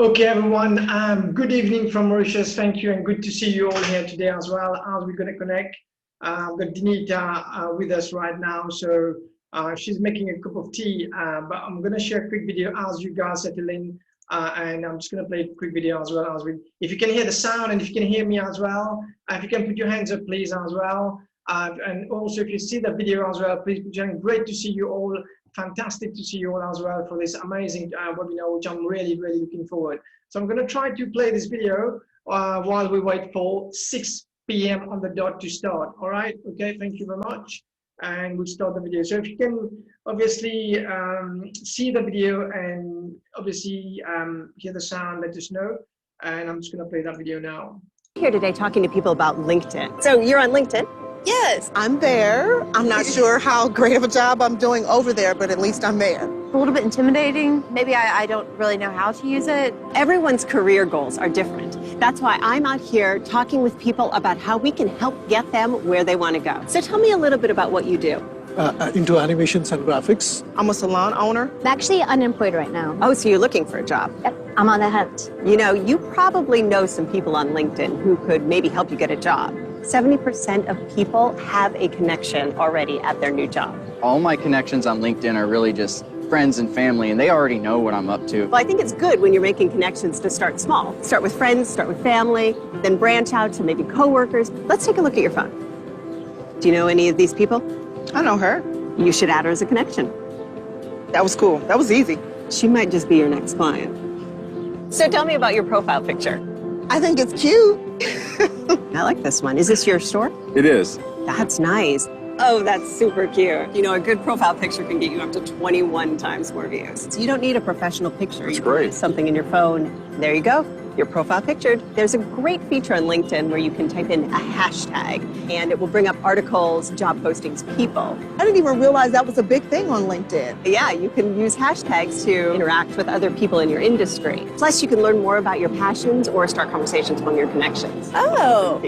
Okay, everyone. Good evening from Mauritius. Thank you, and good to see you all here today as well. As we're going to connect, I've got Deenita with us right now. So she's making a cup of tea, but I'm going to share a quick video as you guys settle in, and I'm just going to play a quick video as well. If you can hear the sound and if you can hear me as well, if you can put your hands up, please, as well. And also, if you see the video as well, please put your hand. Great to see you all. Fantastic to see you all as well for this amazing webinar, which I'm really looking forward. So I'm going to try to play this video while we wait for 6 p.m. on the dot to start. All right. Okay. Thank you very much. And we'll start the video. So if you can obviously see the video and obviously hear the sound, let us know. And I'm just going to play that video now. Here today talking to people about LinkedIn. So you're on LinkedIn? Yes, I'm there. I'm not sure how great of a job I'm doing over there, but at least I'm there. A little bit intimidating. Maybe I don't really know how to use it. Everyone's career goals are different. That's why I'm out here talking with people about how we can help get them where they want to go. So tell me a little bit about what you do. Into animations and graphics. I'm a salon owner. I'm actually unemployed right now. Oh, so you're looking for a job? Yep, I'm on the hunt. You know, you probably know some people on LinkedIn who could maybe help you get a job. 70% of people have a connection already at their new job. All my connections on LinkedIn are really just friends and family, and they already know what I'm up to. Well, I think it's good when you're making connections to start small. Start with friends, start with family, then branch out to maybe coworkers. Let's take a look at your phone. Do you know any of these people? I know her. You should add her as a connection. That was cool. That was easy. She might just be your next client. So tell me about your profile picture. I think it's cute. I like this one. Is this your store? It is. That's nice. Oh, that's super cute. You know, a good profile picture can get you up to 21 times more views. So you don't need a professional picture. That's you great. Can something in your phone. There you go. Your profile pictured. There's a great feature on LinkedIn where you can type in a hashtag and it will bring up articles, job postings, people. I didn't even realize that was a big thing on LinkedIn. Yeah, you can use hashtags to interact with other people in your industry. Plus, you can learn more about your passions or start conversations among your connections. Oh,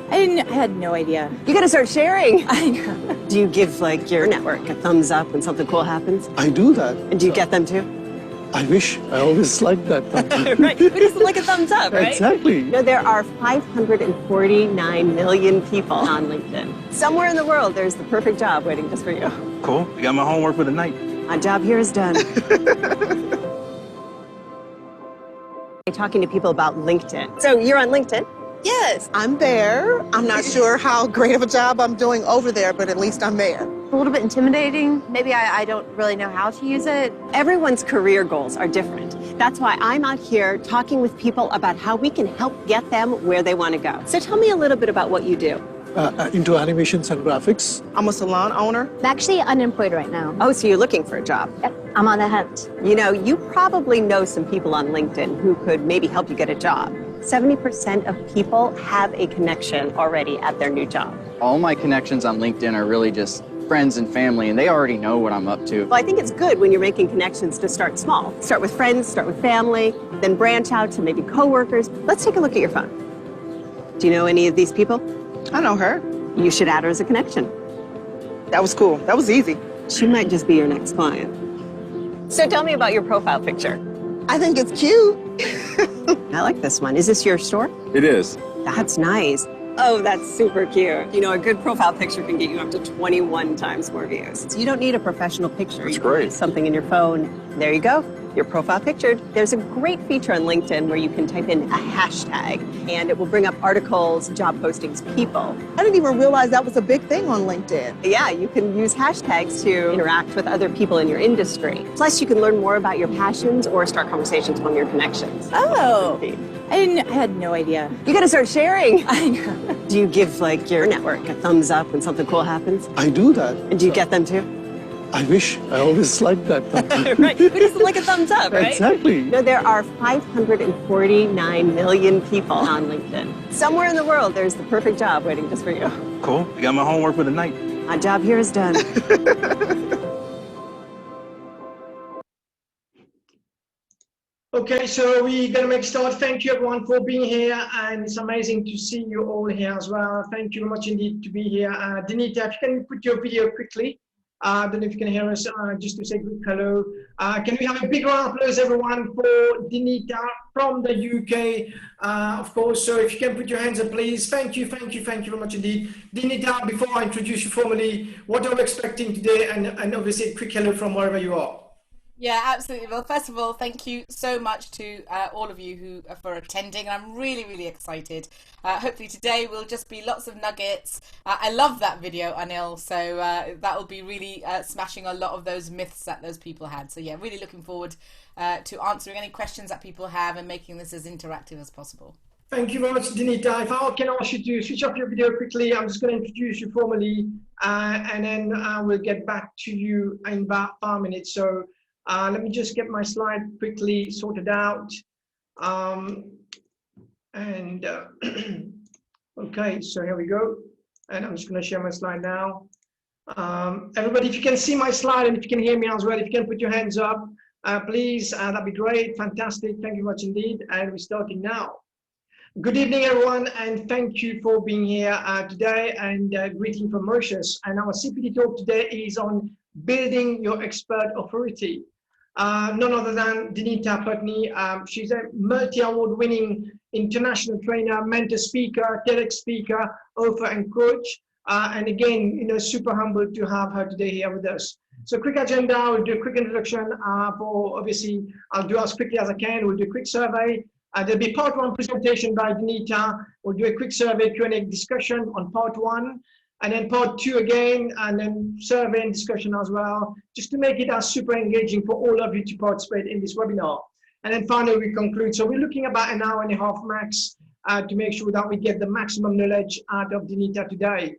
I had no idea. You gotta start sharing. I know. Do you give like your network a thumbs up when something cool happens? I do that. And do you get them too? I wish. I always like that. Right. Who doesn't like a thumbs up, right? Exactly. You know, there are 549 million people on LinkedIn. Somewhere in the world, there's the perfect job waiting just for you. Cool. I got my homework for the night. My job here is done. Talking to people about LinkedIn. So you're on LinkedIn? Yes, I'm there. I'm not sure how great of a job I'm doing over there, but at least I'm there. A little bit intimidating. Maybe I don't really know how to use it. Everyone's career goals are different. That's why I'm out here talking with people about how we can help get them where they want to go. So tell me a little bit about what you do. Into animations and graphics. I'm a salon owner. I'm actually unemployed right now. Oh, so you're looking for a job? Yep, I'm on the hunt. You know, you probably know some people on LinkedIn who could maybe help you get a job. 70% of people have a connection already at their new job. All my connections on LinkedIn are really just friends and family, and they already know what I'm up to. Well, I think it's good when you're making connections to start small. Start with friends, start with family, then branch out to maybe coworkers. Let's take a look at your phone. Do you know any of these people? I know her. You should add her as a connection. That was cool. That was easy. She might just be your next client. So tell me about your profile picture. I think it's cute. I like this one. Is this your store? It is. That's nice. Oh, that's super cute. You know, a good profile picture can get you up to 21 times more views. So you don't need a professional picture. That's you great. Can something in your phone. There you go. Your profile pictured. There's a great feature on LinkedIn where you can type in a hashtag and it will bring up articles, job postings, people. I didn't even realize that was a big thing on LinkedIn. Yeah, you can use hashtags to interact with other people in your industry. Plus, you can learn more about your passions or start conversations among your connections. Oh, I had no idea. You gotta start sharing. I know. Do you give like your network a thumbs up when something cool happens? I do that. And do you get them too? I wish. I always like that. Right. Who doesn't like a thumbs up, right? Exactly. You know, there are 549 million people on LinkedIn. Somewhere in the world, there's the perfect job waiting just for you. Cool. I got my homework for the night. My job here is done. Okay, so we're going to make start. Thank you everyone for being here, and it's amazing to see you all here as well. Thank you very much indeed to be here. Deenita, if you can put your video quickly. I don't know if you can hear us, just to say quick hello. Can we have a big round of applause, everyone, for Deenita from the UK, of course. So if you can put your hands up, please. Thank you very much indeed. Deenita, before I introduce you formally, what are we expecting today? And obviously a quick hello from wherever you are. Yeah, absolutely. Well, first of all, thank you so much to all of you who for attending. I'm really excited. Hopefully today will just be lots of nuggets. I love that video, Anil, so that will be really smashing a lot of those myths that those people had. So yeah, really looking forward to answering any questions that people have and making this as interactive as possible. Thank you very much, Deenita. If I can ask you to switch off your video quickly, I'm just going to introduce you formally, and then we'll get back to you in about 5 minutes. So let me just get my slide quickly sorted out. Okay, so here we go. And I'm just going to share my slide now. Everybody, if you can see my slide and if you can hear me as well, if you can put your hands up, please, that'd be great. Fantastic. Thank you much indeed. And we're starting now. Good evening, everyone, and thank you for being here today, and greeting from Mauritius. And our CPD talk today is on building your expert authority. None other than Deenita Pattni. She's a multi-award winning international trainer, mentor, speaker, TEDx speaker, author, and coach. And again, you know, super humbled to have her today here with us. So quick agenda, we'll do a quick introduction for, obviously, I'll do as quickly as I can. We'll do a quick survey. There'll be part 1 presentation by Deenita. We'll do a quick survey Q&A discussion on part 1. And then part 2 again, and then survey and discussion as well, just to make it as super engaging for all of you to participate in this webinar. And then finally, we conclude. So we're looking about an hour and a half max to make sure that we get the maximum knowledge out of Deenita today.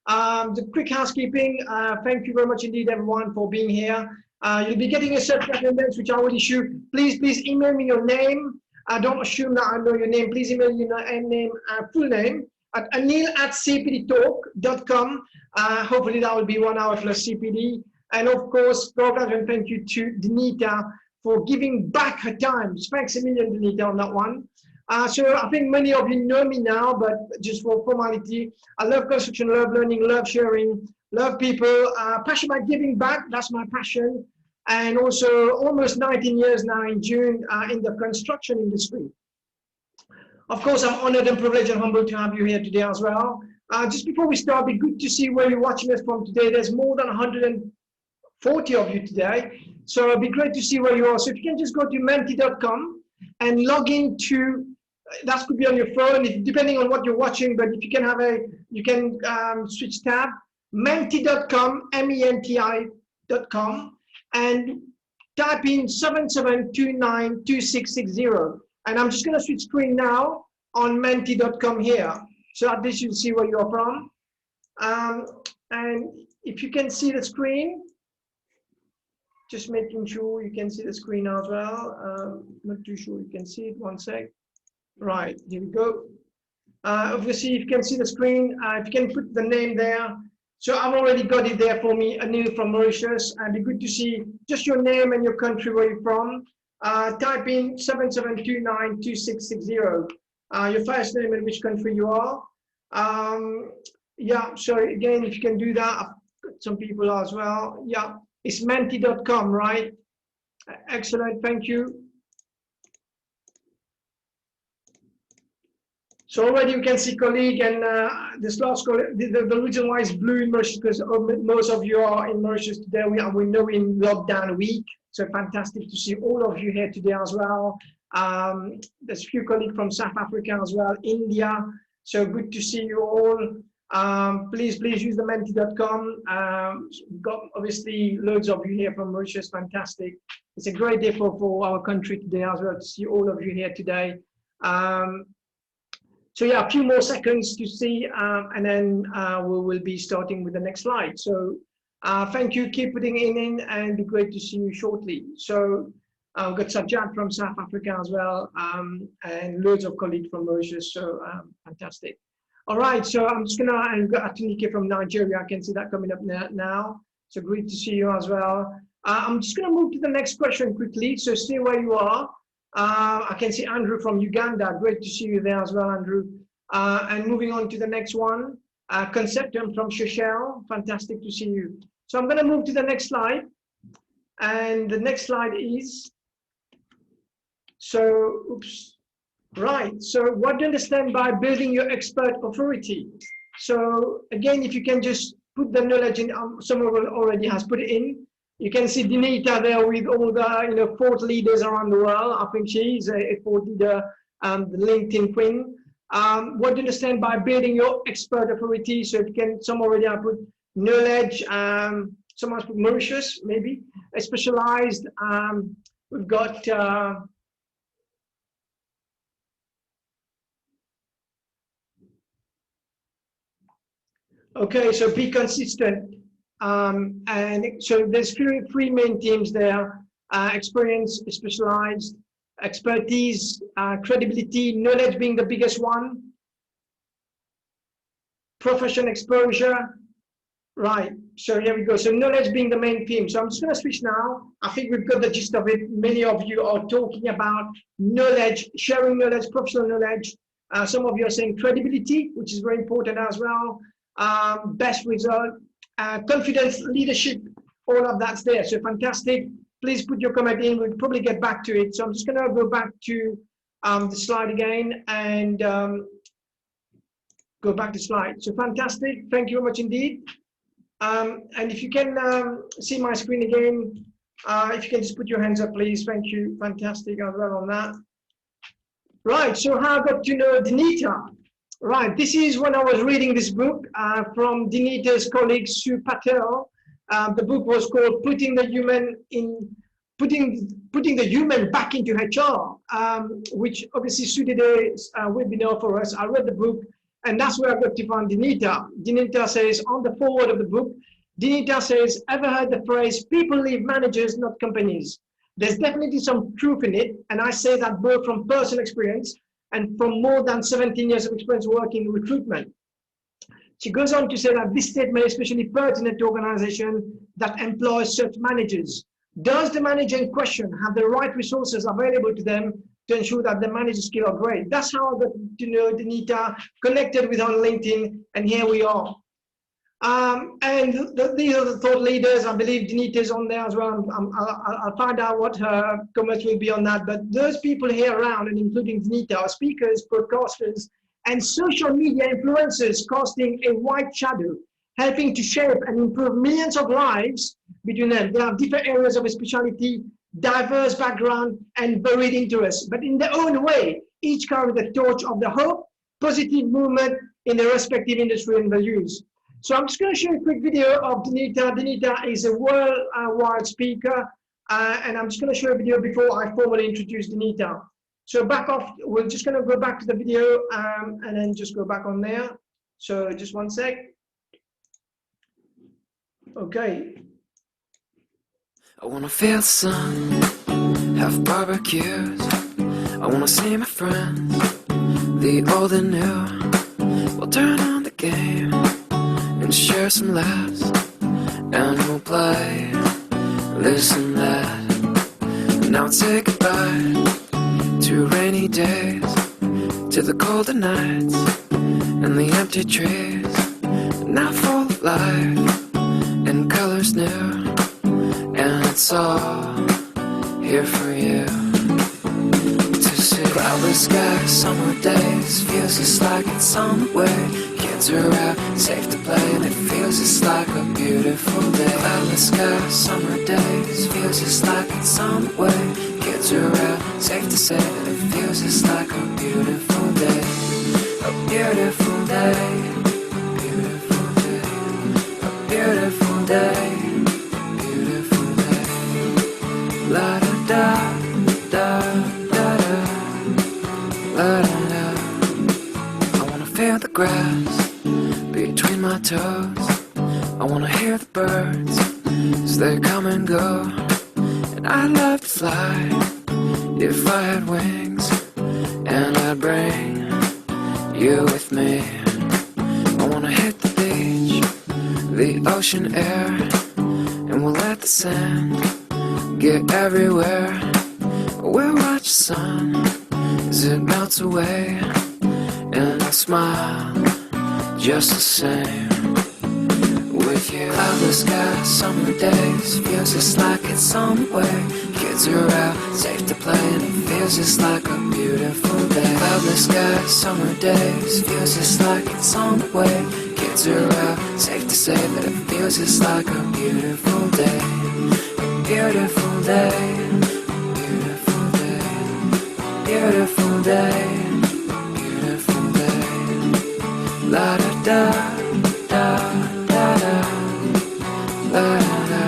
The quick housekeeping, thank you very much indeed, everyone, for being here. You'll be getting a set of attendance, which I will issue. Please email me your name. Don't assume that I know your name. Please email me your name, full name, at anil@cpdtalk.com. Hopefully that will be 1 hour plus CPD. And of course, and thank you to Deenita for giving back her time. Thanks a million, Deenita, on that one. So I think many of you know me now, but just for formality, I love construction, love learning, love sharing, love people, passion about giving back. That's my passion. And also almost 19 years now in June in the construction industry. Of course, I'm honored and privileged and humbled to have you here today as well. Just before we start, it'd be good to see where you're watching us from today. There's more than 140 of you today. So it'd be great to see where you are. So if you can just go to menti.com and log into, that could be on your phone, depending on what you're watching, but if you can have you can switch tab, menti.com, MENTI.com, and type in 77292660. And I'm just going to switch screen now on menti.com here. So at least you'll see where you're from. And if you can see the screen, just making sure you can see the screen as well. Not too sure you can see it. 1 sec. Right, here we go. Obviously, if you can see the screen, if you can put the name there. So I've already got it there for me, Anil from Mauritius. And it'd be good to see just your name and your country where you're from. Type in 77292660. Your first name and which country you are. Yeah, so again, if you can do that, I've got some people as well. Yeah, it's menti.com, right? Excellent, thank you. So already you can see colleague, and this last colleague, the reason why it's blue in Mauritius, because most of you are in Mauritius today. We know in lockdown week. So fantastic to see all of you here today as well. There's a few colleagues from South Africa as well, India. So good to see you all. Please use the menti.com. We've got obviously loads of you here from Mauritius, fantastic. It's a great day for our country today as well to see all of you here today. So yeah, a few more seconds to see, and then we will be starting with the next slide. So thank you, keep putting it in, and be great to see you shortly. So we've got Sajjad from South Africa as well, and loads of colleagues from Mauritius, so fantastic. All right, so I'm just gonna, I've got Atunike from Nigeria, I can see that coming up now. So great to see you as well. I'm just gonna move to the next question quickly, so stay where you are. I can see Andrew from Uganda, great to see you there as well, Andrew. And moving on to the next one, Conceptum from Seychelles, fantastic to see you. So I'm going to move to the next slide. And the next slide is, so, oops, right. So what do you understand by building your expert authority? So again, if you can just put the knowledge in, someone already has put it in. You can see Deenita there with all the thought leaders around the world. I think she is a thought leader, the LinkedIn queen. What do you understand by building your expert authority? So if you can, some already have put knowledge, someone's put Mauritius, maybe, a specialized, we've got, okay, so be consistent. And so there's three main themes there: experience, specialized, expertise, credibility, knowledge being the biggest one, profession exposure. Right, so here we go. So knowledge being the main theme. So I'm just going to switch now. I think we've got the gist of it. Many of you are talking about knowledge, sharing knowledge, professional knowledge. Some of you are saying credibility, which is very important as well. Best result, confidence, leadership, all of that's there. So fantastic. Please put your comment in. We'll probably get back to it. So I'm just going to go back to the slide again and go back to slide. So fantastic. Thank you very much indeed. And if you can see my screen again, if you can just put your hands up, please. Thank you. Fantastic as well on that. Right. So how I got to know Deenita. Right, this is when I was reading this book from Deenita's colleague Sue Patel. The book was called "Putting the Human Back into HR," which obviously Sue did a webinar for us. I read the book, and that's where I got to find Deenita. Deenita says on the foreword of the book, Deenita says, "Ever heard the phrase, people leave managers, not companies?" There's definitely some truth in it, and I say that both from personal experience and from more than 17 years of experience working in recruitment. She goes on to say that this statement is especially pertinent to organizations that employ such managers. Does the manager in question have the right resources available to them to ensure that the manager skills are great? That's how I got to know Deenita, connected with her on LinkedIn, and here we are. And these are the thought leaders. I believe Deenita is on there as well. I'll find out what her comments will be on that. But those people here around, and including Deenita, are speakers, broadcasters, and social media influencers casting a white shadow, helping to shape and improve millions of lives between them. They have different areas of specialty, diverse background, and varied interests. But in their own way, each carry the torch of the hope, positive movement in their respective industry and values. So I'm just going to show you a quick video of Deenita. Deenita is a worldwide speaker, and I'm just going to show a video before I formally introduce Deenita. So back off, we're just going to go back to the video and then just go back on there. So just one sec. Okay. I want to feel the sun, have barbecues. I want to see my friends, the old and new. We'll turn on the game and share some laughs, and we'll play this and that. Now I'll say goodbye to rainy days, to the colder nights and the empty trees. Now full of life and colors new, and it's all here for you to see. Cloudless sky, summer days, feels just like it's on the way. Kids are out, safe to play, and it feels just like a beautiful day. Cloudless sky, summer days, feels just like it's on the way. Kids are out, safe to say that it feels just like a beautiful day. A beautiful day, beautiful day, a beautiful day, beautiful day. La da da da da da, la da da. I wanna feel the grass between my toes. I wanna hear the birds as they come and go. And I'd love to fly if I had wings, and I'd bring you with me. I wanna hit the beach, the ocean air, and we'll let the sand get everywhere. We'll watch the sun as it melts away, and I'll smile just the same with with you. Cloudless sky, summer days, feels just like it's on the way. Kids are out, safe to play, and it feels just like a beautiful day. Cloudless sky, summer days, feels just like it's on the way. Kids are out, safe to say that it feels just like a beautiful day. A beautiful day. Beautiful day. Beautiful day. Beautiful day. La da da da da da la da da.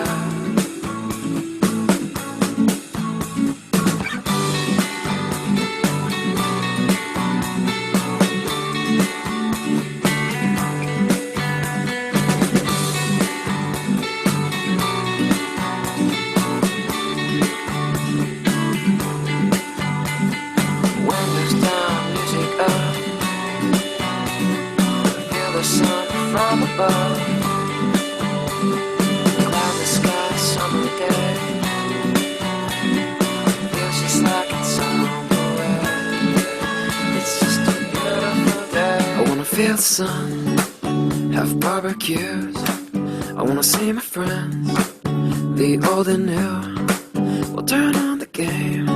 Windows down, music up. Feel the sun from above. Cloudless sky, summer day. Feels just like it's on the way. It's just a beautiful day. I wanna feel the sun, have barbecues. I wanna see my friends, the old and new. We'll turn on the game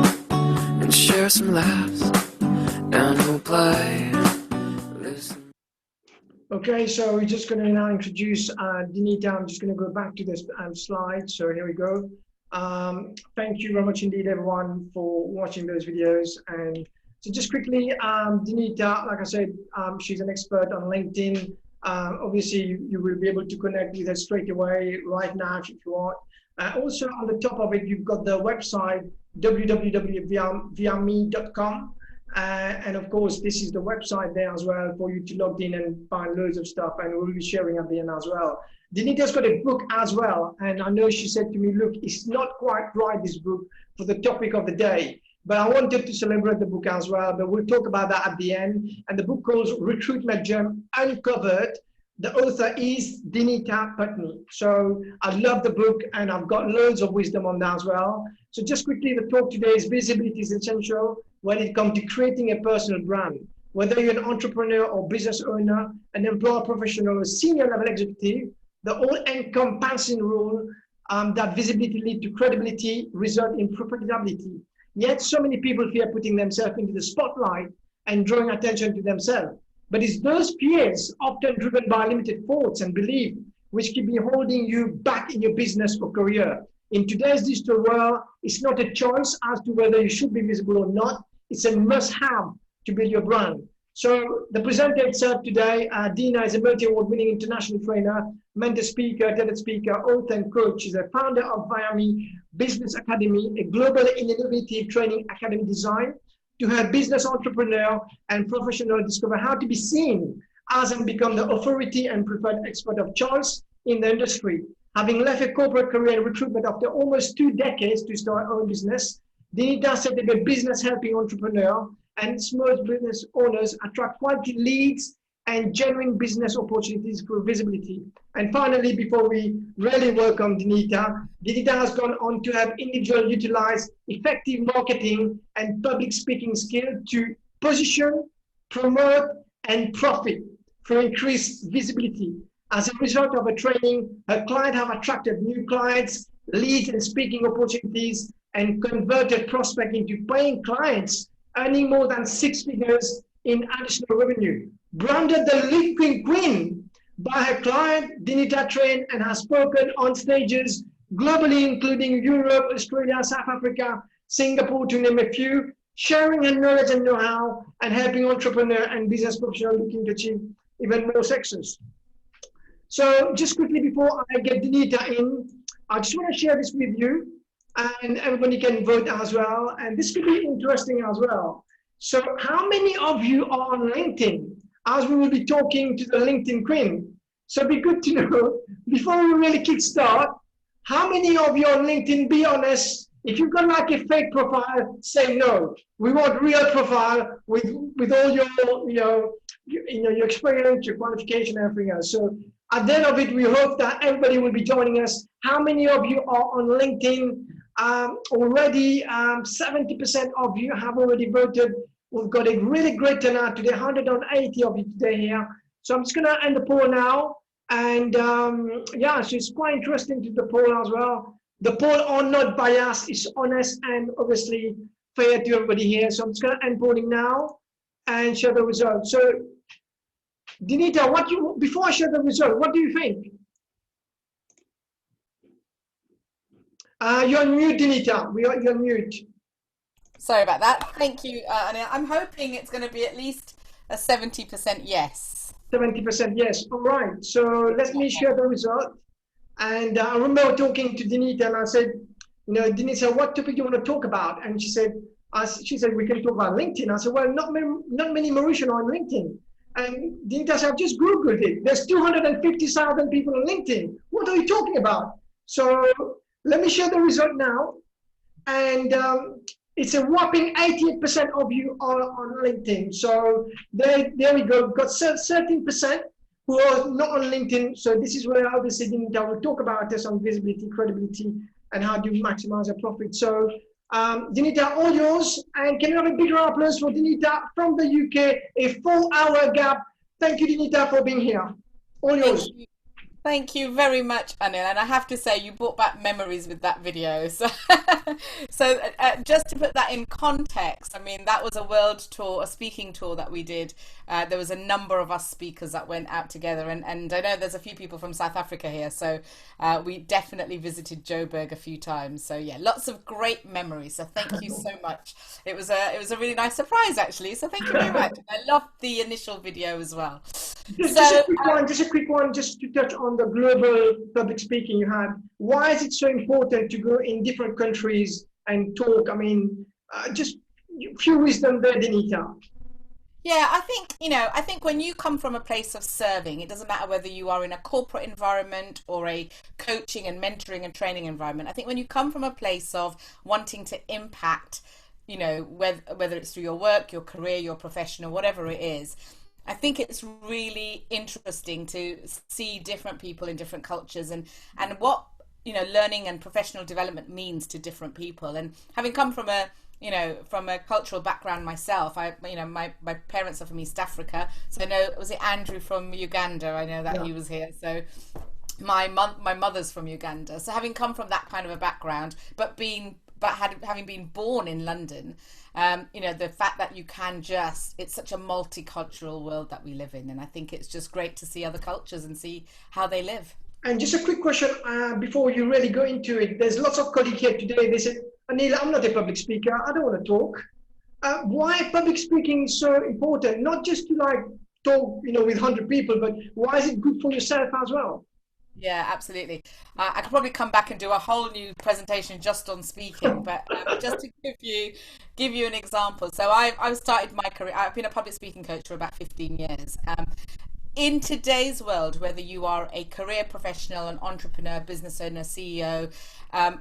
and share some laughs, and we'll play. Listen. Okay, so we're just going to now introduce Deenita. I'm just going to go back to this slide. So here we go. Thank you very much indeed, everyone, for watching those videos. And so just quickly, Deenita, like I said, she's an expert on LinkedIn. Obviously, you will be able to connect with her straight away right now if you want. Also, on the top of it, you've got the website, www.viamii.com. And of course, this is the website there as well for you to log in and find loads of stuff, and we'll be sharing at the end as well. Deenita's got a book as well, and I know she said to me, look, it's not quite right, this book, for the topic of the day, but I wanted to celebrate the book as well, but we'll talk about that at the end. And the book called Recruitment Gem Uncovered. The author is Deenita Pattni. So I love the book, and I've got loads of wisdom on that as well. So just quickly, the talk today is visibility is essential when it comes to creating a personal brand. Whether you're an entrepreneur or business owner, an employer professional, or senior level executive, the all-encompassing rule that visibility leads to credibility result in profitability. Yet so many people fear putting themselves into the spotlight and drawing attention to themselves. But it's those fears, often driven by limited thoughts and beliefs, which keep you holding you back in your business or career. In today's digital world, it's not a choice as to whether you should be visible or not. It's a must-have to build your brand. So the presenter itself today, Dina, is a multi-award winning international trainer, mentor speaker, TEDx speaker, author and coach. She's a founder of Viamii Business Academy, a global innovative training academy designed to help business entrepreneur and professional discover how to be seen as and become the authority and preferred expert of choice in the industry. Having left a corporate career in recruitment after almost 2 decades to start her own business, Deenita set up a business helping entrepreneur and small business owners attract quality leads and genuine business opportunities through visibility. And finally, before we really welcome Deenita, Deenita has gone on to have individuals utilize effective marketing and public speaking skills to position, promote, and profit through increased visibility. As a result of her training, her clients have attracted new clients, leads and speaking opportunities, and converted prospects into paying clients, earning more than 6 figures in additional revenue. Branded the Lead Queen by her client, Deenita trained and has spoken on stages globally, including Europe, Australia, South Africa, Singapore, to name a few, sharing her knowledge and know-how and helping entrepreneurs and business professionals looking to achieve even more success. So just quickly before I get Deenita in, I just want to share this with you, and everybody can vote as well. And this could be interesting as well. So how many of you are on LinkedIn? As we will be talking to the LinkedIn Queen. So it'd be good to know, before we really kickstart, how many of you on LinkedIn, be honest, if you've got like a fake profile, say no. We want real profile with all your, your experience, your qualification, everything else. So at the end of it, we hope that everybody will be joining us. How many of you are on LinkedIn already? 70% of you have already voted. We've got a really great turnout today, 180 of you today here. So I'm just going to end the poll now. And yeah, so it's quite interesting to the poll as well. The poll are not biased, it's honest and obviously fair to everybody here. So I'm just going to end polling now and share the results. So Deenita, before I share the result, what do you think? You're on mute, Deenita. You're on mute. Sorry about that. Thank you, Anil. I'm hoping it's going to be at least a 70% yes. 70% yes. All right. So let me share the result. And I remember talking to Deenita, and I said, you know, Deenita, what topic do you want to talk about? And she said, we can talk about LinkedIn. I said, well, not many Mauritians are on LinkedIn. And Deenita said, I've just Googled it. There's 250,000 people on LinkedIn. What are you talking about? So let me share the result now. And it's a whopping 88% of you are on LinkedIn. So there we go. We've got 13% who are not on LinkedIn. So this is where obviously Deenita will talk about this on visibility, credibility, and how do you maximize your profit. So Deenita, all yours. And can you have a big round of applause for Deenita from the UK, a 4-hour gap. Thank you, Deenita, for being here. All yours. Thank you very much, Anil. And I have to say, you brought back memories with that video. So, just to put that in context, I mean, that was a world tour, a speaking tour that we did. There was a number of us speakers that went out together. And I know there's a few people from South Africa here. So we definitely visited Joburg a few times. So yeah, lots of great memories. So thank you so much. It was a really nice surprise, actually. So thank you very much. I loved the initial video as well. Just a quick one, just to touch on the global public speaking you had. Why is it so important to go in different countries and talk? I mean, just a few wisdom there, Deenita. Yeah, I think when you come from a place of serving, it doesn't matter whether you are in a corporate environment or a coaching and mentoring and training environment. I think when you come from a place of wanting to impact, you know, whether it's through your work, your career, your profession, or whatever it is, I think it's really interesting to see different people in different cultures and what, you know, learning and professional development means to different people. And having come from a cultural background myself, my parents are from East Africa, so I know, was it Andrew from Uganda? I know that he was here. So my mother's from Uganda. So having come from that kind of a background, having been born in London, you know, the fact that you can it's such a multicultural world that we live in, and I think it's just great to see other cultures and see how they live. And just a quick question before you really go into it. There's lots of colleagues here today. They said, Anil, I'm not a public speaker. I don't want to talk. Why public speaking is so important? Not just to like talk, you know, with 100 people, but why is it good for yourself as well? Yeah, absolutely. I could probably come back and do a whole new presentation just on speaking, but just to give you an example. So I've started my career. I've been a public speaking coach for about 15 years. In today's world, whether you are a career professional, an entrepreneur, business owner, CEO,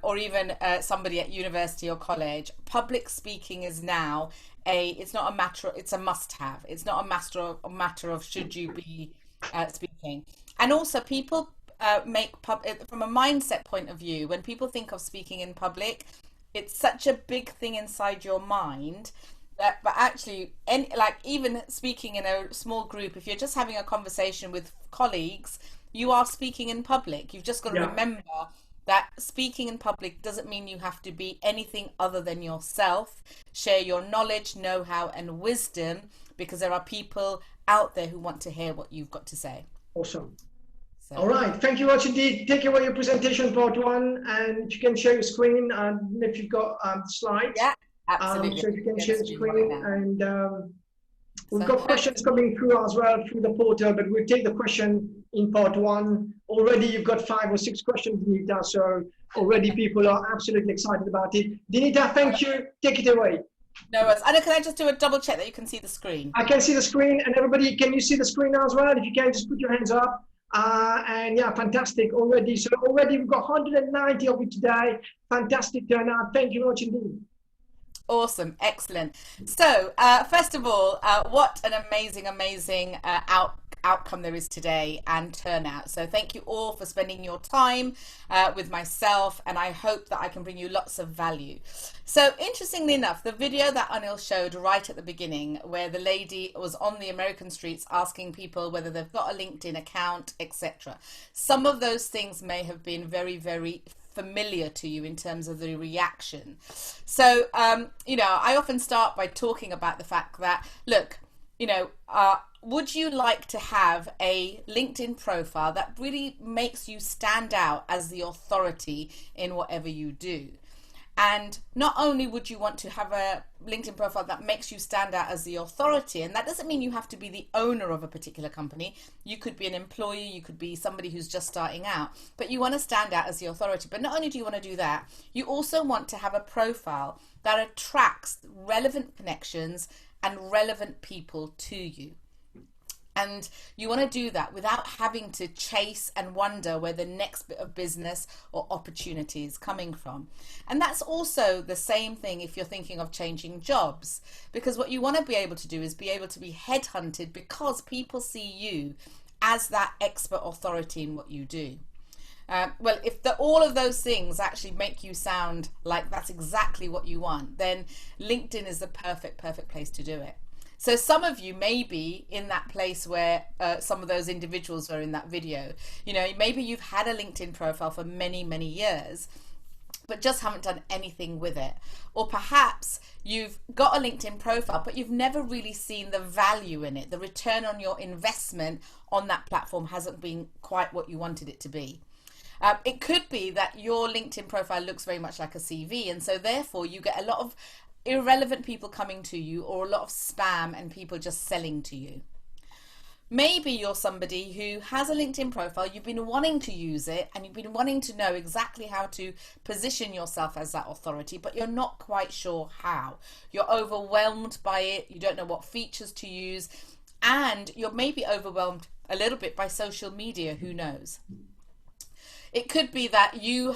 or even somebody at university or college, public speaking is now it's not a matter, it's a must-have. It's not a matter of should you be speaking. And also people from a mindset point of view, when people think of speaking in public, it's such a big thing inside your mind that, but actually, even speaking in a small group, if you're just having a conversation with colleagues, you are speaking in public. You've just got to remember that speaking in public doesn't mean you have to be anything other than yourself. Share your knowledge, know-how, and wisdom, because there are people out there who want to hear what you've got to say. Awesome. So. All right, thank you much indeed. Take away your presentation, part one, and you can share your screen if you've got slides. Yeah, absolutely. So if you can share the screen, and we've got questions coming through as well through the portal, but we'll take the question in part one. Already you've got 5 or 6 questions, Deenita, so already people are absolutely excited about it. Deenita, thank you. Take it away. No worries. Anna, can I just do a double check that you can see the screen? I can see the screen, and everybody, can you see the screen as well? If you can, just put your hands up. And yeah, fantastic already. So already we've got 190 of you today. Fantastic turnout. Thank you very much indeed. Awesome, excellent. So, first of all, what an amazing outcome there is today and turnout. So thank you all for spending your time with myself, and I hope that I can bring you lots of value. So interestingly enough, the video that Anil showed right at the beginning, where the lady was on the American streets asking people whether they've got a LinkedIn account, etc. Some of those things may have been very familiar to you in terms of the reaction. So, you know, I often start by talking about the fact that, look, you know, would you like to have a LinkedIn profile that really makes you stand out as the authority in whatever you do? And not only would you want to have a LinkedIn profile that makes you stand out as the authority, and that doesn't mean you have to be the owner of a particular company. You could be an employee, you could be somebody who's just starting out, but you want to stand out as the authority. But not only do you want to do that, you also want to have a profile that attracts relevant connections and relevant people to you. And you want to do that without having to chase and wonder where the next bit of business or opportunity is coming from. And that's also the same thing if you're thinking of changing jobs, because what you want to be able to do is be able to be headhunted because people see you as that expert authority in what you do. Well, if all of those things actually make you sound like that's exactly what you want, then LinkedIn is the perfect place to do it. So some of you may be in that place where some of those individuals were in that video. You know, maybe you've had a LinkedIn profile for many years, but just haven't done anything with it. Or perhaps you've got a LinkedIn profile, but you've never really seen the value in it. The return on your investment on that platform hasn't been quite what you wanted it to be. It could be that your LinkedIn profile looks very much like a CV, and so therefore you get a lot of irrelevant people coming to you, or a lot of spam and people just selling to you. Maybe you're somebody who has a LinkedIn profile, you've been wanting to use it, and you've been wanting to know exactly how to position yourself as that authority, but you're not quite sure how. You're overwhelmed by it, you don't know what features to use, and you're maybe overwhelmed a little bit by social media, who knows. It could be that you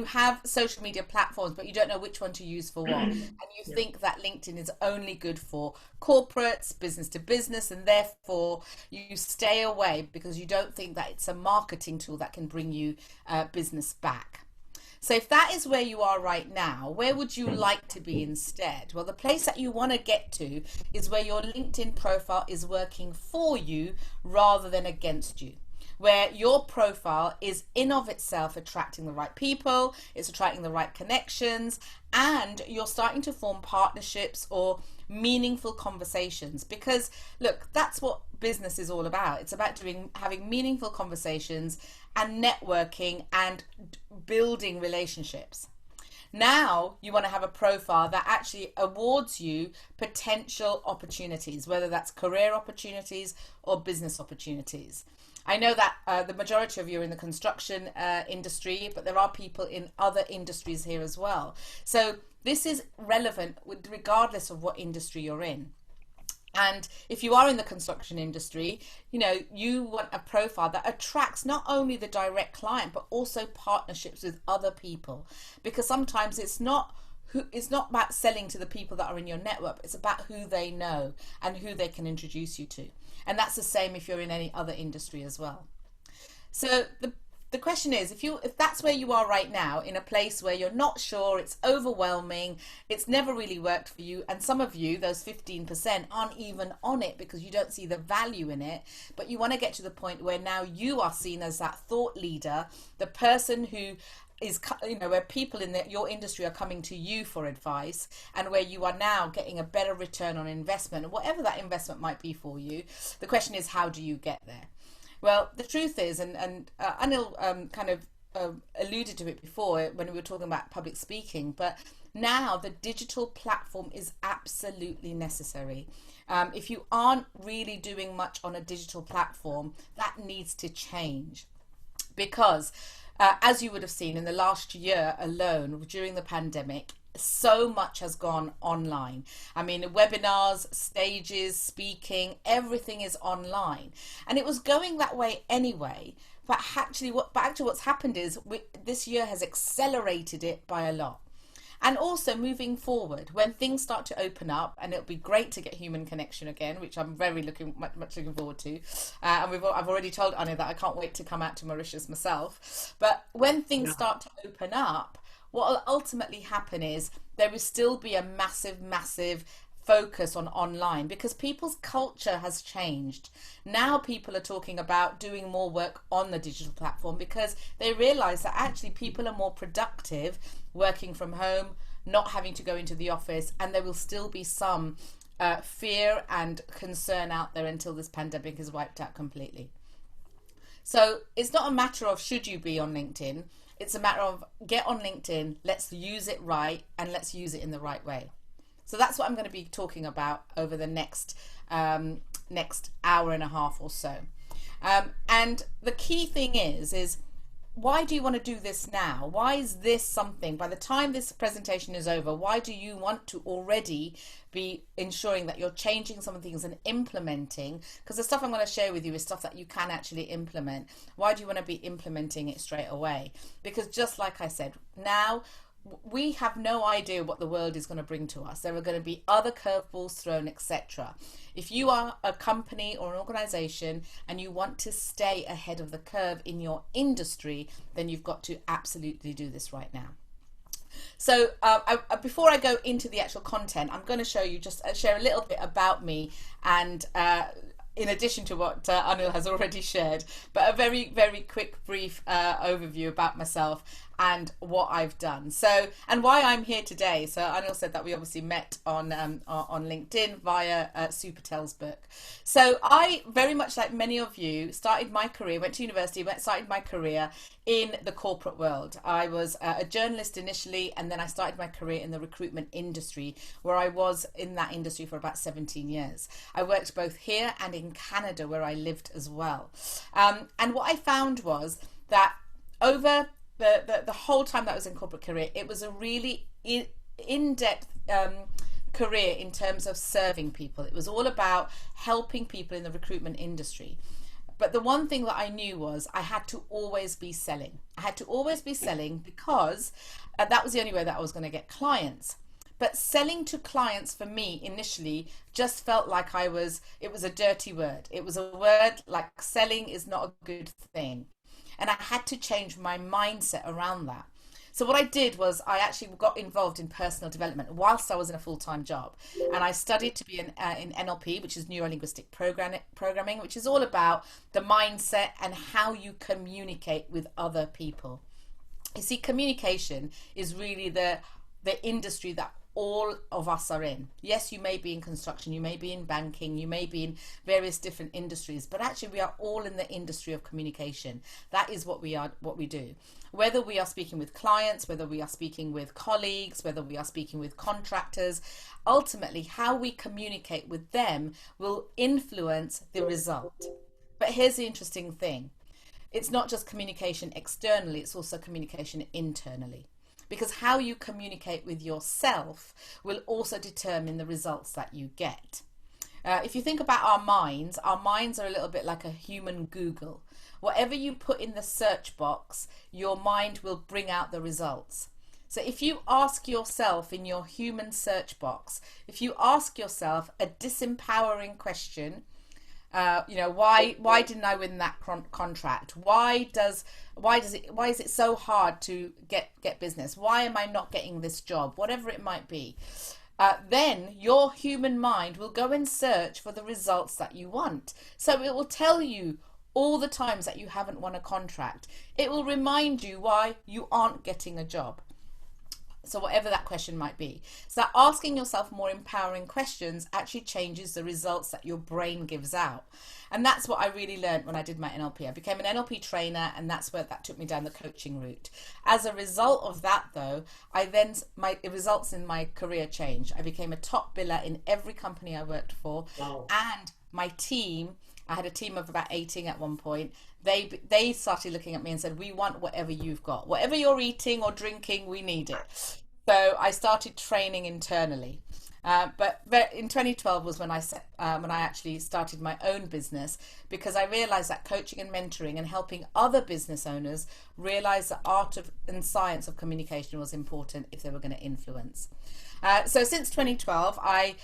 have social media platforms, but you don't know which one to use for what. And you think that LinkedIn is only good for corporates, business to business, and therefore you stay away because you don't think that it's a marketing tool that can bring you business back. So if that is where you are right now, where would you like to be instead? Well, the place that you want to get to is where your LinkedIn profile is working for you rather than against you, where your profile is in of itself attracting the right people, it's attracting the right connections, and you're starting to form partnerships or meaningful conversations. Because look, that's what business is all about. It's about having meaningful conversations and networking and building relationships. Now you want to have a profile that actually awards you potential opportunities, whether that's career opportunities or business opportunities. I know that the majority of you are in the construction industry, but there are people in other industries here as well. So this is relevant regardless of what industry you're in. And if you are in the construction industry, you know, you want a profile that attracts not only the direct client, but also partnerships with other people. Because sometimes it's not about selling to the people that are in your network, it's about who they know and who they can introduce you to. And that's the same if you're in any other industry as well. So the question is, if that's where you are right now, in a place where you're not sure, it's overwhelming, it's never really worked for you, and some of you, those 15%, aren't even on it because you don't see the value in it, but you want to get to the point where now you are seen as that thought leader, the person who is, you know, where people in your industry are coming to you for advice, and where you are now getting a better return on investment, and whatever that investment might be for you. The question is, how do you get there? Well, the truth is, and Anil kind of alluded to it before when we were talking about public speaking, but now the digital platform is absolutely necessary. If you aren't really doing much on a digital platform, that needs to change, because as you would have seen in the last year alone, during the pandemic, so much has gone online. I mean, webinars, stages, speaking, everything is online. And it was going that way anyway, but actually what's happened is this year has accelerated it by a lot. And also moving forward, when things start to open up, and it'll be great to get human connection again, which I'm very much looking forward to. And I've already told Anya that I can't wait to come out to Mauritius myself. But when things start to open up, what will ultimately happen is there will still be a massive focus on online, because people's culture has changed. Now people are talking about doing more work on the digital platform because they realize that actually people are more productive working from home, not having to go into the office, and there will still be some fear and concern out there until this pandemic is wiped out completely. So it's not a matter of should you be on LinkedIn, it's a matter of get on LinkedIn, let's use it right, and let's use it in the right way. So that's what I'm going to be talking about over the next hour and a half or so. And the key thing is why do you want to do this now? Why is this something, by the time this presentation is over, why do you want to already be ensuring that you're changing some things and implementing? Because the stuff I'm going to share with you is stuff that you can actually implement. Why do you want to be implementing it straight away? Because just like I said, now we have no idea what the world is going to bring to us. There are going to be other curveballs thrown, etc. If you are a company or an organization and you want to stay ahead of the curve in your industry, then you've got to absolutely do this right now. So before I go into the actual content, I'm going to show you, just share a little bit about me, and in addition to what Anil has already shared, but a very quick brief overview about myself and what I've done. So, and why I'm here today. So Anil said that we obviously met on LinkedIn via Supertel's book. So I, very much like many of you, started my career, went to university, started my career in the corporate world. I was a journalist initially, and then I started my career in the recruitment industry, where I was in that industry for about 17 years. I worked both here and in Canada, where I lived as well. And what I found was that over the whole time that I was in corporate career, it was a really in-depth career in terms of serving people. It was all about helping people in the recruitment industry. But the one thing that I knew was I had to always be selling. I had to always be selling because that was the only way that I was going to get clients. But selling to clients for me initially just felt like it was a dirty word. It was a word like selling is not a good thing. And I had to change my mindset around that. So what I did was I actually got involved in personal development whilst I was in a full-time job. And I studied to be in NLP, which is neuro-linguistic programming, which is all about the mindset and how you communicate with other people. You see, communication is really the industry that all of us are in. Yes, you may be in construction, you may be in banking, you may be in various different industries, but actually we are all in the industry of communication. That is what we do. Whether we are speaking with clients, whether we are speaking with colleagues, whether we are speaking with contractors, ultimately how we communicate with them will influence the result. But here's the interesting thing. It's not just communication externally, it's also communication internally. Because how you communicate with yourself will also determine the results that you get. If you think about our minds are a little bit like a human Google. Whatever you put in the search box, your mind will bring out the results. So if you ask yourself in your human search box, if you ask yourself a disempowering question, why didn't I win that contract? Why is it so hard to get business? Why am I not getting this job? Whatever it might be. Then your human mind will go and search for the results that you want. So it will tell you all the times that you haven't won a contract. It will remind you why you aren't getting a job. So whatever that question might be. So that asking yourself more empowering questions actually changes the results that your brain gives out. And that's what I really learned when I did my NLP. I became an NLP trainer, and that took me down the coaching route. As a result of that though, my results in my career changed. I became a top biller in every company I worked for. Wow. And my team, I had a team of about 18 at one point. They started looking at me and said, we want whatever you've got. Whatever you're eating or drinking, we need it. So I started training internally. But in 2012 was when I actually started my own business, because I realized that coaching and mentoring and helping other business owners realize the art and science of communication was important if they were going to influence. So since 2012, I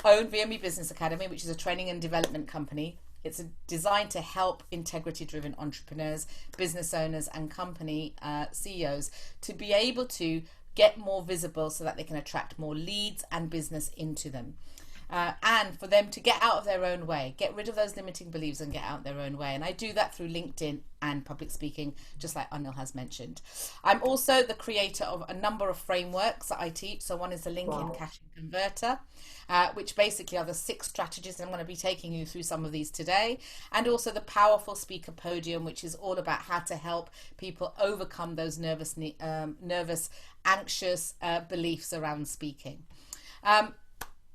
own Viamii Business Academy, which is a training and development company. It's designed to help integrity-driven entrepreneurs, business owners, and company CEOs to be able to get more visible so that they can attract more leads and business into them. And for them to get out of their own way, get rid of those limiting beliefs and get out their own way. And I do that through LinkedIn and public speaking, just like Anil has mentioned. I'm also the creator of a number of frameworks that I teach. So one is the LinkedIn Caching Converter, which basically are the 6 strategies. I'm going to be taking you through some of these today. And also the Powerful Speaker Podium, which is all about how to help people overcome those nervous, anxious beliefs around speaking.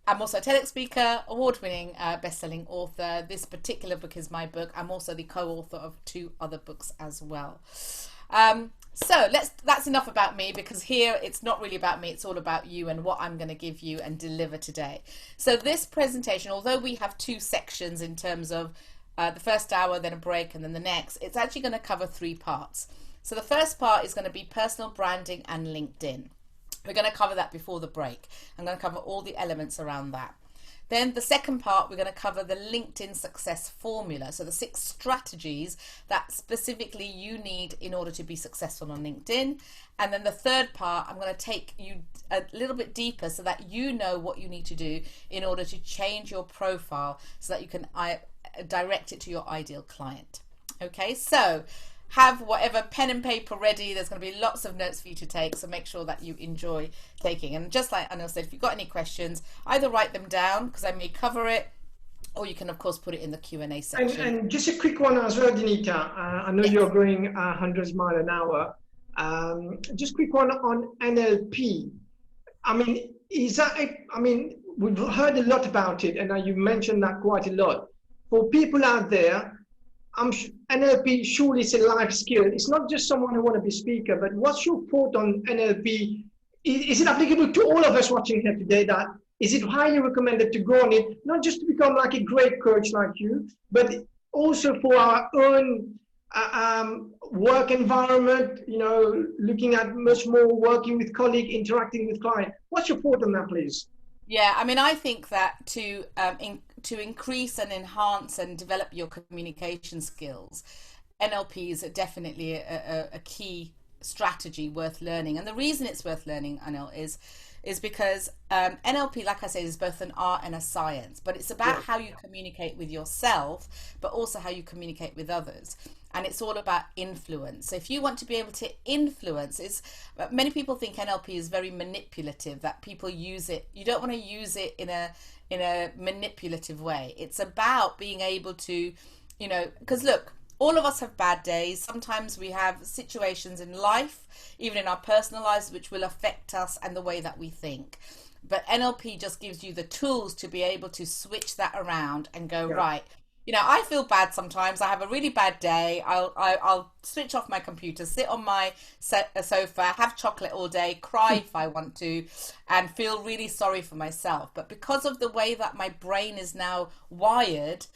I'm also a TEDx speaker, award-winning best-selling author. This particular book is my book. I'm also the co-author of 2 other books as well. So that's enough about me, because here it's not really about me, it's all about you and what I'm going to give you and deliver today. So this presentation, although we have 2 sections in terms of the first hour, then a break, and then the next, it's actually going to cover 3 parts. So the first part is going to be personal branding and LinkedIn. We're going to cover that before the break. I'm going to cover all the elements around that. Then the second part, we're going to cover the LinkedIn success formula. So the 6 strategies that specifically you need in order to be successful on LinkedIn. And then the third part, I'm going to take you a little bit deeper so that you know what you need to do in order to change your profile so that you can direct it to your ideal client. Okay, so have whatever pen and paper ready. There's going to be lots of notes for you to take, so make sure that you enjoy taking. And just like Anil said, if you've got any questions, either write them down, because I may cover it, or you can of course put it in the Q&A section. And just a quick one as well, Deenita. I know you're going 100 miles an hour. Just quick one on NLP. I mean, we've heard a lot about it, and you mentioned that quite a lot. For people out there, NLP surely is a life skill. It's not just someone who want to be speaker, but what's your thought on NLP? Is it applicable to all of us watching here today? That is it highly recommended to go on it, not just to become like a great coach like you, but also for our own work environment, looking at much more working with colleagues, interacting with clients. What's your thought on that, please? Yeah, I mean, I think that to increase and enhance and develop your communication skills, NLP is definitely a key strategy worth learning. And the reason it's worth learning, Anil, is because NLP, like I said, is both an art and a science, but it's about how you communicate with yourself, but also how you communicate with others. And it's all about influence. So if you want to be able to influence, many people think NLP is very manipulative, that people use it. You don't want to use it in a manipulative way. It's about being able to, because look, all of us have bad days. Sometimes we have situations in life, even in our personal lives, which will affect us and the way that we think. But NLP just gives you the tools to be able to switch that around and go, right, I feel bad sometimes. I have a really bad day. I'll switch off my computer, sit on my sofa, have chocolate all day, cry if I want to, and feel really sorry for myself. But because of the way that my brain is now wired,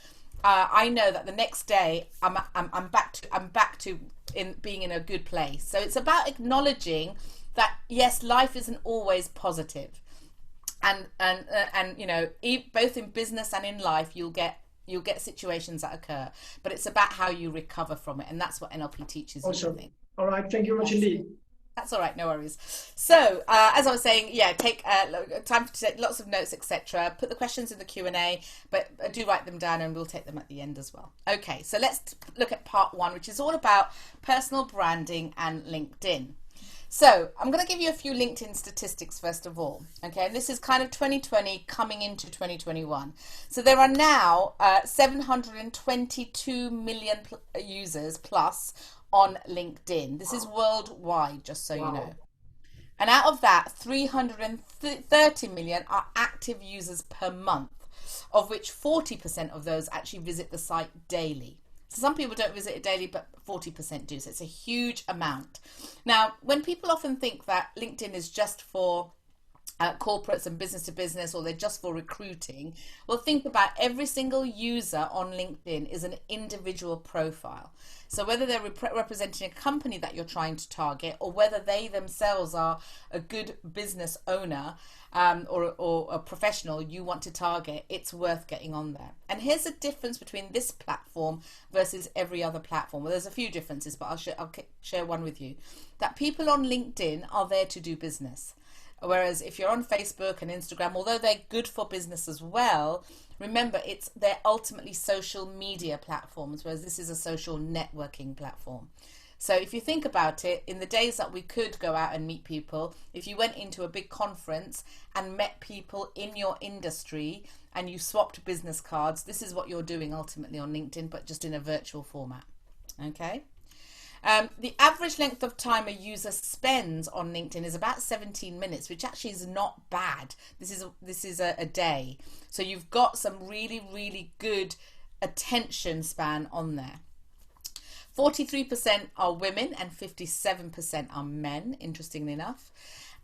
I know that the next day I'm back to being in a good place. So it's about acknowledging that yes, life isn't always positive, and both in business and in life you'll get situations that occur, but it's about how you recover from it, and that's what NLP teaches you. Awesome. All right, thank you very much indeed. That's all right, no worries. So as I was saying, take time to take lots of notes, etc. Put the questions in the Q&A, but do write them down and we'll take them at the end as well. Okay, so let's look at part 1, which is all about personal branding and LinkedIn. So I'm going to give you a few LinkedIn statistics first of all. Okay, and this is kind of 2020 coming into 2021. So there are now 722 million users plus on LinkedIn. This is worldwide, just so you know. And out of that, 330 million are active users per month, of which 40% of those actually visit the site daily. So some people don't visit it daily, but 40% do. So it's a huge amount. Now, when people often think that LinkedIn is just for corporates and business to business, or they're just for recruiting, well, think about every single user on LinkedIn is an individual profile. So whether they're representing a company that you're trying to target, or whether they themselves are a good business owner or a professional you want to target, it's worth getting on there. And here's the difference between this platform versus every other platform. Well, there's a few differences, but I'll share one with you. That people on LinkedIn are there to do business. Whereas if you're on Facebook and Instagram, although they're good for business as well, remember they're ultimately social media platforms, whereas this is a social networking platform. So if you think about it, in the days that we could go out and meet people, if you went into a big conference and met people in your industry and you swapped business cards, this is what you're doing ultimately on LinkedIn, but just in a virtual format. Okay. The average length of time a user spends on LinkedIn is about 17 minutes, which actually is not bad. This is a day. So you've got some really, really good attention span on there. 43% are women and 57% are men, interestingly enough.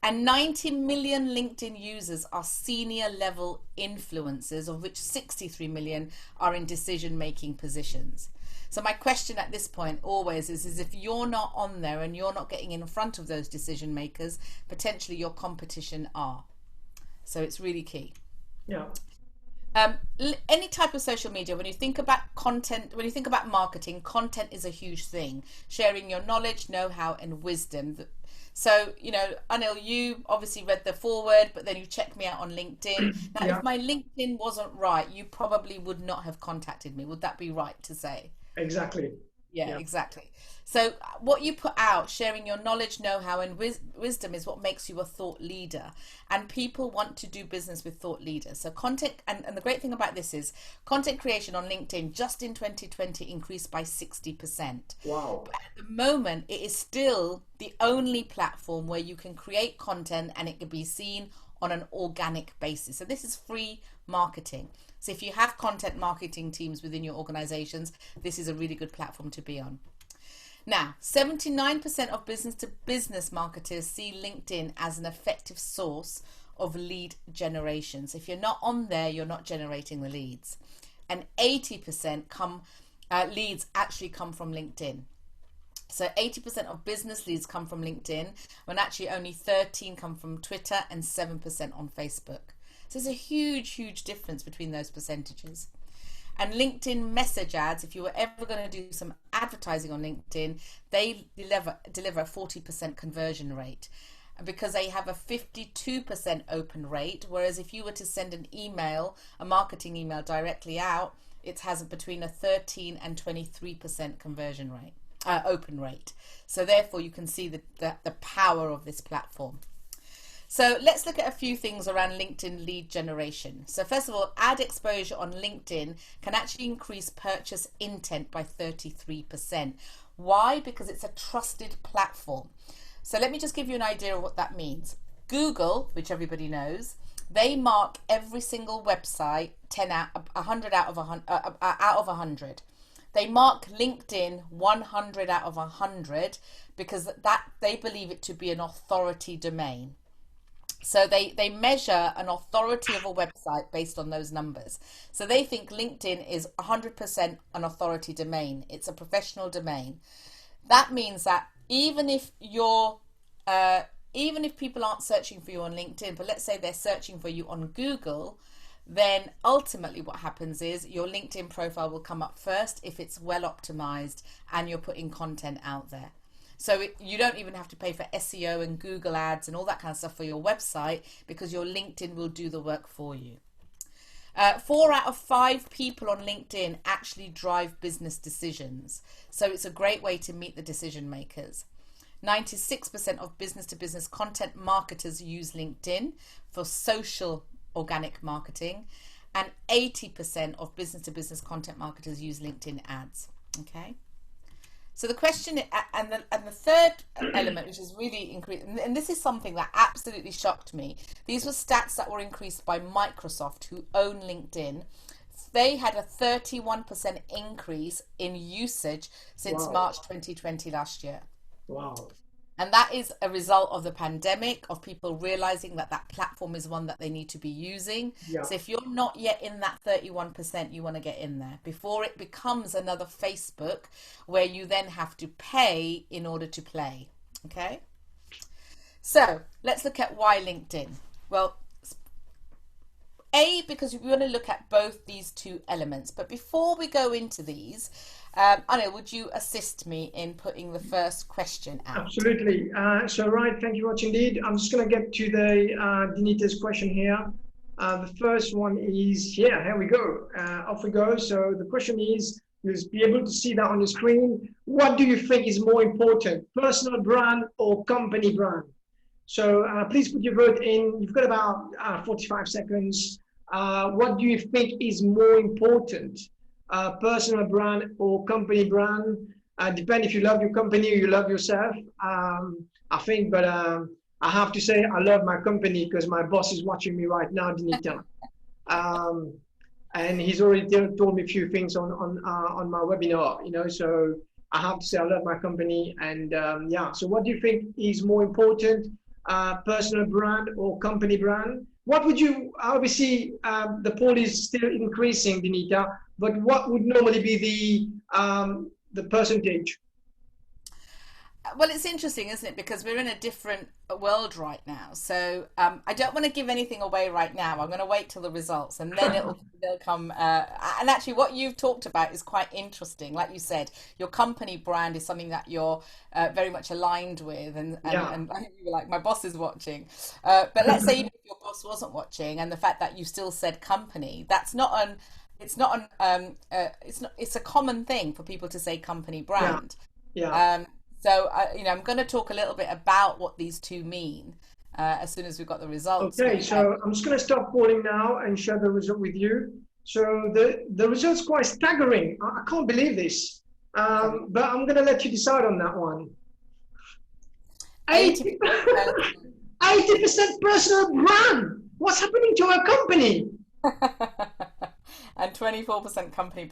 And 90 million LinkedIn users are senior level influencers, of which 63 million are in decision-making positions. So my question at this point always is if you're not on there and you're not getting in front of those decision makers, potentially your competition are. So it's really key. Yeah. Any type of social media, when you think about content, when you think about marketing, content is a huge thing. Sharing your knowledge, know-how, and wisdom. So, you know, Anil, you obviously read the foreword, but then you checked me out on LinkedIn. Now, Yeah. if my LinkedIn wasn't right, you probably would not have contacted me. Would that be right to say? Exactly. Yeah, exactly. So what you put out, sharing your knowledge, know-how, and wisdom is what makes you a thought leader. And people want to do business with thought leaders. So content, and the great thing about this is content creation on LinkedIn just in 2020 increased by 60%. Wow. But at the moment, it is still the only platform where you can create content and it can be seen on an organic basis. So this is free marketing. So if you have content marketing teams within your organizations, this is a really good platform to be on. Now, 79% of business to business marketers see LinkedIn as an effective source of lead generation. So if you're not on there, you're not generating the leads. And 80% leads actually come from LinkedIn. So 80% of business leads come from LinkedIn, when actually only 13 come from Twitter and 7% on Facebook. So there's a huge, huge difference between those percentages. And LinkedIn message ads, if you were ever going to do some advertising on LinkedIn, they deliver a 40% conversion rate because they have a 52% open rate. Whereas if you were to send an email, a marketing email directly out, it has between a 13 and 23% conversion rate, open rate. So therefore you can see the power of this platform. So let's look at a few things around LinkedIn lead generation. So first of all, ad exposure on LinkedIn can actually increase purchase intent by 33%. Why? Because it's a trusted platform. So let me just give you an idea of what that means. Google, which everybody knows, they mark every single website 100 out of 100. They mark LinkedIn 100 out of 100 because they believe it to be an authority domain. So they measure an authority of a website based on those numbers. So they think LinkedIn is 100% an authority domain. It's a professional domain. That means that even if people aren't searching for you on LinkedIn, but let's say they're searching for you on Google, then ultimately what happens is your LinkedIn profile will come up first if it's well optimized and you're putting content out there. So you don't even have to pay for SEO and Google ads and all that kind of stuff for your website because your LinkedIn will do the work for you. 4 out of 5 people on LinkedIn actually drive business decisions. So it's a great way to meet the decision makers. 96% of business-to-business content marketers use LinkedIn for social organic marketing, and 80% of business-to-business content marketers use LinkedIn ads. Okay. So the question, and the third element, which is really increased, and this is something that absolutely shocked me. These were stats that were increased by Microsoft, who own LinkedIn. They had a 31% increase in usage since March 2020 last year. Wow. And that is a result of the pandemic, of people realizing that that platform is one that they need to be using. Yeah. So if you're not yet in that 31%, you want to get in there before it becomes another Facebook where you then have to pay in order to play. Okay. So let's look at why LinkedIn. Well, because we want to look at both these two elements. But before we go into these, Anil, would you assist me in putting the first question out? Absolutely. So, right, thank you very much indeed. I'm just going to get to the Deenita's question here. The first one is, here we go. Off we go. So the question is, you'll be able to see that on the screen. What do you think is more important, personal brand or company brand? So please put your vote in. You've got about 45 seconds. What do you think is more important, personal brand or company brand? Depend if you love your company or you love yourself. I think, but I have to say I love my company because my boss is watching me right now, Deenita. And he's already told me a few things on my webinar, you know, so I have to say I love my company. And yeah, so what do you think is more important, personal brand or company brand? What would you, obviously the poll is still increasing, Deenita, but what would normally be the percentage? Well, it's interesting, isn't it? Because we're in a different world right now. So I don't want to give anything away right now. I'm going to wait till the results and then they'll come. And actually what you've talked about is quite interesting. Like you said, your company brand is something that you're very much aligned with. And you were like, my boss is watching. But let's say even if your boss wasn't watching and the fact that you still said company, that's not an, it's a common thing for people to say company brand. Yeah. So, you know, I'm going to talk a little bit about what these two mean as soon as we've got the results. Okay, so I'm just going to stop polling now and share the result with you. So the result's quite staggering. I can't believe this, but I'm going to let you decide on that one. 80% personal brand. What's happening to our company? And 24% company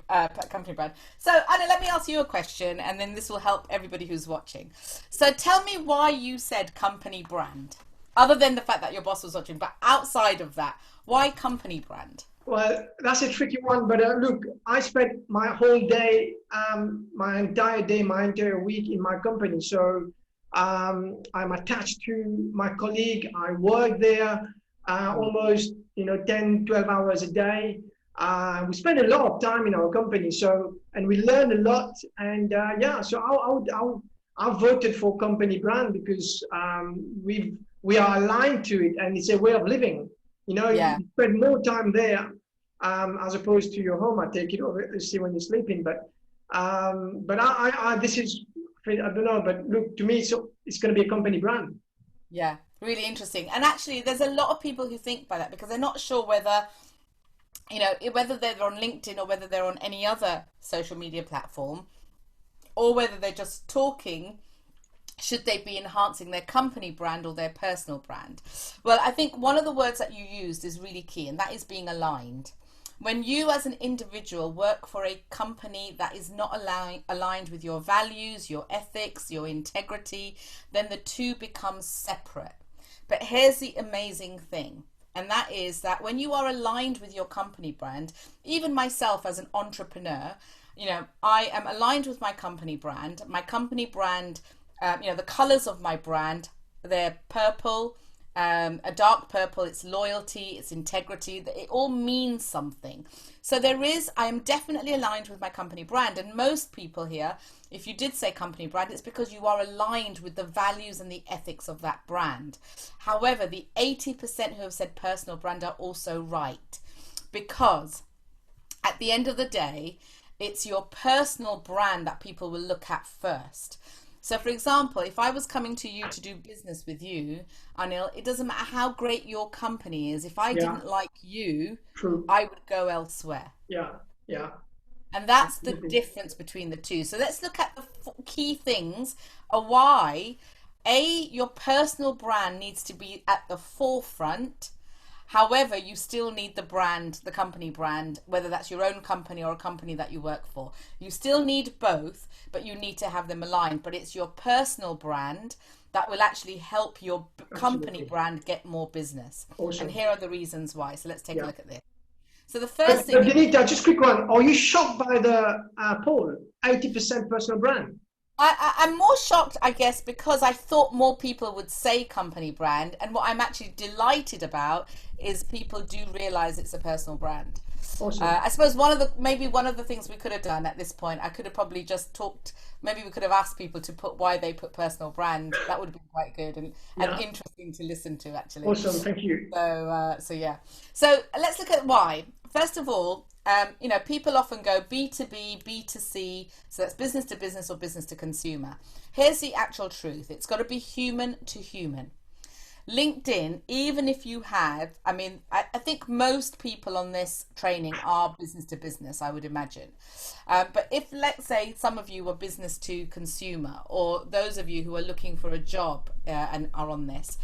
brand. So Anna, let me ask you a question and then this will help everybody who's watching. So tell me why you said company brand, other than the fact that your boss was watching, but outside of that, why company brand? Well, that's a tricky one, but look, I spent my whole day, my entire day, my entire week in my company. So I'm attached to my colleague. I work there almost, 10, 12 hours a day. We spend a lot of time in our company, and we learn a lot. And yeah, so I voted for company brand because we are aligned to it, and it's a way of living. You spend more time there as opposed to your home. I take it over, see when you're sleeping. But this is, I don't know. But look, to me, it's going to be a company brand. Yeah, really interesting. And actually, there's a lot of people who think by that because they're not sure whether, whether they're on LinkedIn or whether they're on any other social media platform, or whether they're just talking, should they be enhancing their company brand or their personal brand? Well, I think one of the words that you used is really key, and that is being aligned. When you as an individual work for a company that is not aligned with your values, your ethics, your integrity, then the two become separate. But here's the amazing thing. And that is that when you are aligned with your company brand, even myself as an entrepreneur, I am aligned with my company brand. My company brand, the colors of my brand, they're purple, a dark purple, it's loyalty, it's integrity, it all means something. So I am definitely aligned with my company brand. And most people here, if you did say company brand, it's because you are aligned with the values and the ethics of that brand. However, the 80% who have said personal brand are also right, because at the end of the day, it's your personal brand that people will look at first. So for example, if I was coming to you to do business with you, Anil, it doesn't matter how great your company is. If I didn't like you, True. I would go elsewhere. Yeah. And that's the difference between the two. So let's look at the key things of why, your personal brand needs to be at the forefront. However, you still need the brand, the company brand, whether that's your own company or a company that you work for. You still need both, but you need to have them aligned. But it's your personal brand that will actually help your company brand get more business. Awesome. And here are the reasons why. So let's take a look at this. So the first thing... Deenita, just a quick one. Are you shocked by the poll? 80% personal brand. I'm more shocked, I guess, because I thought more people would say company brand. And what I'm actually delighted about is people do realize it's a personal brand. Awesome. I suppose maybe one of the things we could have done at this point, I could have probably just talked, maybe we could have asked people to put why they put personal brand. That would have been quite good and interesting to listen to, actually. Awesome, thank you. So yeah. So let's look at why. First of all, you know, people often go B2B, B2C, so that's business to business or business to consumer. Here's the actual truth. It's got to be human to human. LinkedIn, even if you have, I mean, I think most people on this training are business to business, I would imagine. But if, let's say, some of you are business to consumer, or those of you who are looking for a job and are on this,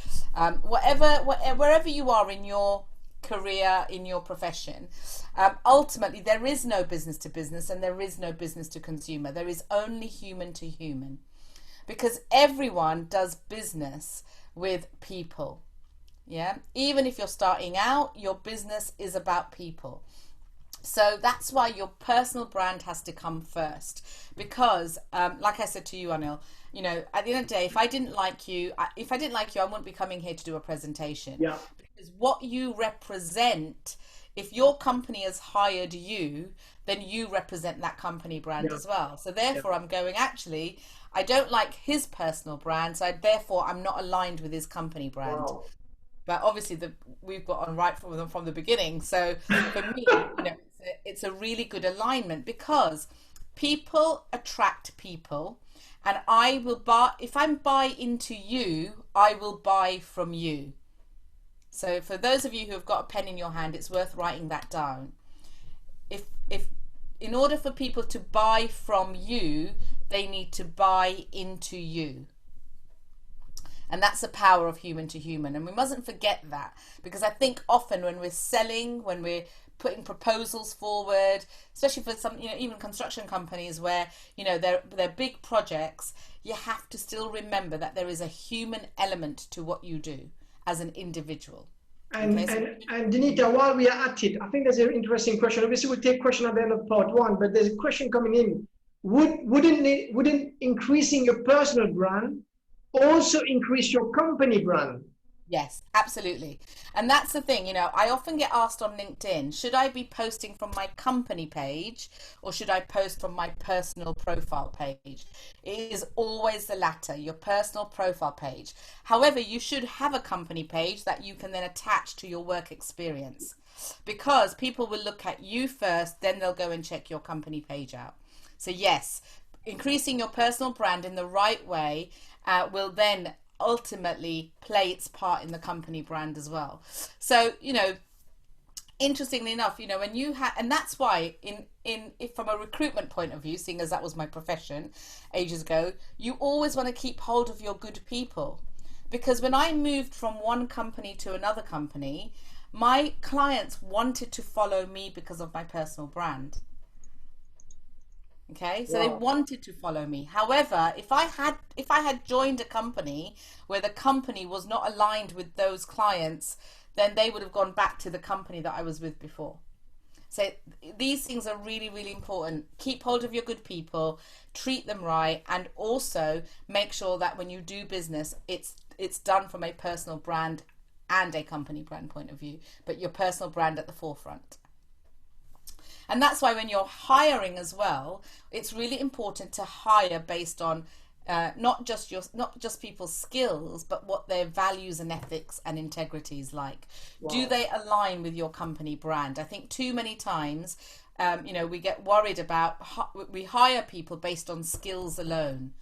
wherever you are in your career, in your profession, ultimately there is no business to business and there is no business to consumer. There is only human to human, because everyone does business with people. Yeah, even if you're starting out, your business is about people. So that's why your personal brand has to come first, because like I said to you, Anil, you know, at the end of the day, if I didn't like you, I wouldn't be coming here to do a presentation. Yeah. Because what you represent, if your company has hired you, then you represent that company brand as well. So therefore I'm going, actually, I don't like his personal brand, so therefore I'm not aligned with his company brand. Wow. But obviously we've got on right from the beginning. So for me, you know, it's a really good alignment, because people attract people, and I will buy, if I buy into you, I will buy from you. So for those of you who have got a pen in your hand, it's worth writing that down. If in order for people to buy from you, they need to buy into you. And that's the power of human to human. And we mustn't forget that, because I think often when we're selling, when we're putting proposals forward, especially for some, you know, even construction companies where, you know, they're big projects, you have to still remember that there is a human element to what you do as an individual. And Deenita, while we are at it, I think there's an interesting question. Obviously, we'll take question at the end of part one, but there's a question coming in. Wouldn't increasing your personal brand also increase your company brand? Yes, absolutely. And that's the thing, you know, I often get asked on LinkedIn, should I be posting from my company page or should I post from my personal profile page? It is always the latter, your personal profile page. However, you should have a company page that you can then attach to your work experience, because people will look at you first, then they'll go and check your company page out. So yes, increasing your personal brand in the right way will then ultimately play its part in the company brand as well. So, you know, interestingly enough, you know, when you have, and that's why if from a recruitment point of view, seeing as that was my profession ages ago, you always want to keep hold of your good people. Because when I moved from one company to another company, my clients wanted to follow me because of my personal brand. Okay, so they wanted to follow me. However, if I had joined a company where the company was not aligned with those clients, then they would have gone back to the company that I was with before. So these things are really, really important. Keep hold of your good people, treat them right, and also make sure that when you do business, it's done from a personal brand and a company brand point of view, but your personal brand at the forefront. And that's why when you're hiring as well, it's really important to hire based on not just people's skills, but what their values and ethics and integrity is like. Wow. Do they align with your company brand? I think too many times, you know, we get worried about, we hire people based on skills alone,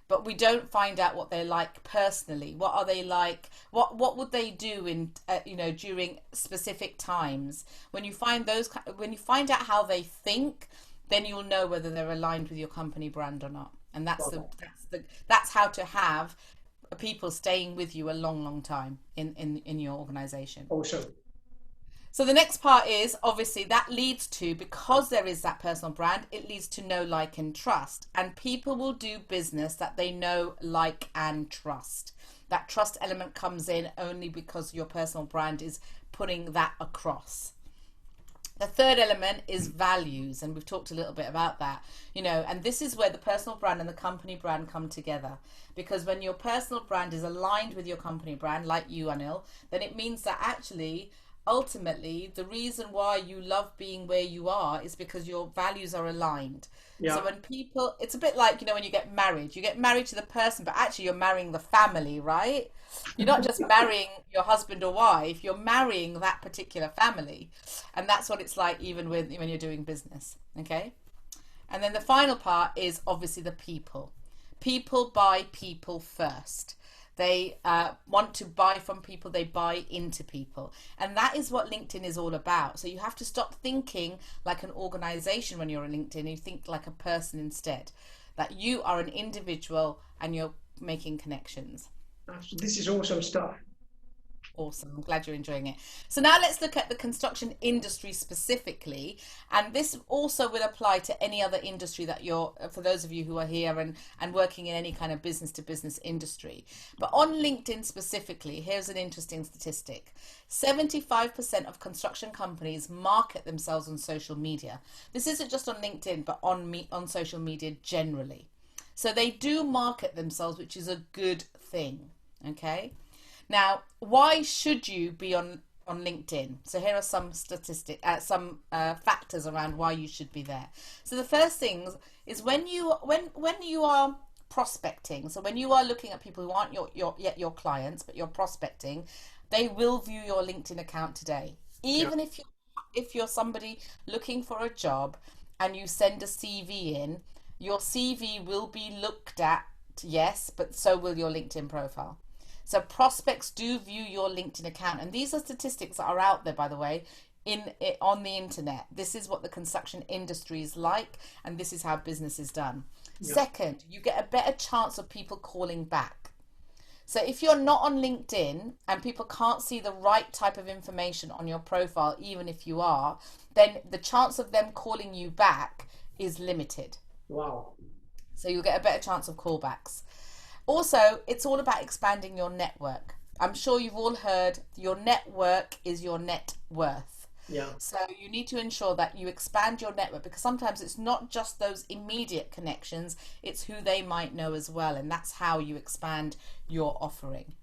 but we don't find out what they're like personally. What are they like? What would they do in you know, during specific times? When you find out how they think, then you'll know whether they're aligned with your company brand or not. And that's how to have people staying with you a long, long time in your organization. Awesome. So the next part is obviously that leads to, because there is that personal brand, it leads to know, like, and trust. And people will do business that they know, like, and trust. That trust element comes in only because your personal brand is putting that across. The third element is values, and we've talked a little bit about that, you know, and this is where the personal brand and the company brand come together. Because when your personal brand is aligned with your company brand, like you, Anil, then it means that actually, ultimately, the reason why you love being where you are is because your values are aligned. Yeah. So when people, it's a bit like, you know, when you get married to the person, but actually you're marrying the family, right? You're not just marrying your husband or wife, you're marrying that particular family. And that's what it's like even when you're doing business, okay? And then the final part is obviously the people. People buy people first. They want to buy from people, they buy into people. And that is what LinkedIn is all about. So you have to stop thinking like an organization when you're on LinkedIn. You think like a person instead. That you are an individual and you're making connections. This is awesome stuff. Awesome. I'm glad you're enjoying it. So now let's look at the construction industry specifically. And this also will apply to any other industry that you're, for those of you who are here and working in any kind of business to business industry. But on LinkedIn specifically, here's an interesting statistic. 75% of construction companies market themselves on social media. This isn't just on LinkedIn, but on social media generally. So they do market themselves, which is a good thing. Okay. Now, why should you be on LinkedIn? So here are some statistics, some factors around why you should be there. So the first thing is when you are prospecting. So when you are looking at people who aren't yet your clients, but you're prospecting, they will view your LinkedIn account today. Even if you're somebody looking for a job and you send a CV in, your CV will be looked at, yes, but so will your LinkedIn profile. So prospects do view your LinkedIn account. And these are statistics that are out there, by the way, on the internet. This is what the construction industry is like, and this is how business is done. Yeah. Second, you get a better chance of people calling back. So if you're not on LinkedIn and people can't see the right type of information on your profile, even if you are, then the chance of them calling you back is limited. Wow. So you'll get a better chance of callbacks. Also, it's all about expanding your network. I'm sure you've all heard your network is your net worth. Yeah. So you need to ensure that you expand your network, because sometimes it's not just those immediate connections, it's who they might know as well. And that's how you expand your offering.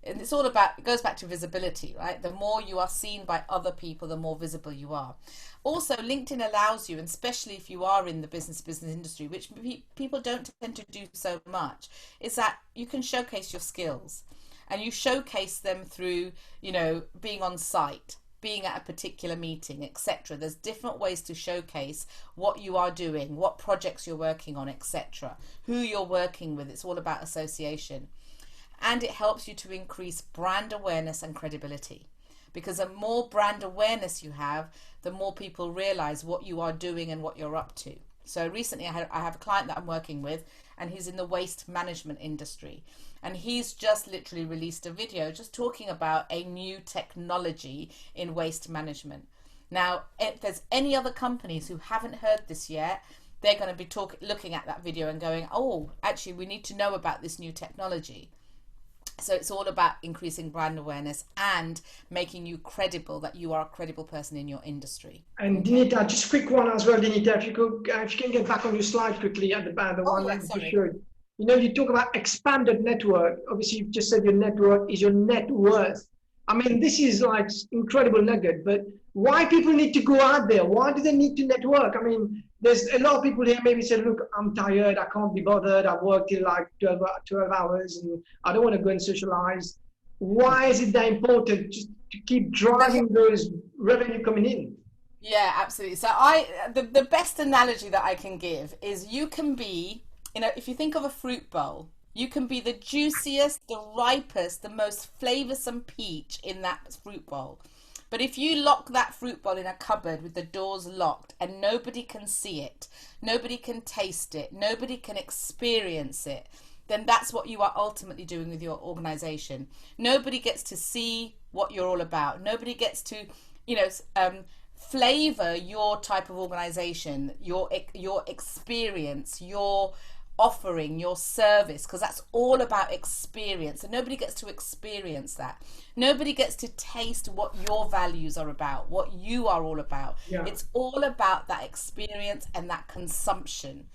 And it's all about, it goes back to visibility, right? The more you are seen by other people, the more visible you are. Also, LinkedIn allows you, and especially if you are in the business industry, which people don't tend to do so much, is that you can showcase your skills. And you showcase them through, you know, being on site, being at a particular meeting, etc. There's different ways to showcase what you are doing, what projects you're working on, etc. Who you're working with. It's all about association. And it helps you to increase brand awareness and credibility, because the more brand awareness you have, the more people realize what you are doing and what you're up to. So recently I have a client that I'm working with, and he's in the waste management industry, and he's just literally released a video just talking about a new technology in waste management. Now, if there's any other companies who haven't heard this yet, they're going to be looking at that video and going, oh, actually we need to know about this new technology. So it's all about increasing brand awareness and making you credible, that you are a credible person in your industry. And Deenita, just a quick one as well, Deenita, if you can get back on your slide quickly at the back, the one that you showed. You know, you talk about expanded network. Obviously, you've just said your network is your net worth. I mean, this is like incredible nugget, but why people need to go out there? Why do they need to network? I mean, there's a lot of people here maybe say, look, I'm tired, I can't be bothered, I've worked till like 12 hours and I don't want to go and socialize. Why is it that important just to keep driving those revenue coming in? Yeah, absolutely. So the best analogy that I can give is you can be, you know, if you think of a fruit bowl, you can be the juiciest, the ripest, the most flavoursome peach in that fruit bowl. But if you lock that fruit bowl in a cupboard with the doors locked and nobody can see it, nobody can taste it, nobody can experience it, then that's what you are ultimately doing with your organization. Nobody gets to see what you're all about. Nobody gets to flavor your type of organization, your experience, your offering, your service, because that's all about experience, and nobody gets to experience that. Nobody gets to taste what your values are about, what you are all about. It's all about that experience and that consumption.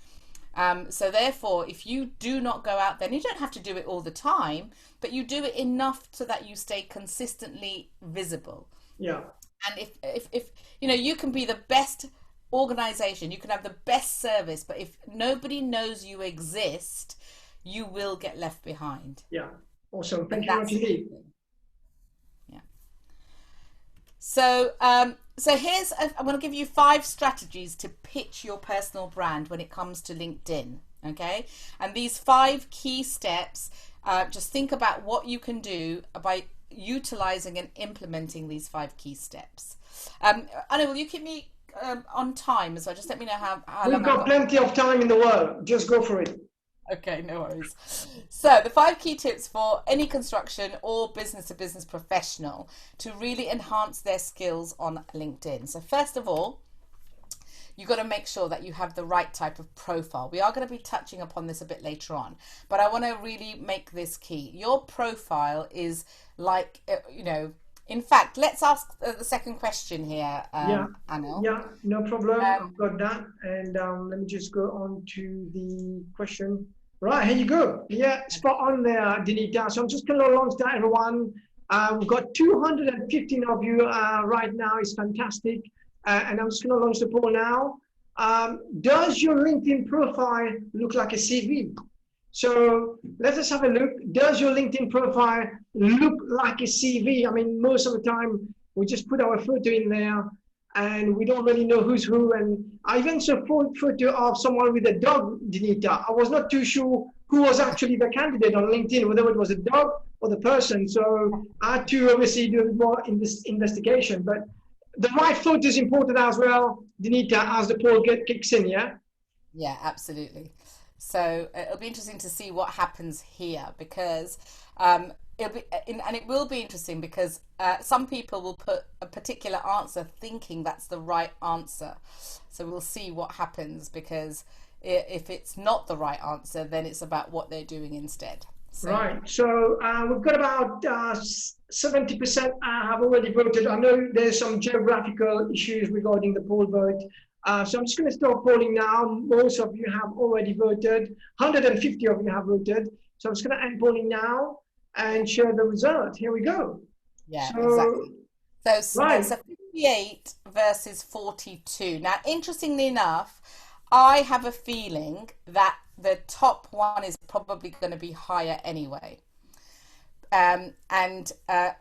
So therefore, if you do not go out there, and you don't have to do it all the time, but you do it enough so that you stay consistently visible. And if you can be the best organization, you can have the best service, but if nobody knows you exist, you will get left behind. Awesome. Thank you much indeed. So here's I'm going to give you 5 strategies to pitch your personal brand when it comes to LinkedIn. Okay, and these 5 key steps, just think about what you can do by utilizing and implementing these 5 key steps. Anna, will you keep me on time as well? Just let me know how long. We've got plenty of time in the world. Just go for it. Okay, no worries. So the 5 key tips for any construction or business to business professional to really enhance their skills on LinkedIn. So first of all, you've got to make sure that you have the right type of profile. We are going to be touching upon this a bit later on, but I want to really make this key. Your profile is like, in fact, let's ask the second question here, Anil. No problem. I've got that. And let me just go on to the question. Right, here you go. Spot on there, Deenita. So I'm just going to launch that, everyone. We've got 215 of you right now. It's fantastic. And I'm just going to launch the poll now. Does your LinkedIn profile look like a CV? So let us have a look. Does your LinkedIn profile look like a CV? I mean, most of the time we just put our photo in there and we don't really know who's who. And I even saw a photo of someone with a dog, Deenita. I was not too sure who was actually the candidate on LinkedIn, whether it was a dog or the person. So I had to obviously do a bit more in this investigation. But the right photo is important as well, Deenita, as the poll kicks in, yeah? Yeah, absolutely. So it'll be interesting to see what happens here, because it will be interesting because some people will put a particular answer thinking that's the right answer. So we'll see what happens, because if it's not the right answer, then it's about what they're doing instead. So. Right. So we've got about 70% have already voted. I know there's some geographical issues regarding the poll vote. So I'm just going to start polling now. Most of you have already voted. 150 of you have voted. So I'm just going to end polling now and share the result. Here we go. Yeah, exactly. So 58 versus 42. Now, interestingly enough, I have a feeling that the top one is probably going to be higher anyway.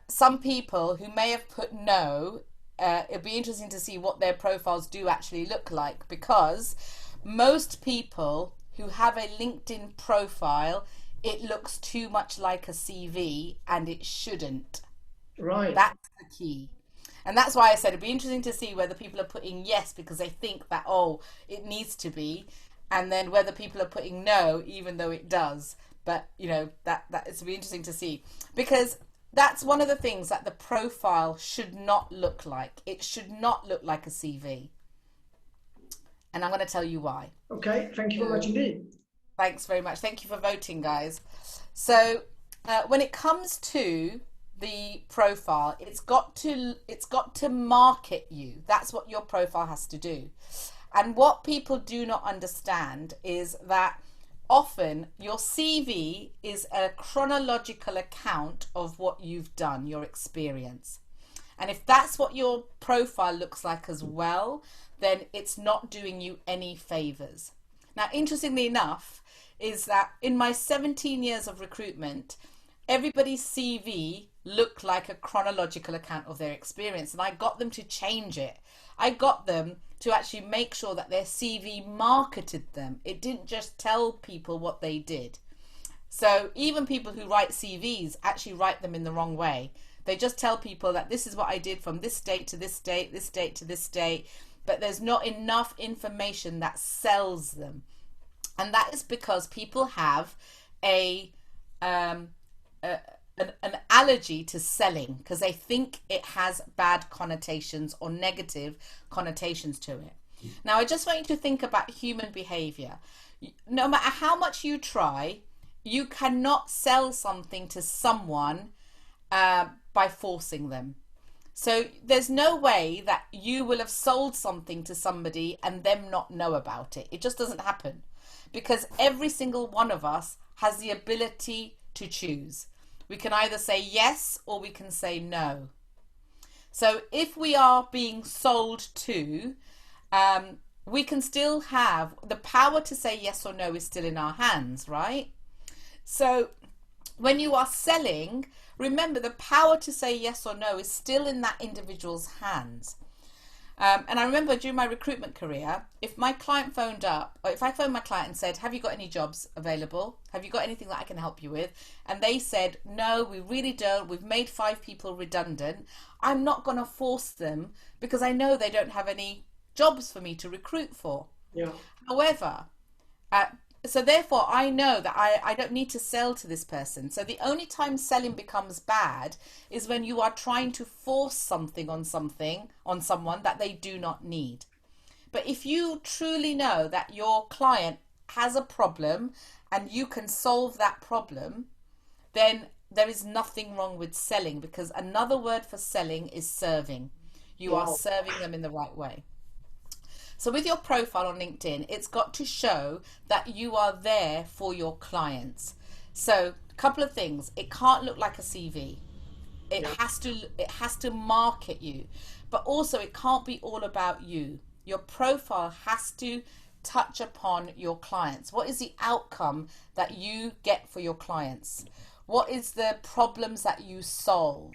Some people who may have put no, it'll be interesting to see what their profiles do actually look like, because most people who have a LinkedIn profile, it looks too much like a CV, and it shouldn't. Right. That's the key. And that's why I said it'd be interesting to see whether people are putting yes because they think that, oh, it needs to be, and then whether people are putting no, even though it does. But, that it's be interesting to see, because that's one of the things that the profile should not look like. It should not look like a CV. And I'm going to tell you why. Okay, thank you very much indeed. Thanks very much. Thank you for voting, guys. So when it comes to the profile, it's got to market you. That's what your profile has to do. And what people do not understand is that often your CV is a chronological account of what you've done, your experience. And if that's what your profile looks like as well, then it's not doing you any favors. Now, interestingly enough, is that in my 17 years of recruitment, everybody's CV looked like a chronological account of their experience, and I got them to change it. I got them to actually make sure that their CV marketed them. It didn't just tell people what they did. So even people who write CVs actually write them in the wrong way. They just tell people that this is what I did from this date to this date, this date to this date, but there's not enough information that sells them. And that is because people have a an allergy to selling because they think it has bad connotations or negative connotations to it. Now, I just want you to think about human behavior. No matter how much you try, you cannot sell something to someone by forcing them. So there's no way that you will have sold something to somebody and them not know about it. It just doesn't happen, because every single one of us has the ability to choose. We can either say yes or we can say no. So if we are being sold to, we can still have the power to say yes or no is still in our hands, right? So when you are selling, remember the power to say yes or no is still in that individual's hands. And I remember during my recruitment career, if my client phoned up, or if I phoned my client and said, have you got any jobs available? Have you got anything that I can help you with? And they said, no, we really don't. We've made 5 people redundant. I'm not going to force them because I know they don't have any jobs for me to recruit for. Yeah. However, so therefore I know that I don't need to sell to this person. So the only time selling becomes bad is when you are trying to force something on someone that they do not need. But if you truly know that your client has a problem and you can solve that problem, then there is nothing wrong with selling, because another word for selling is serving. You are serving them in the right way. So with your profile on LinkedIn, it's got to show that you are there for your clients. So a couple of things. It can't look like a CV. It has to market you, but also it can't be all about you. Your profile has to touch upon your clients. What is the outcome that you get for your clients? What is the problems that you solve?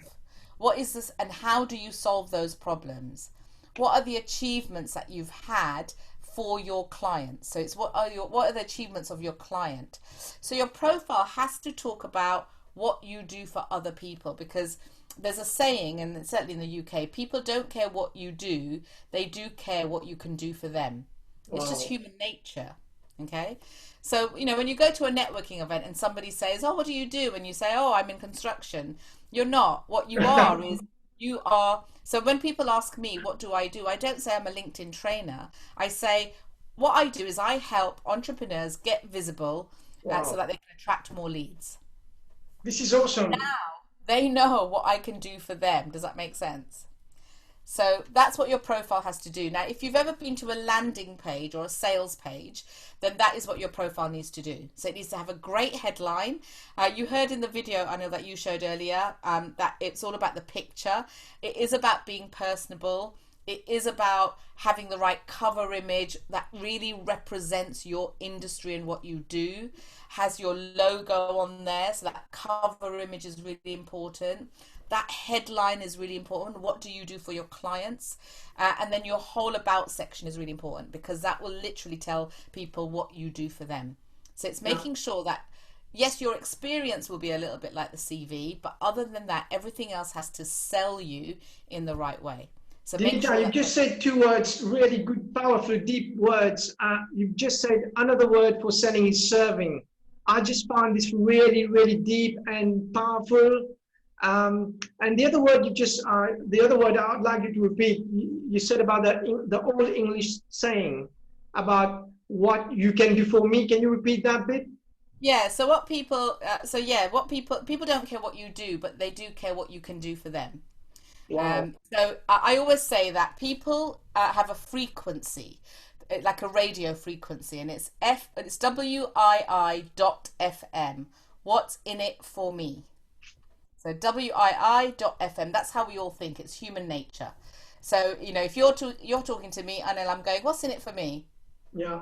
What is this, and how do you solve those problems? What are the achievements that you've had for your clients? So it's what are the achievements of your client? So your profile has to talk about what you do for other people, because there's a saying, and certainly in the UK, people don't care what you do, they do care what you can do for them. It's just human nature. Okay, so when you go to a networking event and somebody says, oh, what do you do? And you say, oh, I'm in construction. You're not. What you are is you are. So when people ask me, what do? I don't say I'm a LinkedIn trainer. I say, what I do is I help entrepreneurs get visible so that they can attract more leads. This is awesome. Now they know what I can do for them. Does that make sense? So that's what your profile has to do. Now, if you've ever been to a landing page or a sales page, then that is what your profile needs to do. So it needs to have a great headline. You heard in the video, I know that you showed earlier, that it's all about the picture. It is about being personable. It is about having the right cover image that really represents your industry and what you do, has your logo on there. So that cover image is really important. That headline is really important. What do you do for your clients? And then your whole about section is really important, because that will literally tell people what you do for them. So it's making sure that, yes, your experience will be a little bit like the CV, but other than that, everything else has to sell you in the right way. So Deenita, you just said 2 words, really good, powerful, deep words. You've just said another word for selling is serving. I just found this really, really deep and powerful. And the other word the other word I would like you to repeat, you said about the old English saying about what you can do for me. Can you repeat that bit? Yeah, so what people, people don't care what you do, but they do care what you can do for them. Wow. So I always say that people have a frequency, like a radio frequency, and it's WII.FM. What's in it for me? So WII.FM. That's how we all think. It's human nature. So if you're talking to me, Anil, I'm going, what's in it for me? Yeah.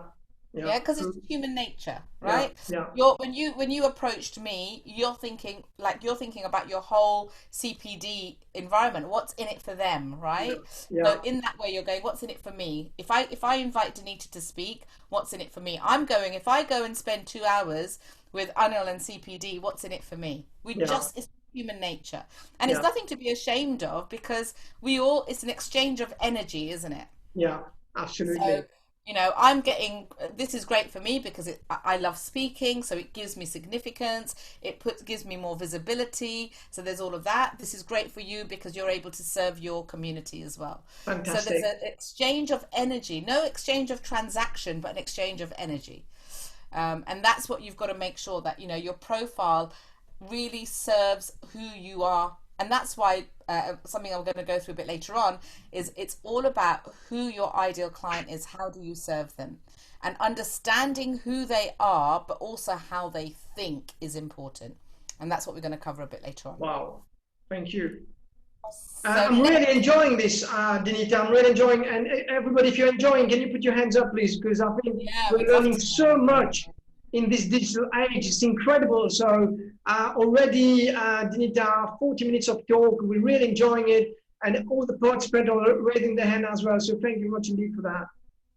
Yeah, because it's human nature, right? Yeah. When you approached me, you're thinking about your whole CPD environment. What's in it for them, right? Yeah. So in that way, you're going, what's in it for me? If I invite Deenita to speak, what's in it for me? I'm going, if I go and spend 2 hours with Anil and CPD, what's in it for me? It's human nature, and it's nothing to be ashamed of, because it's an exchange of energy, isn't it? Yeah, absolutely. You know, I'm getting, this is great for me because I love speaking, so it gives me significance, gives me more visibility, so there's all of that. This is great for you because you're able to serve your community as well. Fantastic. So there's an exchange of energy, no exchange of transaction, but an exchange of energy. And that's what you've got to make sure that, you know, your profile really serves who you are. And that's why something I'm going to go through a bit later on is it's all about who your ideal client is. How do you serve them? And understanding who they are, but also how they think is important. And that's what we're going to cover a bit later on. Wow. Thank you. So I'm really enjoying this, Deenita. I'm really enjoying. And everybody, if you're enjoying, can you put your hands up, please? Because I think we're learning so much in this digital age. It's incredible. So already, Deenita, 40 minutes of talk. We're really enjoying it. And all the participants are raising their hand as well. So thank you very much indeed for that.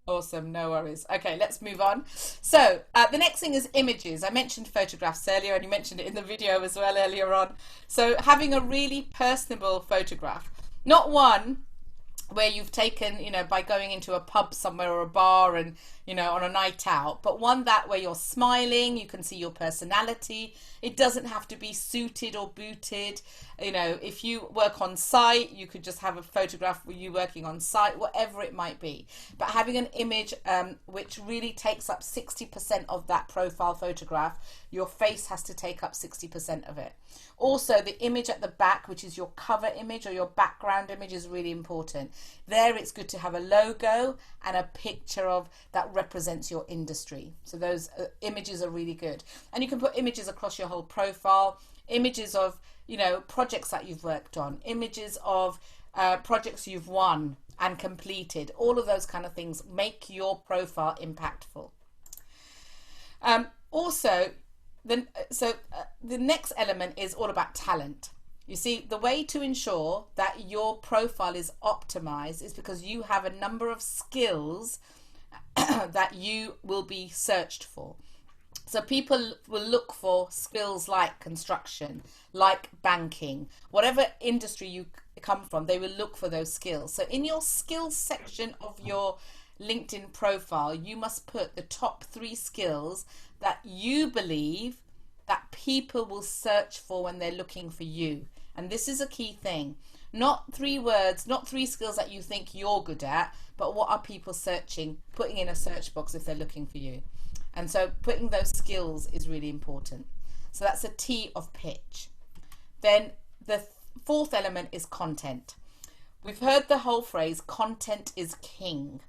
Awesome, no worries. Okay, let's move on. So the next thing is images. I mentioned photographs earlier, and you mentioned it in the video as well earlier on. So having a really personable photograph, not one where you've taken, you know, by going into a pub somewhere or a bar and, you know, on a night out, but one that where you're smiling, you can see your personality. It doesn't have to be suited or booted. You know, if you work on site, you could just have a photograph with you working on site, whatever it might be. But having an image which really takes up 60% of that profile photograph, your face has to take up 60% of it. Also, the image at the back, which is your cover image or your background image, is really important. There, it's good to have a logo and a picture of that represents your industry. So those images are really good. And you can put images across your whole profile, images of, you know, projects that you've worked on, images of projects you've won and completed. All of those kind of things make your profile impactful. Also, the next element is all about talent. You see, the way to ensure that your profile is optimized is because you have a number of skills that you will be searched for. So people will look for skills like construction, like banking, whatever industry you come from, they will look for those skills. So in your skills section of your LinkedIn profile, you must put the top 3 skills that you believe that people will search for when they're looking for you. And this is a key thing. Not 3 words, not 3 skills that you think you're good at, but what are people searching, putting in a search box if they're looking for you. And so putting those skills is really important. So that's a T of pitch. Then the 4th element is content. We've heard the whole phrase, content is king.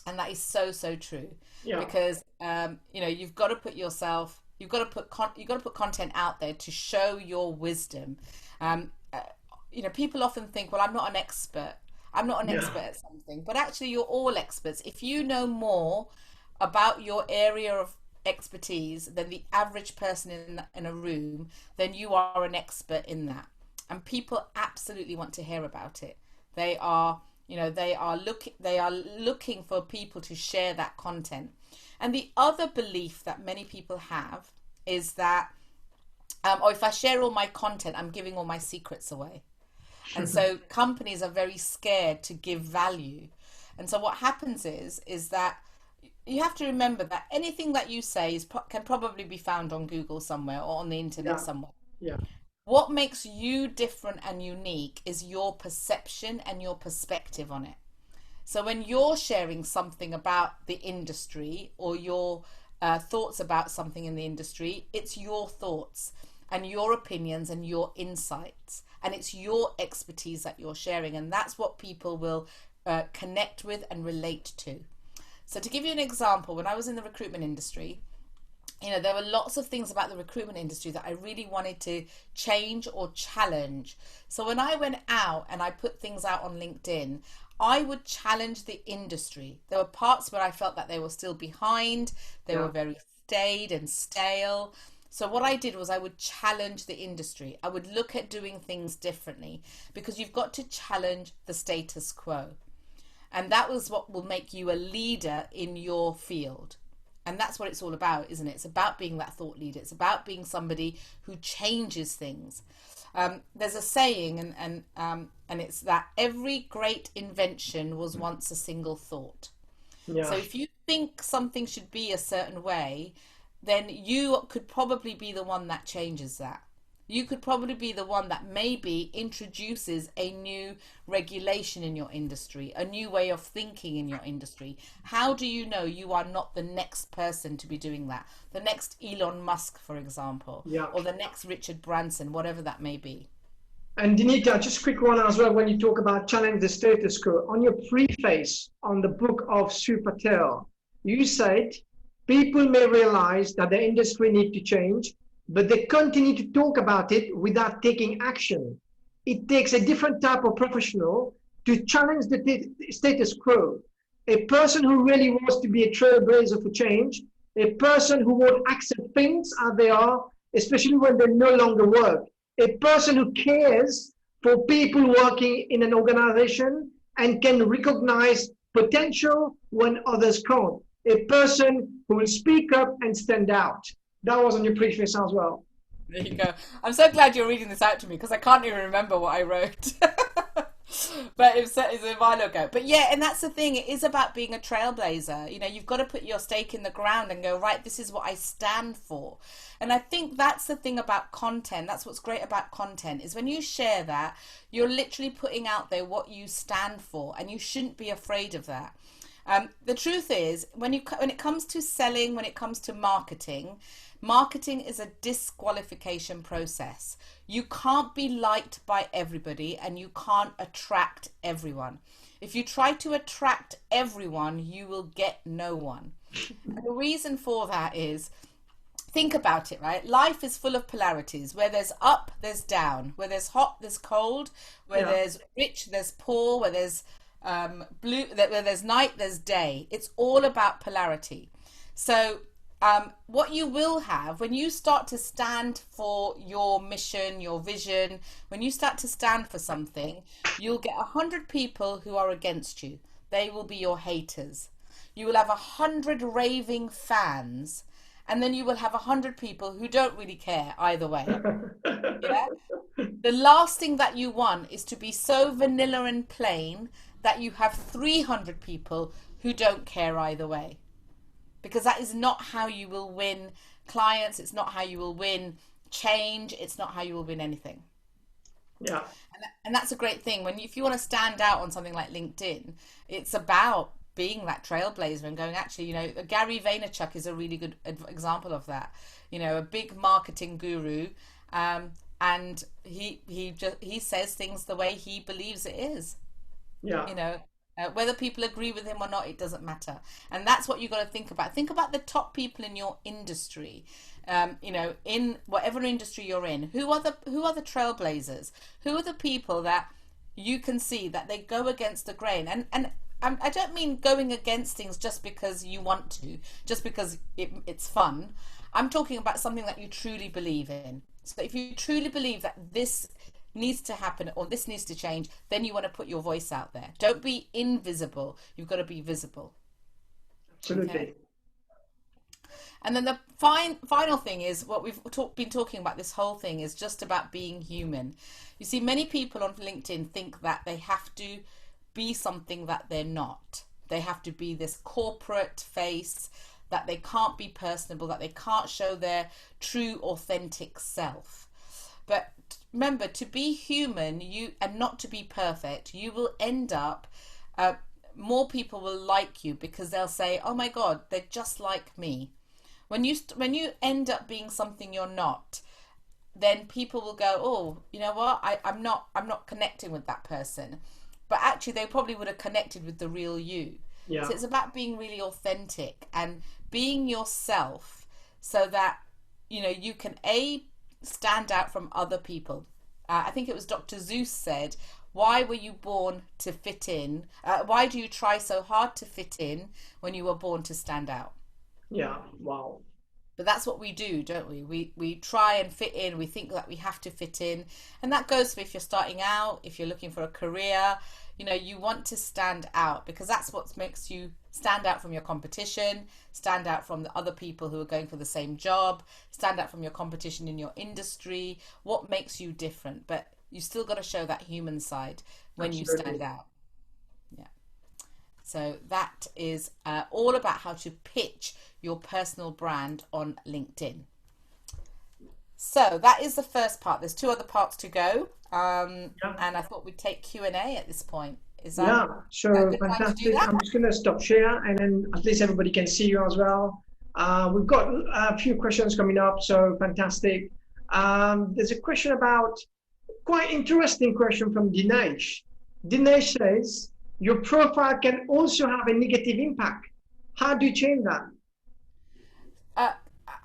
And that is so, so true. Yeah. Because, you know, you've got to put yourself, you've got to put content out there to show your wisdom. You know, people often think, well, I'm not an expert. I'm not an expert at something. But actually, you're all experts. If you know more about your area of expertise than the average person in a room, then you are an expert in that. And people absolutely want to hear about it. They are, you know, they are looking for people to share that content. And the other belief that many people have is that, or if I share all my content, I'm giving all my secrets away. And so companies are very scared to give value. And so what happens is that you have to remember that anything that you say can probably be found on Google somewhere or on the internet somewhere. Yeah. What makes you different and unique is your perception and your perspective on it. So when you're sharing something about the industry or your thoughts about something in the industry, it's your thoughts and your opinions and your insights, and it's your expertise that you're sharing, and that's what people will connect with and relate to. So to give you an example, when I was in the recruitment industry, you know, there were lots of things about the recruitment industry that I really wanted to change or challenge. So when I went out and I put things out on LinkedIn, I would challenge the industry. There were parts where I felt that they were still behind. They were very staid and stale. So what I did was I would challenge the industry. I would look at doing things differently, because you've got to challenge the status quo. And that was what will make you a leader in your field. And that's what it's all about, isn't it? It's about being that thought leader. It's about being somebody who changes things. There's a saying, and it's that every great invention was once a single thought. Yeah. So if you think something should be a certain way, then you could probably be the one that changes that. You could probably be the one that maybe introduces a new regulation in your industry, a new way of thinking in your industry. How do you know you are not the next person to be doing that? The next Elon Musk, for example, Yeah. or the next Richard Branson, whatever that may be. And Deenita, just a quick one as well, when you talk about challenge the status quo, on your preface on the book of Sue Patel, you said people may realize that the industry needs to change, but they continue to talk about it without taking action. It takes a different type of professional to challenge the status quo. A person who really wants to be a trailblazer for change, a person who won't accept things as they are, especially when they no longer work. A person who cares for people working in an organization and can recognize potential when others can't. A person who will speak up and stand out. That was on your preface as well. There you go. I'm so glad you're reading this out to me because I can't even remember what I wrote. But it was a while ago. But yeah, and that's the thing. It is about being a trailblazer. You know, you've got to put your stake in the ground and go, right, this is what I stand for. And I think that's the thing about content. That's what's great about content is when you share that, you're literally putting out there what you stand for, and you shouldn't be afraid of that. The truth is, when it comes to selling, when it comes to marketing, marketing is a disqualification process. You can't be liked by everybody and you can't attract everyone. If you try to attract everyone, you will get no one. And the reason for that is, think about it, right? Life is full of polarities. Where there's up, there's down. Where there's hot, there's cold. Where there's rich, there's poor. Where there's blue, where there's night, there's day. It's all about polarity. So what you will have when you start to stand for your mission, your vision, when you start to stand for something, you'll get 100 people who are against you. They will be your haters. You will have 100 raving fans, and then you will have 100 people who don't really care either way. Yeah? The last thing that you want is to be so vanilla and plain that you have 300 people who don't care either way. Because that is not how you will win clients. It's not how you will win change. It's not how you will win anything. Yeah. And that's a great thing. If you want to stand out on something like LinkedIn, it's about being that trailblazer and going, actually, you know, Gary Vaynerchuk is a really good example of that. You know, a big marketing guru, and he says things the way he believes it is. Yeah. You know, whether people agree with him or not, it doesn't matter. And that's what you got to think about. Think about the top people in your industry. You know, in whatever industry you're in, who are the trailblazers? Who are the people that you can see that they go against the grain? And I don't mean going against things just because you want to, just because it's fun. I'm talking about something that you truly believe in. So if you truly believe that this needs to happen or this needs to change, then you want to put your voice out there. Don't be invisible. You've got to be visible. Absolutely. Okay? And then the final thing is what we've been talking about this whole thing is just about being human. You see, many people on LinkedIn think that they have to be something that they're not. They have to be this corporate face, that they can't be personable, that they can't show their true authentic self. But remember, to be human and not to be perfect, you will end up, more people will like you because they'll say, oh my God, they're just like me. When you end up being something you're not, then people will go, oh, you know what, I'm not connecting with that person. But actually they probably would have connected with the real you. Yeah. So it's about being really authentic and being yourself so that, you know, you can stand out from other people. I think it was Dr. Seuss said, why were you born to fit in? Why do you try so hard to fit in when you were born to stand out? Yeah. Wow. But that's what we do, don't we? We try and fit in. We think that we have to fit in. And that goes for if you're starting out, if you're looking for a career, you know, you want to stand out because that's what makes you stand out from your competition, stand out from the other people who are going for the same job, stand out from your competition in your industry. What makes you different? But you still got to show that human side when Absolutely. you stand out. Yeah. So that is all about how to pitch your personal brand on LinkedIn. So that is the first part. There's 2 other parts to go, and I thought we'd take Q&A at this point. Is that a good time to do fantastic. that? I'm just going to stop share, and then at least everybody can see you as well. We've got a few questions coming up, so fantastic. There's a question about, quite interesting question from Dinesh. Dinesh says, your profile can also have a negative impact. How do you change that?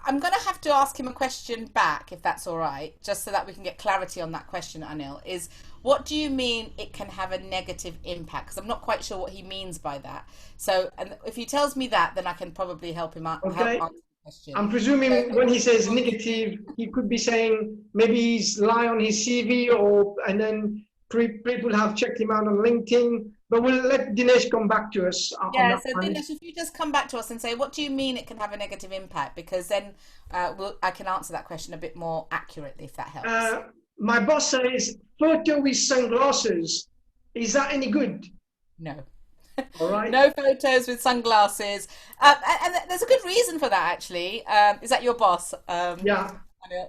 I'm going to have to ask him a question back, if that's all right, just so that we can get clarity on that question, Anil. Is what do you mean it can have a negative impact? Because I'm not quite sure what he means by that. So, and if he tells me that, then I can probably help him out. Okay. Help answer the question. I'm presuming when he says negative, he could be saying maybe he's lying on his CV, and then people have checked him out on LinkedIn. But we'll let Dinesh come back to us. Yeah, so Dinesh, if you just come back to us and say, what do you mean it can have a negative impact? Because then I can answer that question a bit more accurately, if that helps. My boss says, photo with sunglasses. Is that any good? No. All right. No photos with sunglasses. And there's a good reason for that, actually. Is that your boss? Yeah.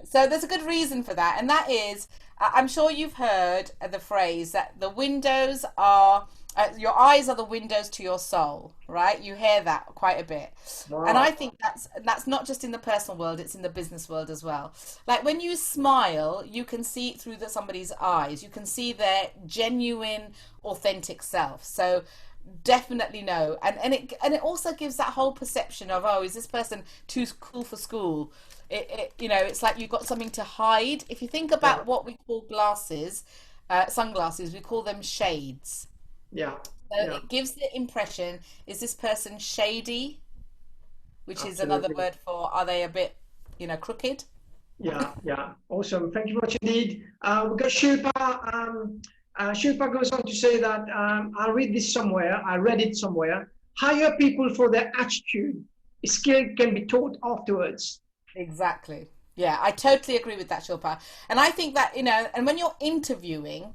So there's a good reason for that. And that is, I'm sure you've heard the phrase that the windows are... your eyes are the windows to your soul, right? You hear that quite a bit. Wow. And I think that's not just in the personal world, it's in the business world as well. Like when you smile, you can see through somebody's eyes. You can see their genuine, authentic self. So definitely no. And it also gives that whole perception of, oh, is this person too cool for school? It's like you've got something to hide. If you think about what we call sunglasses, we call them shades. Yeah. So it gives the impression, is this person shady? Which is another word for, are they a bit, crooked? Yeah. Awesome. Thank you very much indeed. We've got Shilpa. Shilpa goes on to say that, I read it somewhere. Hire people for their attitude. A skill can be taught afterwards. Exactly. Yeah, I totally agree with that, Shilpa. And I think that, and when you're interviewing,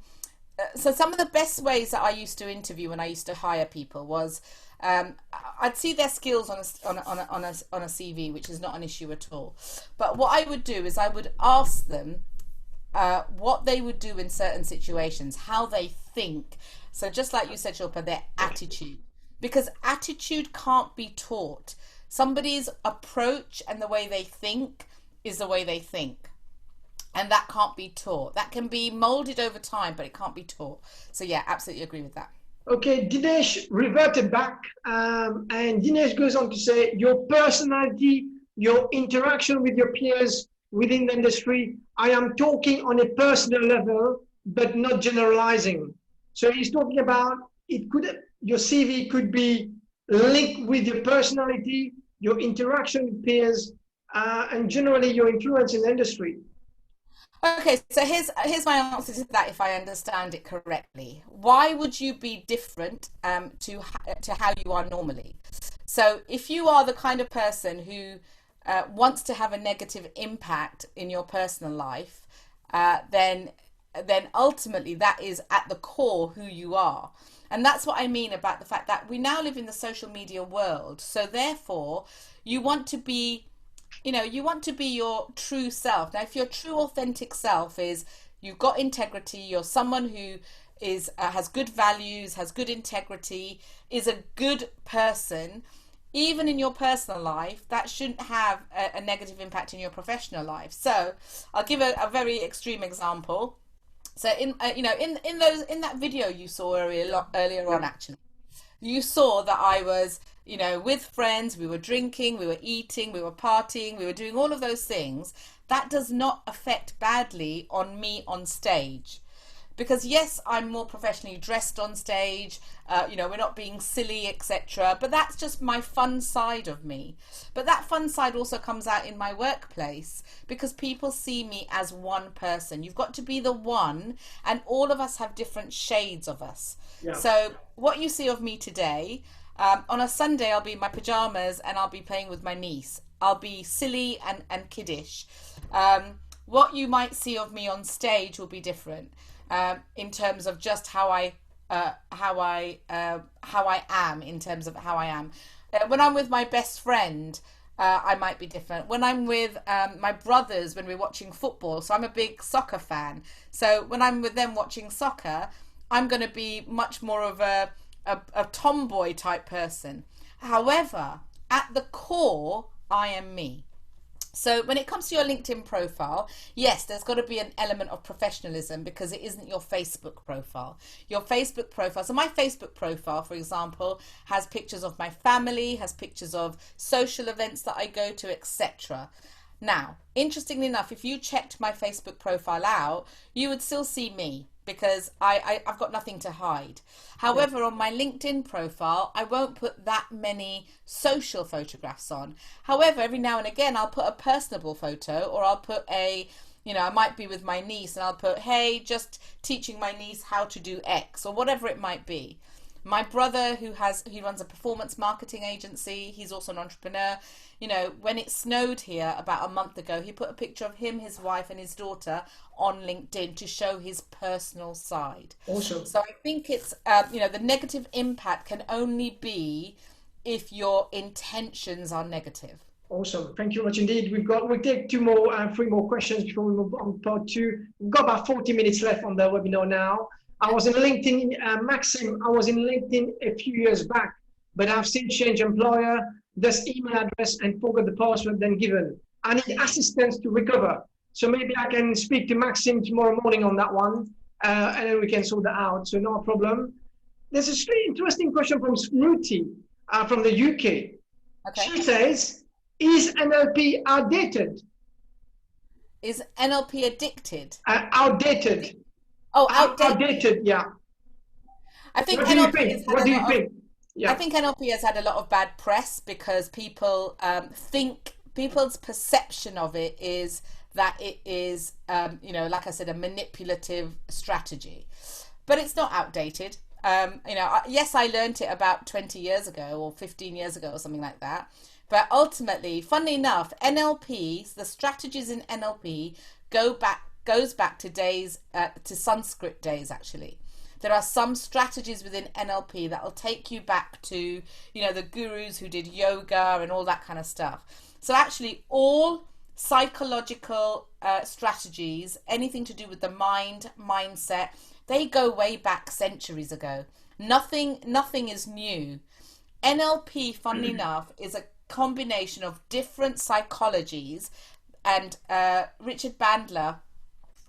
so some of the best ways that I used to interview when I used to hire people was I'd see their skills on a CV, which is not an issue at all. But what I would do is I would ask them what they would do in certain situations, how they think. So just like you said, Shilpa, their attitude. Because attitude can't be taught. Somebody's approach and the way they think is the way they think. And that can't be taught. That can be molded over time, but it can't be taught. So yeah, absolutely agree with that. Okay, Dinesh reverted back, and Dinesh goes on to say, your personality, your interaction with your peers within the industry, I am talking on a personal level, but not generalizing. So he's talking about, your CV could be linked with your personality, your interaction with peers, and generally your influence in the industry. Okay, so here's my answer to that, if I understand it correctly. Why would you be different to how you are normally? So if you are the kind of person who wants to have a negative impact in your personal life, then ultimately that is at the core who you are. And that's what I mean about the fact that we now live in the social media world. So therefore, you want to be your true self. Now, if your true authentic self is you've got integrity, you're someone who has good values, has good integrity, is a good person, even in your personal life, that shouldn't have a negative impact in your professional life. So I'll give a very extreme example. So in that video you saw earlier on, actually, you saw that I was, with friends, we were drinking, we were eating, we were partying, we were doing all of those things. That does not affect badly on me on stage. Because yes, I'm more professionally dressed on stage, we're not being silly, etc. But that's just my fun side of me. But that fun side also comes out in my workplace because people see me as one person. You've got to be the one, and all of us have different shades of us. Yeah. So what you see of me today, on a Sunday I'll be in my pajamas and I'll be playing with my niece. I'll be silly and kiddish. What you might see of me on stage will be different. In terms of just how I how I am in terms of how I am. When I'm with my best friend, I might be different. When I'm with my brothers, when we're watching football, so I'm a big soccer fan. So when I'm with them watching soccer, I'm going to be much more of a tomboy type person. However, at the core, I am me. So when it comes to your LinkedIn profile, yes, there's got to be an element of professionalism because it isn't your Facebook profile. Your Facebook profile, so my Facebook profile, for example, has pictures of my family, has pictures of social events that I go to, etc. Now, interestingly enough, if you checked my Facebook profile out, you would still see me because I've got nothing to hide. However, on my LinkedIn profile, I won't put that many social photographs on. However, every now and again, I'll put a personable photo, or I'll put I might be with my niece and I'll put, hey, just teaching my niece how to do X, or whatever it might be. My brother, he runs a performance marketing agency, he's also an entrepreneur. When it snowed here about a month ago, he put a picture of him, his wife and his daughter on LinkedIn to show his personal side. Awesome. So I think it's, the negative impact can only be if your intentions are negative. Awesome. Thank you very much indeed. We'll take three more questions before we move on to part two. We've got about 40 minutes left on the webinar now. I was in LinkedIn, Maxim, I was in LinkedIn a few years back, but I've since changed employer, this email address, and forgot the password then given. I need assistance to recover. So maybe I can speak to Maxim tomorrow morning on that one, and then we can sort that out. So no problem. There's a really interesting question from Smriti from the UK. Okay. She says, is NLP outdated? Is NLP addicted? Outdated. Oh, outdated. Outdated, yeah. I think What do you think? What do you think? Yeah. I think NLP has had a lot of bad press because people think, people's perception of it is that it is, like I said, a manipulative strategy. But it's not outdated. Yes, I learn't it about 20 years ago or 15 years ago or something like that. But ultimately, funnily enough, NLP, the strategies in NLP goes back to days, to Sanskrit days, actually. There are some strategies within NLP that will take you back to, the gurus who did yoga and all that kind of stuff. So actually, all psychological strategies, anything to do with the mind, mindset, they go way back centuries ago. Nothing is new. NLP, funnily enough, is a combination of different psychologies, and Richard Bandler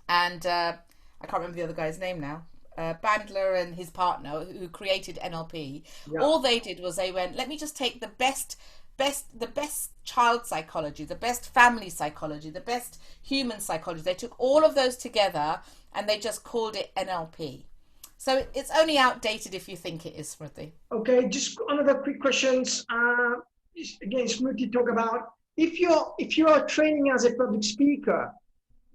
and I can't remember the other guy's name now. Bandler and his partner who created NLP. Yeah. All they did was they went, let me just take the best child psychology, the best family psychology, the best human psychology. They took all of those together and they just called it NLP. So it's only outdated if you think it is, Smriti. Okay, just another quick questions. Again, Smriti talk about if you are training as a public speaker,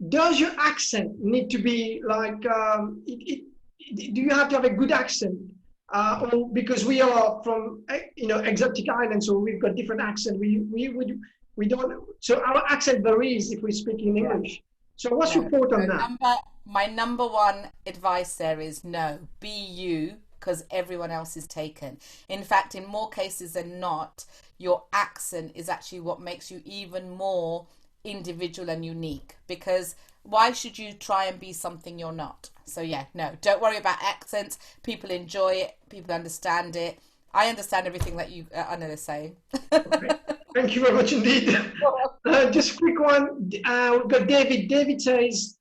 does your accent need to be like, do you have to have a good accent? Or because we are from, exotic islands, so we've got different accent. We don't, so our accent varies if we speak in English. So what's your thought on that? My number one advice there is no, be you, because everyone else is taken. In fact, in more cases than not, your accent is actually what makes you even more individual and unique, because why should you try and be something you're not? So yeah, no, don't worry about accents. People enjoy it, people understand it. I understand everything that you Anna is saying. Okay. Thank you very much indeed. Just a quick one. We've got David. David says,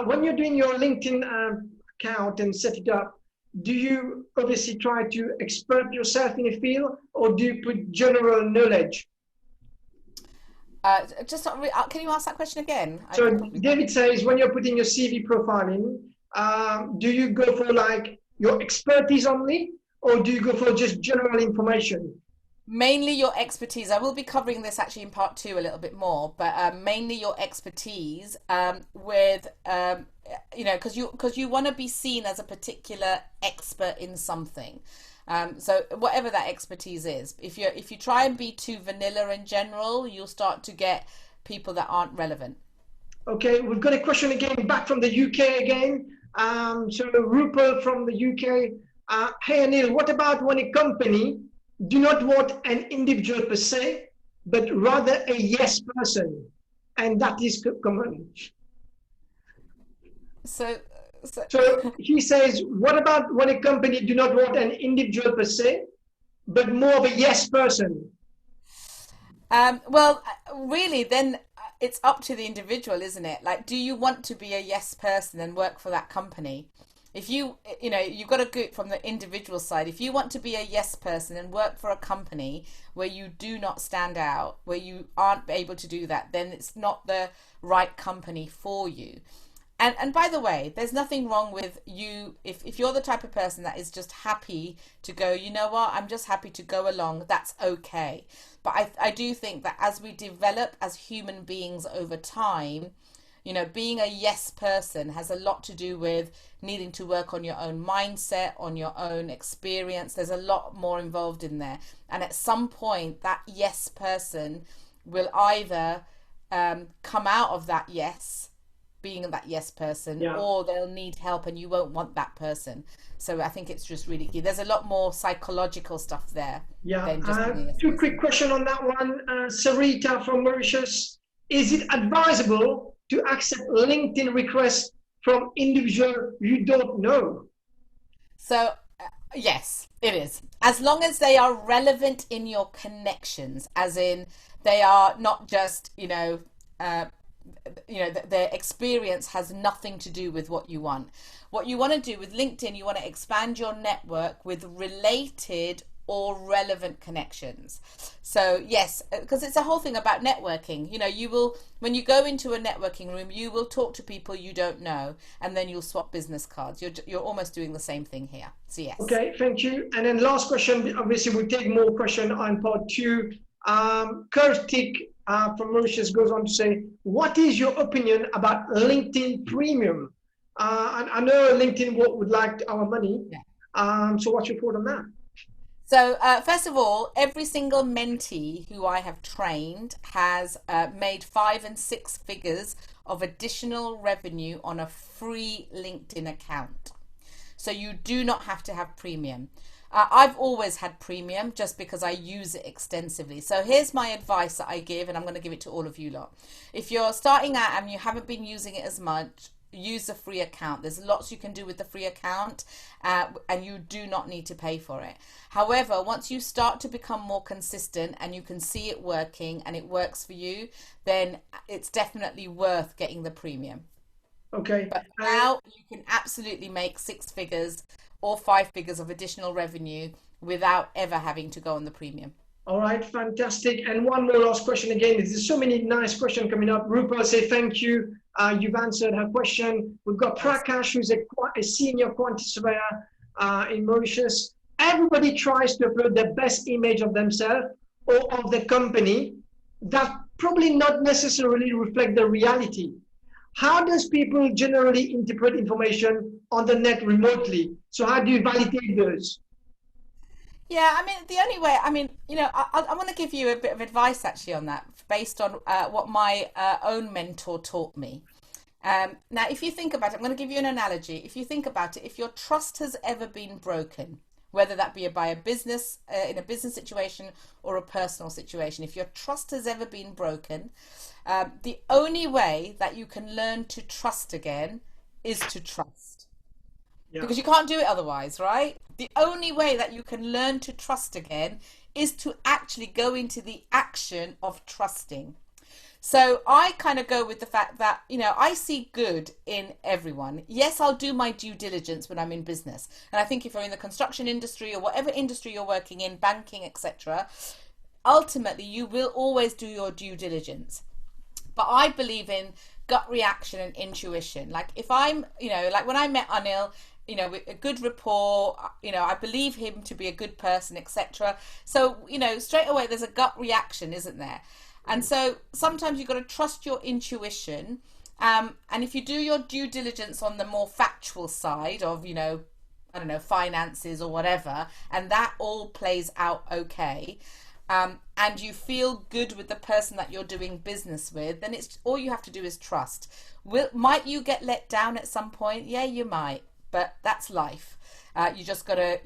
when you're doing your LinkedIn account and set it up, do you obviously try to expert yourself in a field, or do you put general knowledge? Can you ask that question again? So David says, when you're putting your CV profile in, do you go for like your expertise only, or do you go for just general information? Mainly your expertise. I will be covering this actually in part 2 a little bit more, but mainly your expertise with, because you want to be seen as a particular expert in something. So whatever that expertise is, if you try and be too vanilla in general, you'll start to get people that aren't relevant. Okay, we've got a question again back from the UK again. So Rupal from the UK Hey Anil, what about when a company do not want an individual per se, but rather a yes person, and that is common? So So he says, what about when a company do not want an individual per se, but more of a yes person? well, really, then it's up to the individual, isn't it? Like, do you want to be a yes person and work for that company? If you've got to go from the individual side. If you want to be a yes person and work for a company where you do not stand out, where you aren't able to do that, then it's not the right company for you. And by the way, there's nothing wrong with you if you're the type of person that is just happy to go, you know what, I'm just happy to go along, that's okay. But I do think that as we develop as human beings over time, being a yes person has a lot to do with needing to work on your own mindset, on your own experience. There's a lot more involved in there. And at some point, that yes person will either come out of that yes, being that yes person, or they'll need help and you won't want that person. So I think it's just really key. There's a lot more psychological stuff there. Than just being a yes two person. quick questions on that one. Sarita from Mauritius, is it advisable to accept LinkedIn requests from individual you don't know? So yes, it is. As long as they are relevant in your connections, as in they are not just, their experience has nothing to do with what you want. What you want to do with LinkedIn, you want to expand your network with related or relevant connections. So yes, because it's a whole thing about networking. You will, when you go into a networking room, you will talk to people you don't know, and then you'll swap business cards. You're almost doing the same thing here. So yes. Okay, thank you. And then last question, obviously we'll take more question on part 2. Kirstik from Mauritius goes on to say, what is your opinion about LinkedIn Premium? I know LinkedIn would like our money. So what's your thought on that? So first of all, every single mentee who I have trained has made 5 and 6 figures of additional revenue on a free LinkedIn account. So you do not have to have premium. I've always had premium just because I use it extensively. So here's my advice that I give, and I'm going to give it to all of you lot. If you're starting out and you haven't been using it as much, use the free account. There's lots you can do with the free account, and you do not need to pay for it. However, once you start to become more consistent and you can see it working and it works for you, then it's definitely worth getting the premium. Okay. But now you can absolutely make 6 figures or 5 figures of additional revenue without ever having to go on the premium. All right, fantastic. And one more last question again. There's so many nice questions coming up. Rupa, say thank you. You've answered her question. We've got Prakash, who's a senior quantity surveyor in Mauritius. Everybody tries to upload the best image of themselves or of the company that probably not necessarily reflect the reality. How does people generally interpret information on the net remotely? So how do you validate those? Yeah, I mean, the only way, I want to give you a bit of advice actually on that, based on what my own mentor taught me. Now, if you think about it, I'm going to give you an analogy. If you think about it, if your trust has ever been broken, whether that be by a business, in a business situation or a personal situation, if your trust has ever been broken, the only way that you can learn to trust again is to trust. Yeah. Because you can't do it otherwise, right? The only way that you can learn to trust again is to actually go into the action of trusting. So I kind of go with the fact that, I see good in everyone. Yes, I'll do my due diligence when I'm in business. And I think if you're in the construction industry or whatever industry you're working in, banking, etc., ultimately you will always do your due diligence. But I believe in gut reaction and intuition. Like if I'm, like when I met Anil, with a good rapport, I believe him to be a good person, etc. So, straight away there's a gut reaction, isn't there? And so sometimes you've got to trust your intuition. And if you do your due diligence on the more factual side of, finances or whatever, and that all plays out okay, and you feel good with the person that you're doing business with, then it's all you have to do is trust. Might you get let down at some point? Yeah, you might. but that's life. You just gotta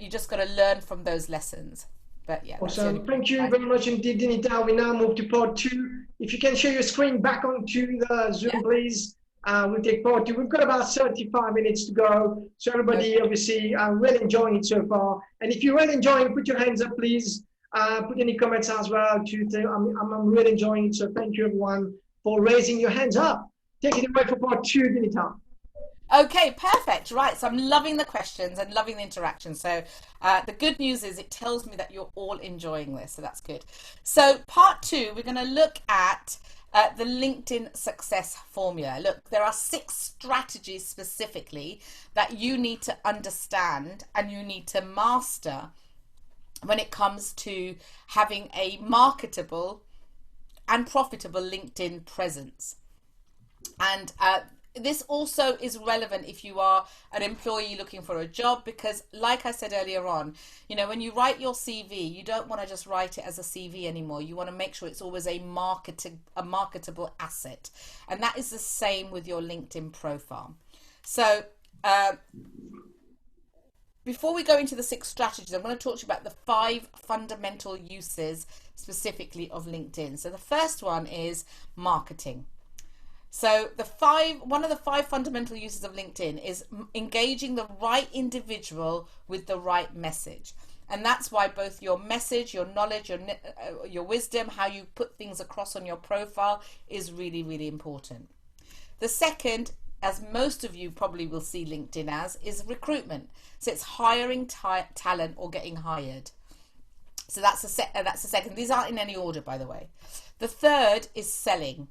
learn from those lessons. But yeah, awesome. Thank you very much indeed, Deenita. We now move to part 2. If you can share your screen back onto the Zoom, please. We'll take part 2. We've got about 35 minutes to go. So everybody, obviously, really enjoying it so far. And if you're really enjoying, put your hands up, please. Put any comments as well. I'm really enjoying it. So thank you, everyone, for raising your hands up. Take it away for part 2, Deenita. Okay, perfect. Right, so I'm loving the questions and loving the interaction. So the good news is it tells me that you're all enjoying this, so that's good. So part 2, we're going to look at the LinkedIn success formula. Look, there are 6 strategies specifically that you need to understand and you need to master when it comes to having a marketable and profitable LinkedIn presence. And this also is relevant if you are an employee looking for a job, because like I said earlier on, you know, when you write your CV, you don't want to just write it as a CV anymore. You want to make sure it's always a marketable asset. And that is the same with your LinkedIn profile. So before we go into the 6 strategies, I'm going to talk to you about the 5 fundamental uses specifically of LinkedIn. So the first one is marketing. So one of the 5 fundamental uses of LinkedIn is engaging the right individual with the right message. And that's why both your message, your knowledge, your wisdom, how you put things across on your profile is really, really important. The second, as most of you probably will see LinkedIn as, is recruitment. So it's hiring talent or getting hired. So that's the second. These aren't in any order, by the way. The third is selling.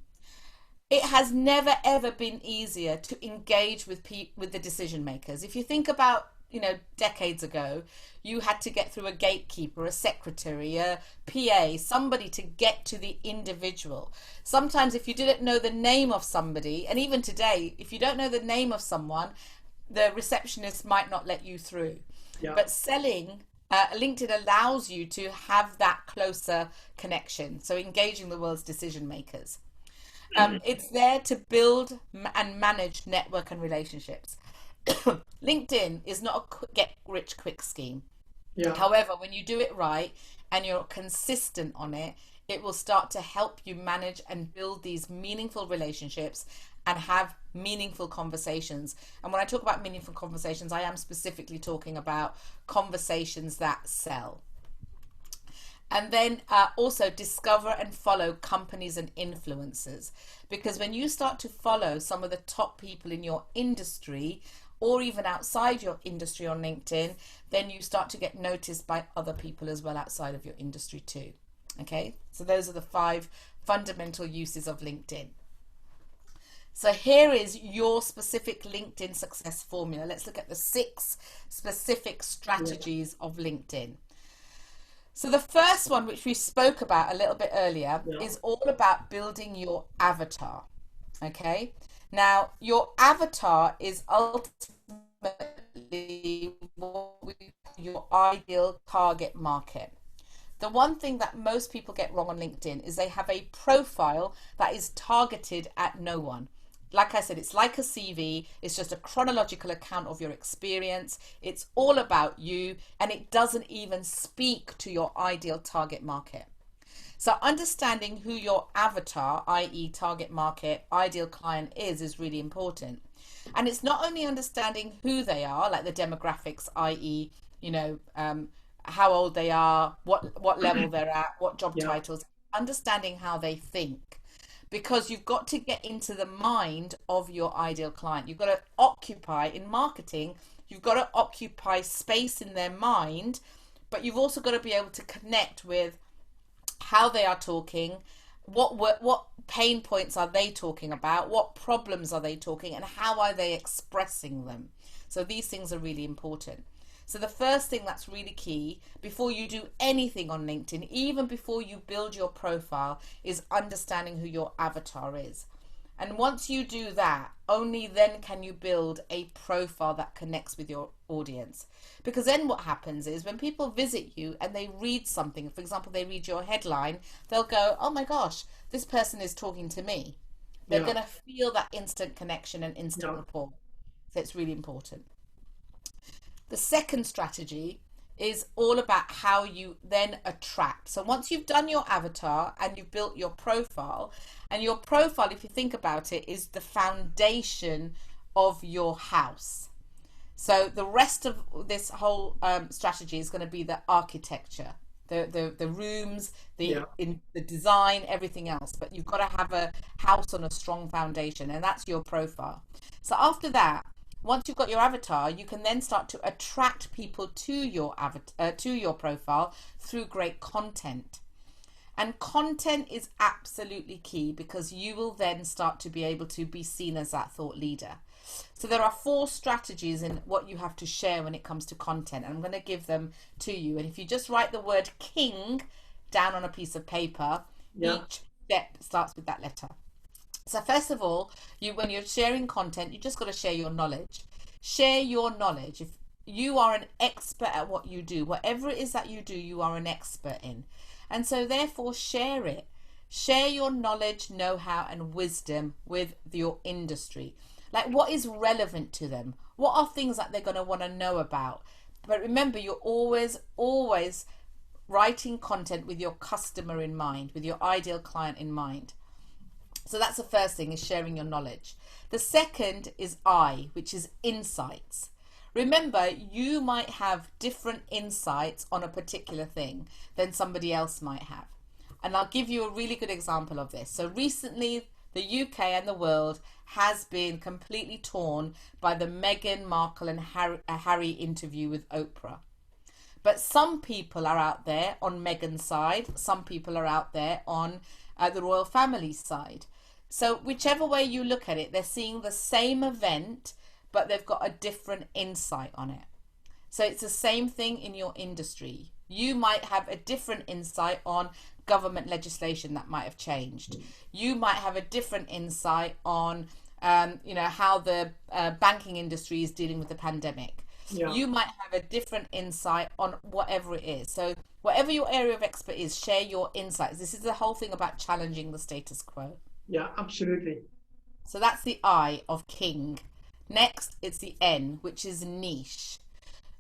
It has never ever been easier to engage with the decision makers. If you think about, you know, decades ago, you had to get through a gatekeeper, a secretary, a PA, somebody to get to the individual. Sometimes if you didn't know the name of somebody, and even today, if you don't know the name of someone, the receptionist might not let you through. Yeah. But selling, LinkedIn allows you to have that closer connection. So engaging the world's decision makers. It's there to build and manage network and relationships. LinkedIn is not a get-rich-quick scheme. Yeah. However, when you do it right and you're consistent on it, it will start to help you manage and build these meaningful relationships and have meaningful conversations. And when I talk about meaningful conversations, I am specifically talking about conversations that sell. And then also discover and follow companies and influencers, because when you start to follow some of the top people in your industry or even outside your industry on LinkedIn, then you start to get noticed by other people as well outside of your industry too. Okay, so those are the 5 fundamental uses of LinkedIn. So here is your specific LinkedIn success formula. Let's look at the 6 specific strategies of LinkedIn. So the first one, which we spoke about a little bit earlier, is all about building your avatar. Okay. Now, your avatar is ultimately your ideal target market. The one thing that most people get wrong on LinkedIn is they have a profile that is targeted at no one. Like I said, it's like a CV. It's just a chronological account of your experience. It's all about you, and it doesn't even speak to your ideal target market. So understanding who your avatar, i.e. target market, ideal client is really important. And it's not only understanding who they are, like the demographics, i.e. you know, how old they are, what level they're at, what job titles, understanding how they think. Because you've got to get into the mind of your ideal client. You've got to occupy, in marketing, you've got to occupy space in their mind, but you've also got to be able to connect with how they are talking, what pain points are they talking about, what problems are they talking, and how are they expressing them. So these things are really important. So the first thing that's really key before you do anything on LinkedIn, even before you build your profile, is understanding who your avatar is. And once you do that, only then can you build a profile that connects with your audience. Because then what happens is when people visit you and they read something, for example, they read your headline, they'll go, oh my gosh, this person is talking to me. They're going to feel that instant connection and instant rapport. So it's really important. The second strategy is all about how you then attract. So once you've done your avatar and you've built your profile, and your profile, if you think about it, is the foundation of your house. So the rest of this whole strategy is going to be the architecture, the rooms, in the design, everything else. But you've got to have a house on a strong foundation, and that's your profile. So after that, once you've got your avatar, you can then start to attract people to your to your profile through great content. And content is absolutely key, because you will then start to be able to be seen as that thought leader. So there are 4 strategies in what you have to share when it comes to content, and I'm going to give them to you. And if you just write the word king down on a piece of paper, each step starts with that letter. So first of all, when you're sharing content, you just got to share your knowledge. Share your knowledge. If you are an expert at what you do, whatever it is that you do, you are an expert in. And so therefore share it. Share your knowledge, know-how and wisdom with your industry. Like, what is relevant to them? What are things that they're going to want to know about? But remember, you're always writing content with your customer in mind, with your ideal client in mind. So that's the first thing, is sharing your knowledge. The second is I, which is insights. Remember, you might have different insights on a particular thing than somebody else might have. And I'll give you a really good example of this. So recently, the UK and the world has been completely torn by the Meghan Markle and Harry interview with Oprah. But some people are out there on Meghan's side, some people are out there on the royal family side. So whichever way you look at it, they're seeing the same event, but they've got a different insight on it. So it's the same thing in your industry. You might have a different insight on government legislation that might have changed. You might have a different insight on how the banking industry is dealing with the pandemic. You might have a different insight on whatever it is. So whatever your area of expert is, share your insights. This is the whole thing about challenging the status quo. Yeah, absolutely. So that's the I of king. Next, it's the N, which is niche.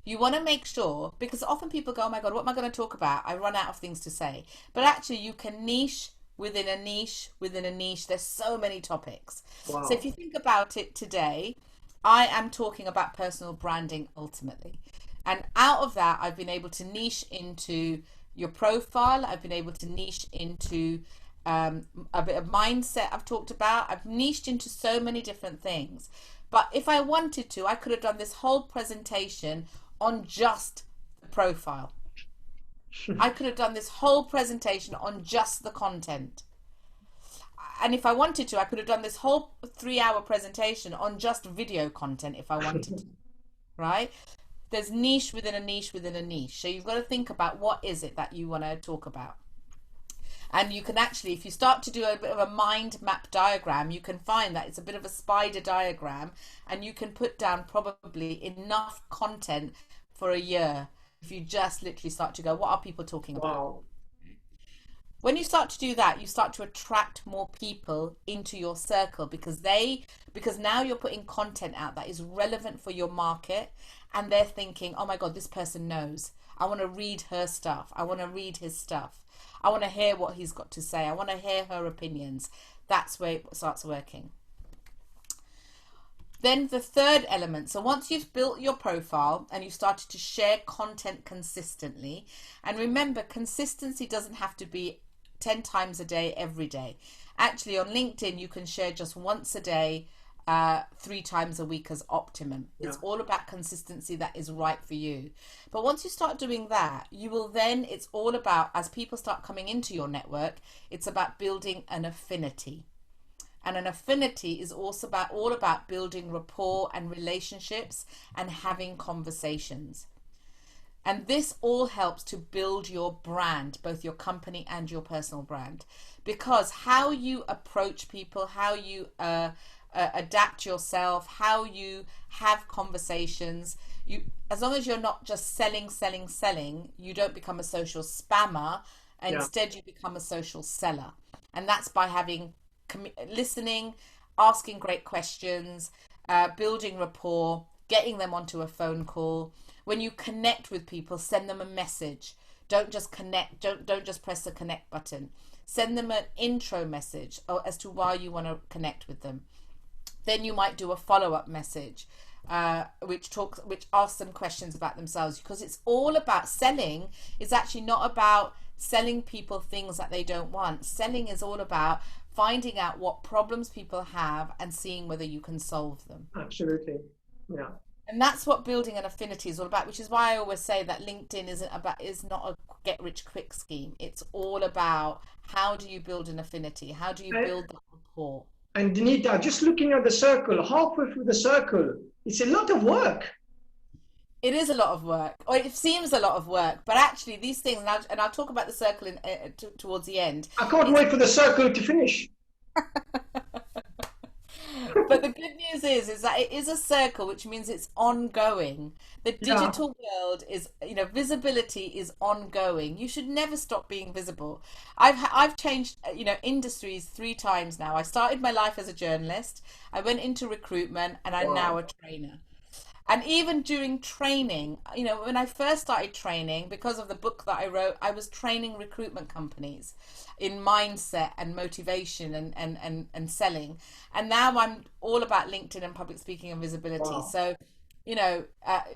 You want to make sure, because often people go, oh my God, what am I going to talk about? I run out of things to say. But actually you can niche within a niche within a niche. There's so many topics. Wow. So if you think about it today, I am talking about personal branding ultimately. And out of that, I've been able to niche into your profile. I've been able to niche into a bit of mindset I've talked about. I've niched into so many different things. But if I wanted to, I could have done this whole presentation on just the profile. I could have done this whole presentation on just the content. And if I wanted to, I could have done this whole 3-hour presentation on just video content if I wanted to, right? There's niche within a niche within a niche. So you've got to think about what is it that you want to talk about. And you can actually, if you start to do a bit of a mind map diagram, you can find that it's a bit of a spider diagram, and you can put down probably enough content for a year if you just literally start to go, what are people talking about? Wow. When you start to do that, you start to attract more people into your circle, because now you're putting content out that is relevant for your market, and they're thinking, oh my God, this person knows. I want to read her stuff. I want to read his stuff. I want to hear what he's got to say. I want to hear her opinions. That's where it starts working. Then the third element. So once you've built your profile and you started to share content consistently, and remember, consistency doesn't have to be 10 times a day, every day. Actually, on LinkedIn, you can share just once a day, 3 times a week as optimum. It's all about consistency that is right for you. But once you start doing that, you will then, it's all about, as people start coming into your network, it's about building an affinity. And an affinity is also all about building rapport and relationships and having conversations. And this all helps to build your brand, both your company and your personal brand, because how you approach people, how you adapt yourself, how you have conversations, as long as you're not just selling, you don't become a social spammer. Instead, you become a social seller. And that's by having listening, asking great questions, building rapport, getting them onto a phone call. When you connect with people, send them a message. Don't just connect, don't just press the connect button. Send them an intro message as to why you want to connect with them. Then you might do a follow-up message, which asks them questions about themselves, because it's all about selling. It's actually not about selling people things that they don't want. Selling is all about finding out what problems people have and seeing whether you can solve them. Absolutely. Yeah. And that's what building an affinity is all about, which is why I always say that LinkedIn is not a get rich quick scheme. It's all about how do you build an affinity? How do you build that rapport? And Deenita, just looking at the circle, halfway through the circle, it's a lot of work. It is a lot of work, or it seems a lot of work, but actually these things, and I'll talk about the circle towards the end. I can't wait for the circle to finish. But the good news is that it is a circle, which means it's ongoing. The digital world is, visibility is ongoing. You should never stop being visible. I've changed, industries 3 times now. I started my life as a journalist. I went into recruitment, and I'm now a trainer. And even during training, when I first started training, because of the book that I wrote, I was training recruitment companies in mindset and motivation and selling. And now I'm all about LinkedIn and public speaking and visibility. Wow. So,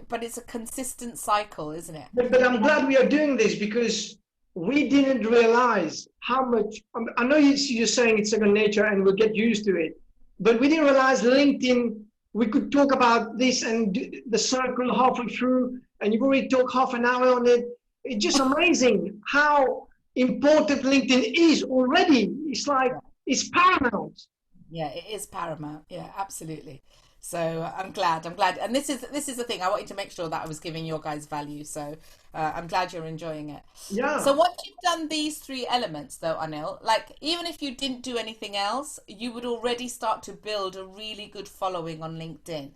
but it's a consistent cycle, isn't it? But I'm glad we are doing this, because we didn't realize how much, I know you're saying it's second nature and we'll get used to it, but we didn't realize LinkedIn, we could talk about this and do the circle halfway through, and you've already talked half an hour on it. It's just amazing how important LinkedIn is already. It's like, it's paramount. Yeah, it is paramount. Yeah, absolutely. So I'm glad. And this is the thing. I wanted to make sure that I was giving your guys value. So I'm glad you're enjoying it. Yeah. So once you've done these 3 elements though, Anil, like even if you didn't do anything else, you would already start to build a really good following on LinkedIn.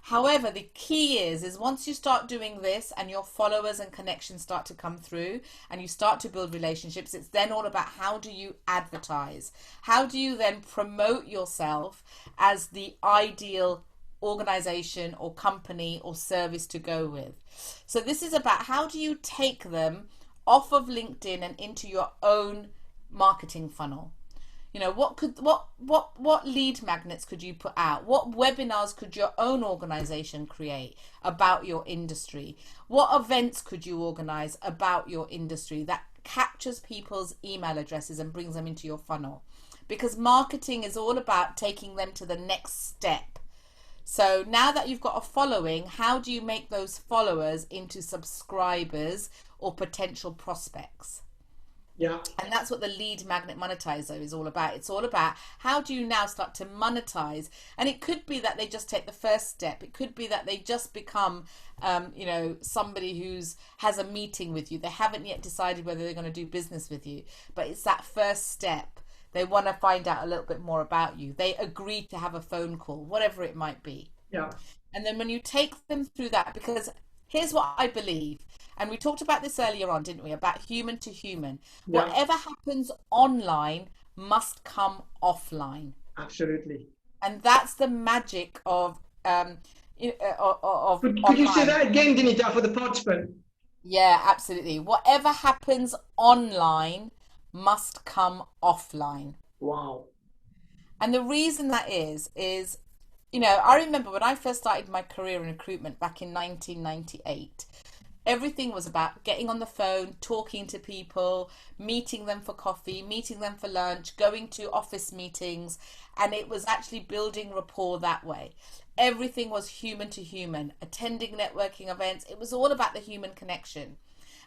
However, the key is once you start doing this and your followers and connections start to come through and you start to build relationships, it's then all about how do you advertise? How do you then promote yourself as the ideal organization or company or service to go with? So this is about how do you take them off of LinkedIn and into your own marketing funnel? What lead magnets could you put out? What webinars could your own organization create about your industry? What events could you organize about your industry that captures people's email addresses and brings them into your funnel? Because marketing is all about taking them to the next step. So now that you've got a following, how do you make those followers into subscribers or potential prospects? Yeah. And that's what the lead magnet monetizer is all about. It's all about how do you now start to monetize? And it could be that they just take the first step. It could be that they just become, somebody who's has a meeting with you. They haven't yet decided whether they're going to do business with you, but it's that first step. They want to find out a little bit more about you. They agree to have a phone call, whatever it might be. Yeah. And then when you take them through that, because here's what I believe. And we talked about this earlier on, didn't we? About human to human. Yeah. Whatever happens online must come offline. Absolutely. And that's the magic of Could you say that again, Deenita, for the participant? Yeah, absolutely. Whatever happens online must come offline. Wow. And the reason that is, I remember when I first started my career in recruitment back in 1998, everything was about getting on the phone, talking to people, meeting them for coffee, meeting them for lunch, going to office meetings, and it was actually building rapport that way. Everything was human to human, attending networking events. It was all about the human connection.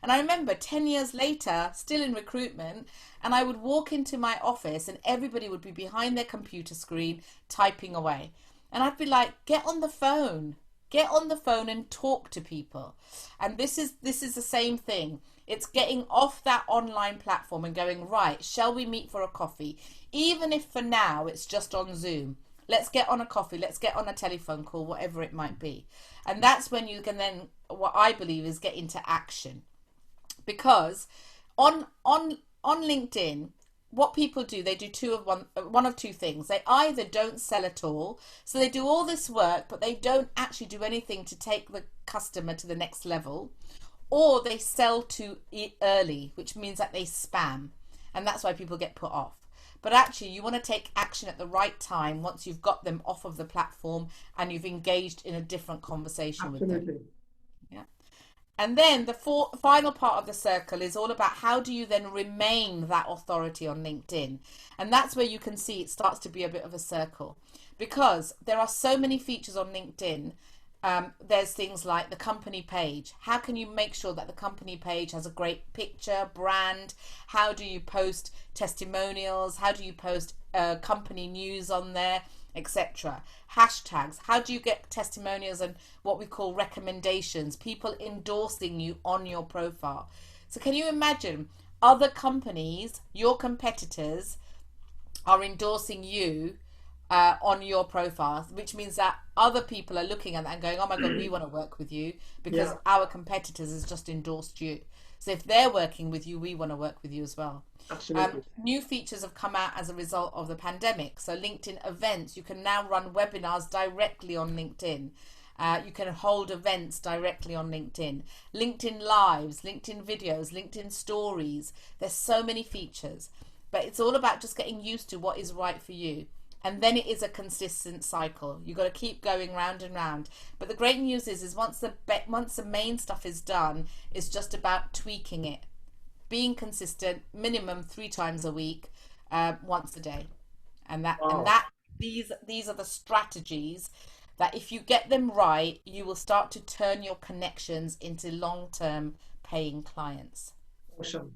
And I remember 10 years later, still in recruitment, and I would walk into my office and everybody would be behind their computer screen typing away. And I'd be like, get on the phone. Get on the phone and talk to people. And this is the same thing. It's getting off that online platform and going, right, shall we meet for a coffee? Even if for now it's just on Zoom. Let's get on a coffee. Let's get on a telephone call, whatever it might be. And that's when you can then, what I believe is, get into action. Because on LinkedIn, what people do, they do one of two things. They either don't sell at all, so they do all this work, but they don't actually do anything to take the customer to the next level, or they sell too early, which means that they spam, and that's why people get put off. But actually, you want to take action at the right time once you've got them off of the platform and you've engaged in a different conversation with them. Yeah. And then the final part of the circle is all about how do you then remain that authority on LinkedIn. And that's where you can see it starts to be a bit of a circle, because there are so many features on LinkedIn. There's things like the company page. How can you make sure that the company page has a great picture, brand? How do you post testimonials? How do you post company news on there, etc.? Hashtags. How do you get testimonials and what we call recommendations, people endorsing you on your profile? So can you imagine other companies, your competitors, are endorsing you on your profile, which means that other people are looking at that and going, oh my God, we want to work with you because our competitors has just endorsed you. So if they're working with you, we want to work with you as well. Absolutely. New features have come out as a result of the pandemic. So LinkedIn events, you can now run webinars directly on LinkedIn. You can hold events directly on LinkedIn. LinkedIn lives, LinkedIn videos, LinkedIn stories. There's so many features, but it's all about just getting used to what is right for you. And then it is a consistent cycle. You've got to keep going round and round. But the great news is once the main stuff is done, it's just about tweaking it, being consistent, minimum 3 times a week, once a day, and these are the strategies that if you get them right, you will start to turn your connections into long-term paying clients. Awesome.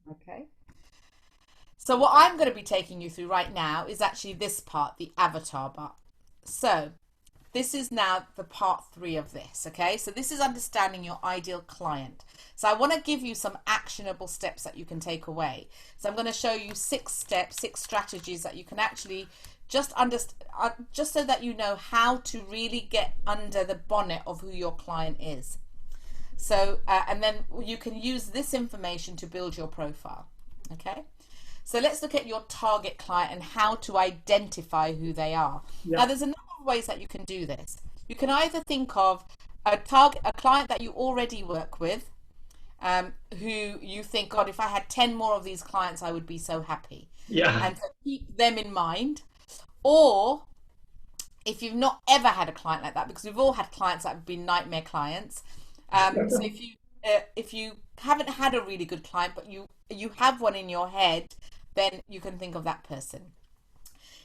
Okay. So what I'm going to be taking you through right now is actually this part, the avatar bar. So this is now the part 3 of this, okay? So this is understanding your ideal client. So I want to give you some actionable steps that you can take away. So I'm going to show you 6 steps, 6 strategies that you can actually just understand, just so that you know how to really get under the bonnet of who your client is. So, and then you can use this information to build your profile, okay? So let's look at your target client and how to identify who they are. Now there's a number of ways that you can do this. You can either think of a client that you already work with, who you think, God, if I had 10 more of these clients, I would be so happy. And so keep them in mind. Or if you've not ever had a client like that, because we've all had clients that have been nightmare clients. So if you haven't had a really good client, but you have one in your head, then you can think of that person.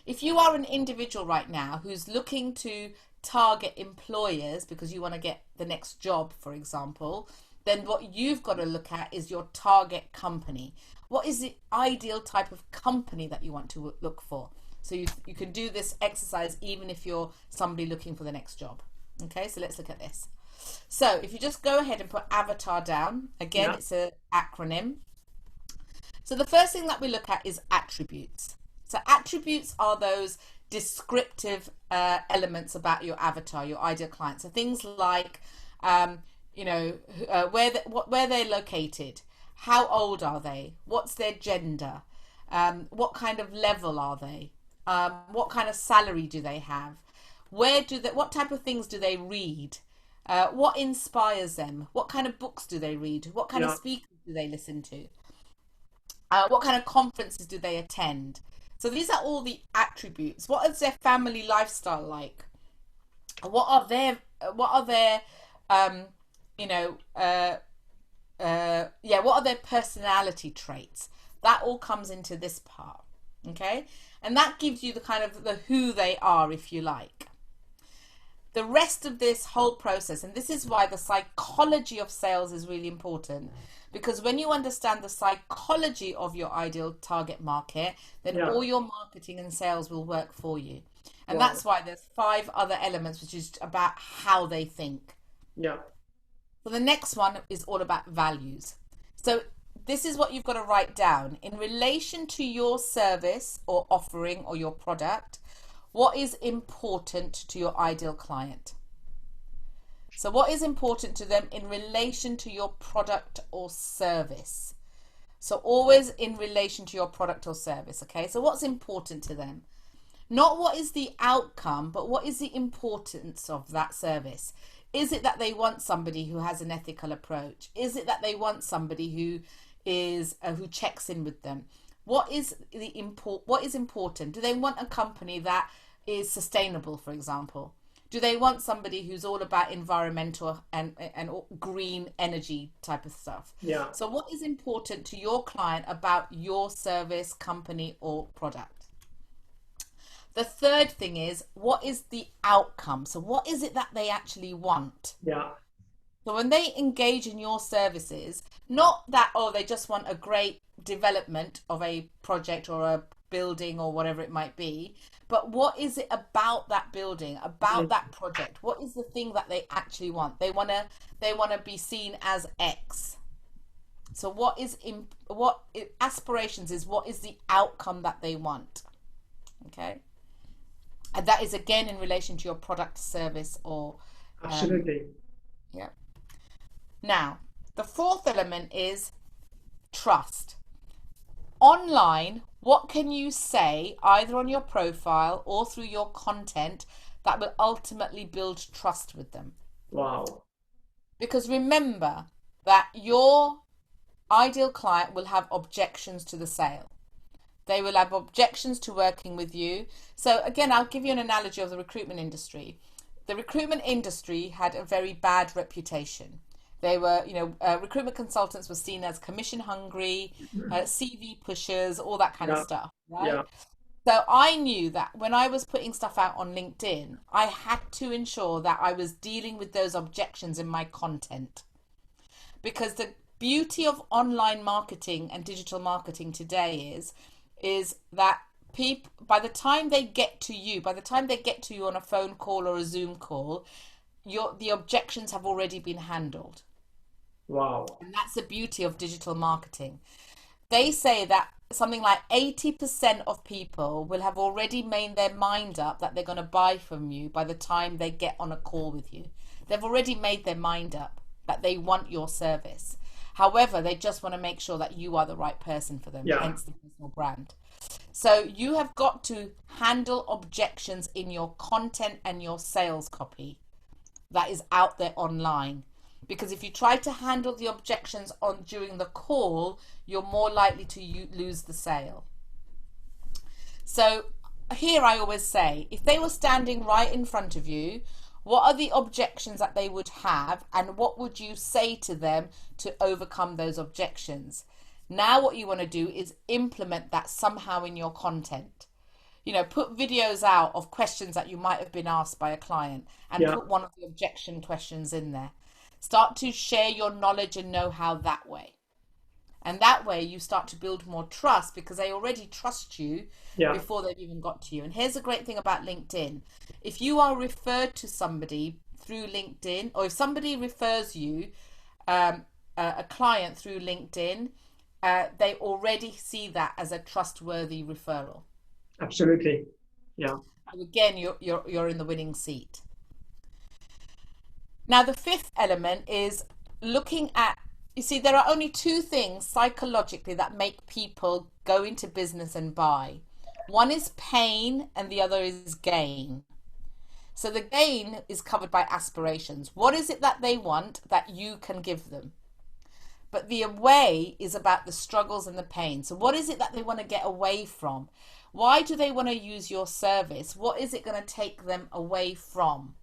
If you are an individual right now who's looking to target employers because you want to get the next job, for example, then what you've got to look at is your target company. What is the ideal type of company that you want to look for? So you can do this exercise even if you're somebody looking for the next job. Okay, so let's look at this. So if you just go ahead and put avatar down, again, it's an acronym. So the first thing that we look at is attributes. So attributes are those descriptive elements about your avatar, your ideal client. So things like, you know, where they're located, how old are they, what's their gender, what kind of level are they, what kind of salary do they have, what type of things do they read, what inspires them, what kind of books do they read, what kind of speakers do they listen to, what kind of conferences do they attend. So these are all the attributes. What is their family lifestyle like? What are their what are their personality traits? That all comes into this part, okay? And that gives you the kind of the who they are, if you like. The rest of this whole process, and this is why the psychology of sales is really important, because when you understand the psychology of your ideal target market, then all your marketing and sales will work for you. And that's why there's 5 other elements, which is about how they think. So the next one is all about values. So this is what you've got to write down. In relation to your service or offering or your product, what is important to your ideal client? So what is important to them in relation to your product or service? So always in relation to your product or service, okay? So what's important to them? Not what is the outcome, but what is the importance of that service? Is it that they want somebody who has an ethical approach? Is it that they want somebody who is who checks in with them? What is important? Do they want a company that is sustainable, for example? Do they want somebody who's all about environmental and green energy type of stuff? Yeah. So what is important to your client about your service, company, or product? The third thing is, what is the outcome? So what is it that they actually want? Yeah. So when they engage in your services, not that, oh, they just want a great development of a project or a building or whatever it might be, but what is it about that building, about that project? What is the thing that they actually want? They want to be seen as X. So aspirations is, what is the outcome that they want? Okay. And that is again in relation to your product, service, or absolutely. Yeah. Now, the fourth element is trust. Online, what can you say either on your profile or through your content that will ultimately build trust with them? Wow. Because remember that your ideal client will have objections to the sale. They will have objections to working with you. So again, I'll give you an analogy of the recruitment industry. The recruitment industry had a very bad reputation. They were, recruitment consultants were seen as commission hungry, CV pushers, all that kind of stuff, right? Yeah. So I knew that when I was putting stuff out on LinkedIn, I had to ensure that I was dealing with those objections in my content. Because the beauty of online marketing and digital marketing today is that people, by the time they get to you on a phone call or a Zoom call, the objections have already been handled. Wow. And that's the beauty of digital marketing. They say that something like 80% of people will have already made their mind up that they're going to buy from you by the time they get on a call with you. They've already made their mind up that they want your service. However, they just want to make sure that you are the right person for them, hence the personal brand. So you have got to handle objections in your content and your sales copy that is out there online. Because if you try to handle the objections during the call, you're more likely to lose the sale. So here I always say, if they were standing right in front of you, what are the objections that they would have, and what would you say to them to overcome those objections? Now what you want to do is implement that somehow in your content. Put videos out of questions that you might have been asked by a client, and put one of the objection questions in there. Start to share your knowledge and know-how that way. And that way you start to build more trust, because they already trust you before they've even got to you. And here's the great thing about LinkedIn. If you are referred to somebody through LinkedIn, or if somebody refers you a client through LinkedIn, they already see that as a trustworthy referral. Absolutely. Yeah. And again, you're in the winning seat. Now, the fifth element is looking at, you see, there are only two things psychologically that make people go into business and buy. One is pain and the other is gain. So the gain is covered by aspirations. What is it that they want that you can give them? But the away is about the struggles and the pain. So what is it that they want to get away from? Why do they want to use your service? What is it going to take them away from?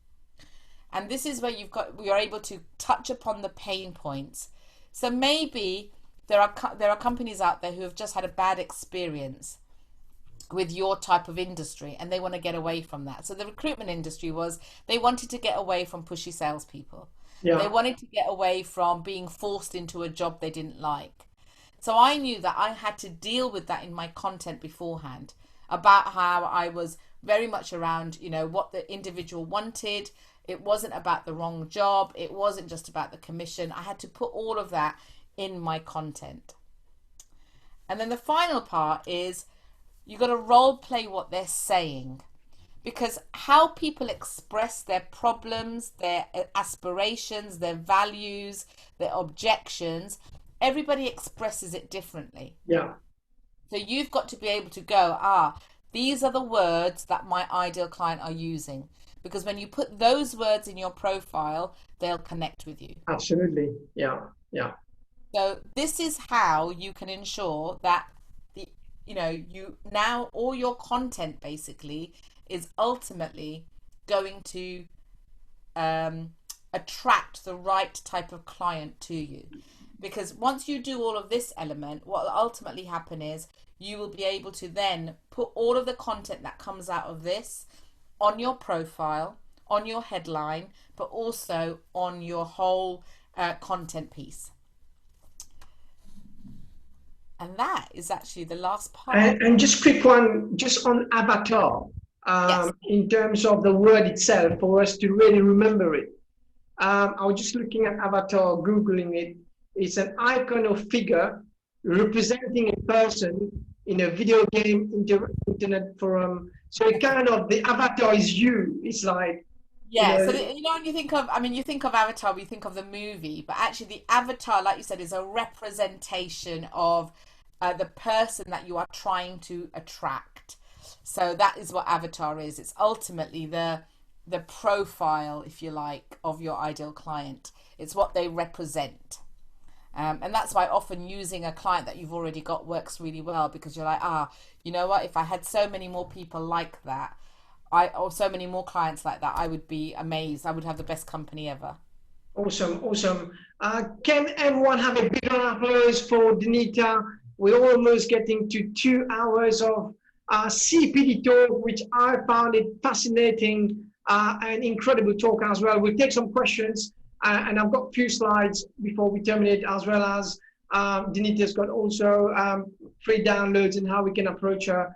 And this is where we are able to touch upon the pain points. So maybe there are companies out there who have just had a bad experience with your type of industry, and they want to get away from that. So the recruitment industry they wanted to get away from pushy salespeople. Yeah. They wanted to get away from being forced into a job they didn't like. So I knew that I had to deal with that in my content beforehand, about how I was very much around, what the individual wanted. It wasn't about the wrong job. It wasn't just about the commission. I had to put all of that in my content. And then the final part is you've got to role play what they're saying, because how people express their problems, their aspirations, their values, their objections everybody expresses it differently. Yeah. So you've got to be able to go, these are the words that my ideal client are using. Because when you put those words in your profile, they'll connect with you. Absolutely. Yeah. Yeah. So this is how you can ensure that all your content basically is ultimately going to attract the right type of client to you. Because once you do all of this element, what will ultimately happen is you will be able to then put all of the content that comes out of this on your profile, on your headline, but also on your whole content piece. And that is actually the last part. And just quick one, just on avatar, Yes. in terms of the word itself, for us to really remember it. I was just looking at avatar, Googling it. It's an icon or figure representing a person in a video game, internet forum. So it kind of, the avatar is you. It's like, yeah, so when you think of, you think of Avatar, we think of the movie, but actually the avatar, like you said, is a representation of the person that you are trying to attract. So that is what avatar is. It's ultimately the profile, if you like, of your ideal client. It's what they represent. And that's why often using a client that you've already got works really well, because you're like, you know what, if I had so many more people like that, or so many more clients like that, I would be amazed. I would have the best company ever. Awesome, awesome. Can everyone have a big round of applause for Deenita? We're almost getting to 2 hours of CPD talk, which I found it fascinating and incredible talk as well. We'll take some questions, and I've got a few slides before we terminate, as well as Deenita's got also free downloads and how we can approach her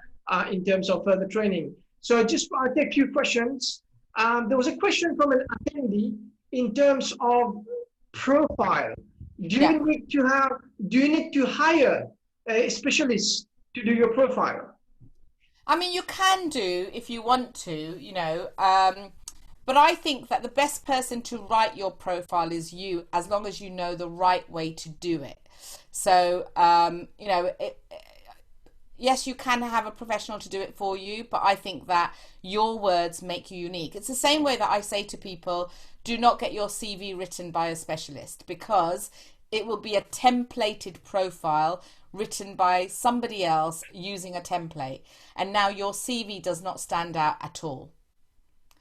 in terms of further training. So I'll take a few questions. There was a question from an attendee in terms of profile. Do you need to hire a specialist to do your profile? You can do if you want to, but I think that the best person to write your profile is you, as long as you know the right way to do it. So, yes, you can have a professional to do it for you, but I think that your words make you unique. It's the same way that I say to people, do not get your CV written by a specialist, because it will be a templated profile written by somebody else using a template. And now your CV does not stand out at all.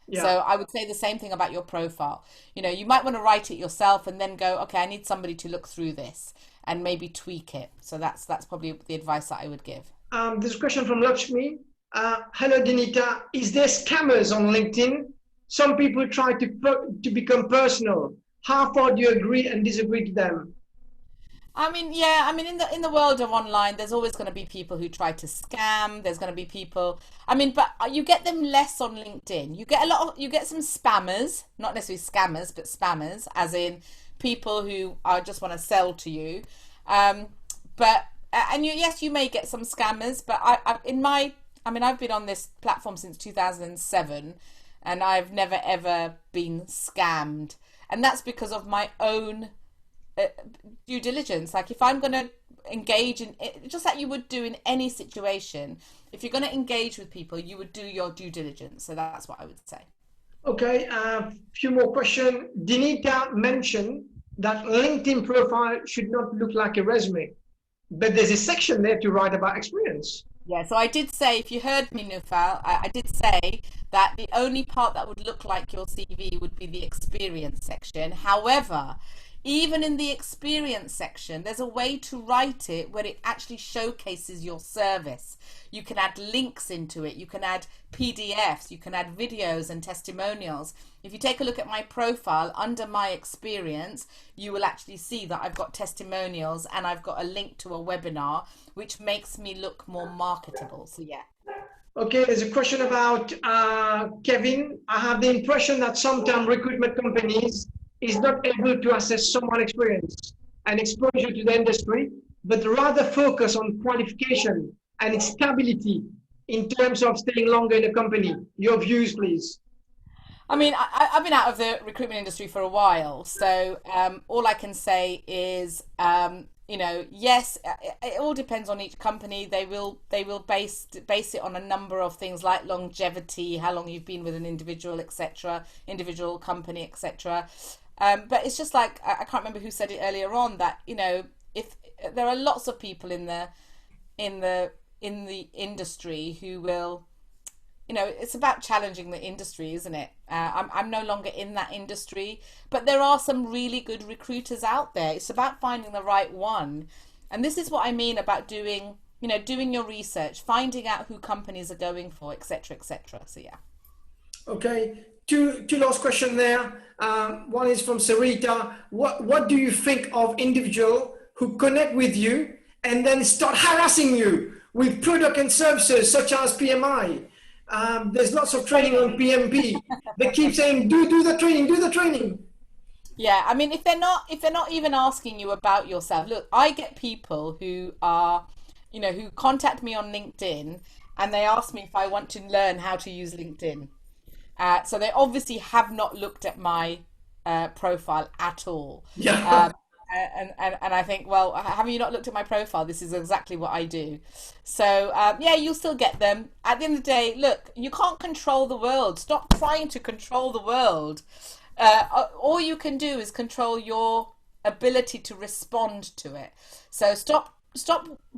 Yeah. So I would say the same thing about your profile. You might want to write it yourself and then go, okay, I need somebody to look through this and maybe tweak it. So that's probably the advice that I would give. There's a question from Lakshmi. Hello, Deenita. Is there scammers on LinkedIn? Some people try to become personal. How far do you agree and disagree to them? In the world of online, there's always going to be people who try to scam. There's going to be people, but you get them less on LinkedIn. You get some spammers, not necessarily scammers, but spammers, as in people who just want to sell to you. Yes, you may get some scammers, but I've been on this platform since 2007, and I've never ever been scammed, and that's because of my own due diligence. Like, if I'm going to engage in it, just like you would do in any situation, if you're going to engage with people, you would do your due diligence. So that's what I would say. Okay, a few more questions. Deenita mentioned that LinkedIn profile should not look like a resume, but there's a section there to write about experience. Yeah, so I did say, if you heard me, Nufal, I did say that the only part that would look like your CV would be the experience section. However, even in the experience section, there's a way to write it where it actually showcases your service. You can add links into it. You can add PDFs. You can add videos and testimonials. If you take a look at my profile, under my experience, you will actually see that I've got testimonials and I've got a link to a webinar, which makes me look more marketable. So yeah. Okay, there's a question about Kevin. I have the impression that sometimes recruitment companies is not able to assess someone's experience and exposure to the industry, but rather focus on qualification and stability in terms of staying longer in the company. Your views, please. I've been out of the recruitment industry for a while, so all I can say is you know, yes, it all depends on each company. They will base it on a number of things like longevity, how long you've been with an individual, etc., individual company, etc. But it's just like, I can't remember who said it earlier on, that, you know, if there are lots of people in the industry who will, you know, it's about challenging the industry, isn't it? I'm no longer in that industry, but there are some really good recruiters out there. It's about finding the right one. And this is what I mean about doing your research, finding out who companies are going for, etc., etc. So yeah. Okay, two last question there. One is from Sarita. What do you think of individual who connect with you and then start harassing you with product and services such as PMI? There's lots of training on PMP. They keep saying, do the training. Yeah, I mean, if they're not even asking you about yourself, look, I get people who are, you know, who contact me on LinkedIn and they ask me if I want to learn how to use LinkedIn. So they obviously have not looked at my profile at all. Yeah. And I think, well, have you not looked at my profile? This is exactly what I do. So yeah, you'll still get them. At the end of the day, look, you can't control the world. Stop trying to control the world. All you can do is control your ability to respond to it. So stop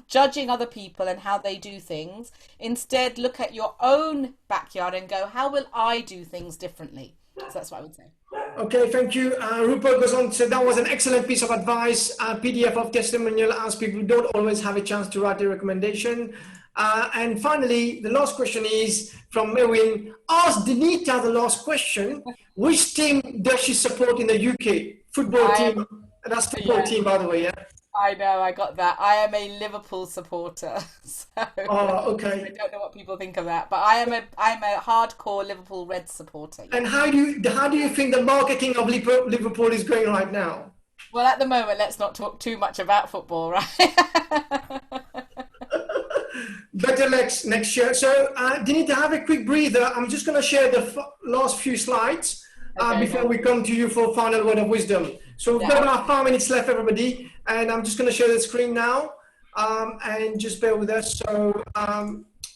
judging other people and how they do things. Instead, look at your own backyard and go, how will I do things differently? So that's what I would say. Okay, thank you. Rupert goes on to say that was an excellent piece of advice. PDF of testimonial, as people don't always have a chance to write a recommendation. And finally, the last question is from Merwin. Ask Deenita the last question. Which team does she support in the UK? Football team. That's football team, by the way, yeah? I know, I got that. I am a Liverpool supporter, so okay. I don't know what people think of that, but I'm a hardcore Liverpool Reds supporter. Yeah. And how do you think the marketing of Liverpool is going right now? Well, at the moment, let's not talk too much about football, right? Better next year. So, Deenita, have a quick breather. I'm just going to share the last few slides before we come to you for final word of wisdom. So we've got about 5 minutes left, everybody, and I'm just going to share the screen now, and just bear with us. So,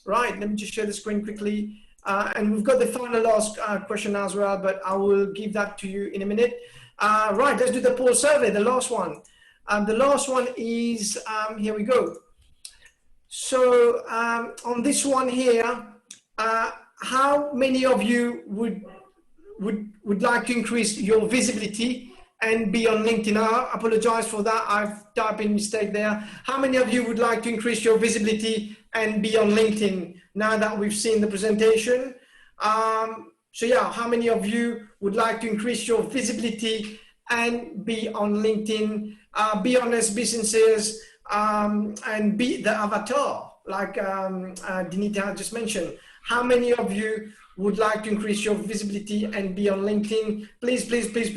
right, let me just share the screen quickly, and we've got the final last question as well, but I will give that to you in a minute. Right, let's do the poll survey, the last one. The last one is, here we go. So on this one here, how many of you would like to increase your visibility and be on LinkedIn? I apologize for that. I've typed in mistake there. How many of you would like to increase your visibility and be on LinkedIn now that we've seen the presentation? So yeah, how many of you would like to increase your visibility and be on LinkedIn, be honest businesses, and be the avatar, like Deenita just mentioned? How many of you would like to increase your visibility and be on LinkedIn? Please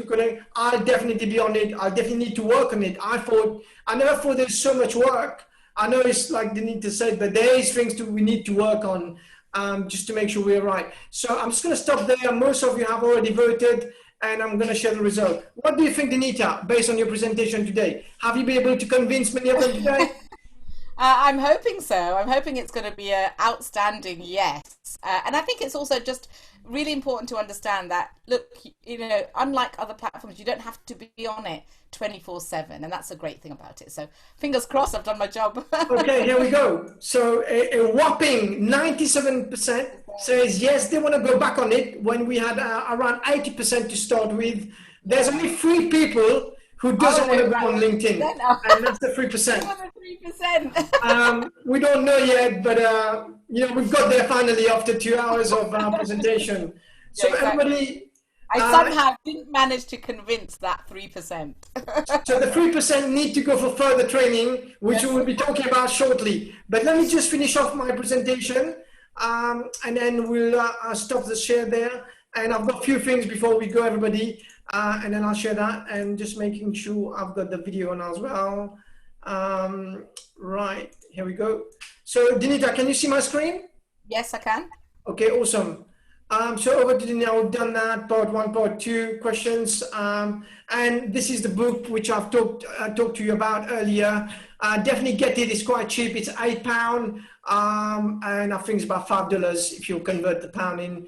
connect. I'll definitely be on it. I definitely need to work on it. I never thought there's so much work. I know it's like Deenita said, but there is things we need to work on just to make sure we're right. So I'm just going to stop there. Most of you have already voted, and I'm going to share the result. What do you think, Deenita, based on your presentation today? Have you been able to convince many of them today? I'm hoping so. I'm hoping it's going to be an outstanding yes. And I think it's also just really important to understand that, look, you know, unlike other platforms, you don't have to be on it 24/7. And that's a great thing about it. So fingers crossed, I've done my job. Okay, here we go. So a whopping 97% says yes, they want to go back on it, when we had around 80% to start with. There's only 3 people who doesn't want to go on LinkedIn, and that's the 3%. 3%. We don't know yet, but you know, we've got there finally after 2 hours of presentation. So yeah, exactly. Everybody, I somehow didn't manage to convince that 3%. So the 3% need to go for further training, which we will be talking about shortly. But let me just finish off my presentation, and then we'll stop the share there. And I've got a few things before we go, everybody. And then I'll share that, and just making sure I've got the video on as well. Right, here we go. So Deenita, can you see my screen? Yes, I can. Okay, awesome. So over to Deenita, we've done that, part 1, part 2 questions. And this is the book which I've talked to you about earlier. Definitely get it, it's quite cheap, it's £8. And I think it's about $5 if you convert the pound in.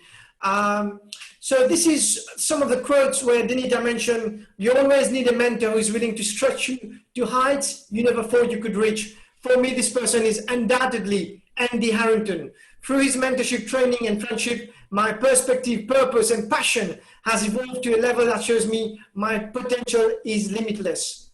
So this is some of the quotes where Deenita mentioned, you always need a mentor who is willing to stretch you to heights you never thought you could reach. For me, this person is undoubtedly Andy Harrington. Through his mentorship, training and friendship, my perspective, purpose and passion has evolved to a level that shows me my potential is limitless.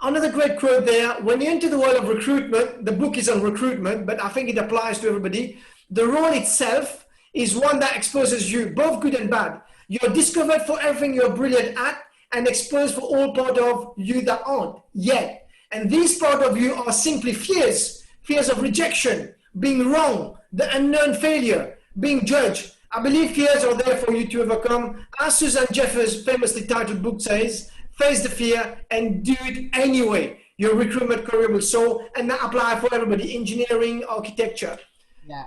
Another great quote there, when you enter the world of recruitment, the book is on recruitment, but I think it applies to everybody. The role itself is one that exposes you, both good and bad. You're discovered for everything you're brilliant at and exposed for all part of you that aren't yet. And these part of you are simply fears of rejection, being wrong, the unknown failure, being judged. I believe fears are there for you to overcome. As Susan Jeffers' famously titled book says, face the fear and do it anyway. Your recruitment career will soar, and that applies for everybody, engineering, architecture. Yeah.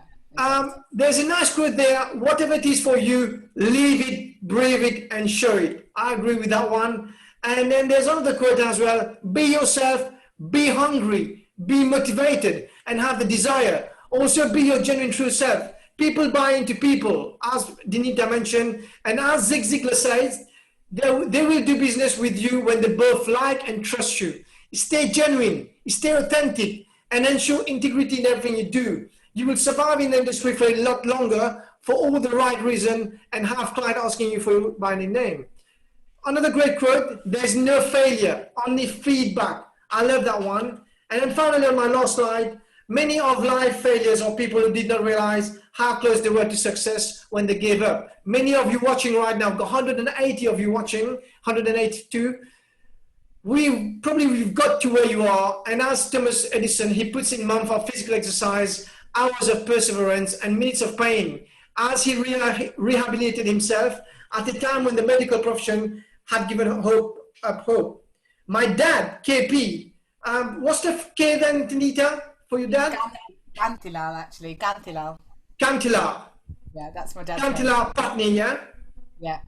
There's a nice quote there, whatever it is for you, live it, breathe it, and show it. I agree with that one. And then there's another quote as well, be yourself, be hungry, be motivated, and have the desire. Also be your genuine true self. People buy into people, as Deenita mentioned, and as Zig Ziglar says, they will do business with you when they both like and trust you. Stay genuine, stay authentic, and ensure integrity in everything you do. You will survive in the industry for a lot longer for all the right reason and have clients asking you for by name. Another great quote, there's no failure, only feedback. I love that one. And then finally on my last slide, many of life failures are people who did not realize how close they were to success when they gave up. Many of you watching right now, I've got 180 of you watching, 182. We've got to where you are. And as Thomas Edison, he puts in months of physical exercise, hours of perseverance and minutes of pain as he rehabilitated himself at a time when the medical profession had given up hope. My dad, KP, what's the K then, Deenita, for your dad? Kantilal, actually. Kantilal. Kantilal. Yeah, that's my dad's Deenita Pattni, yeah? Yeah.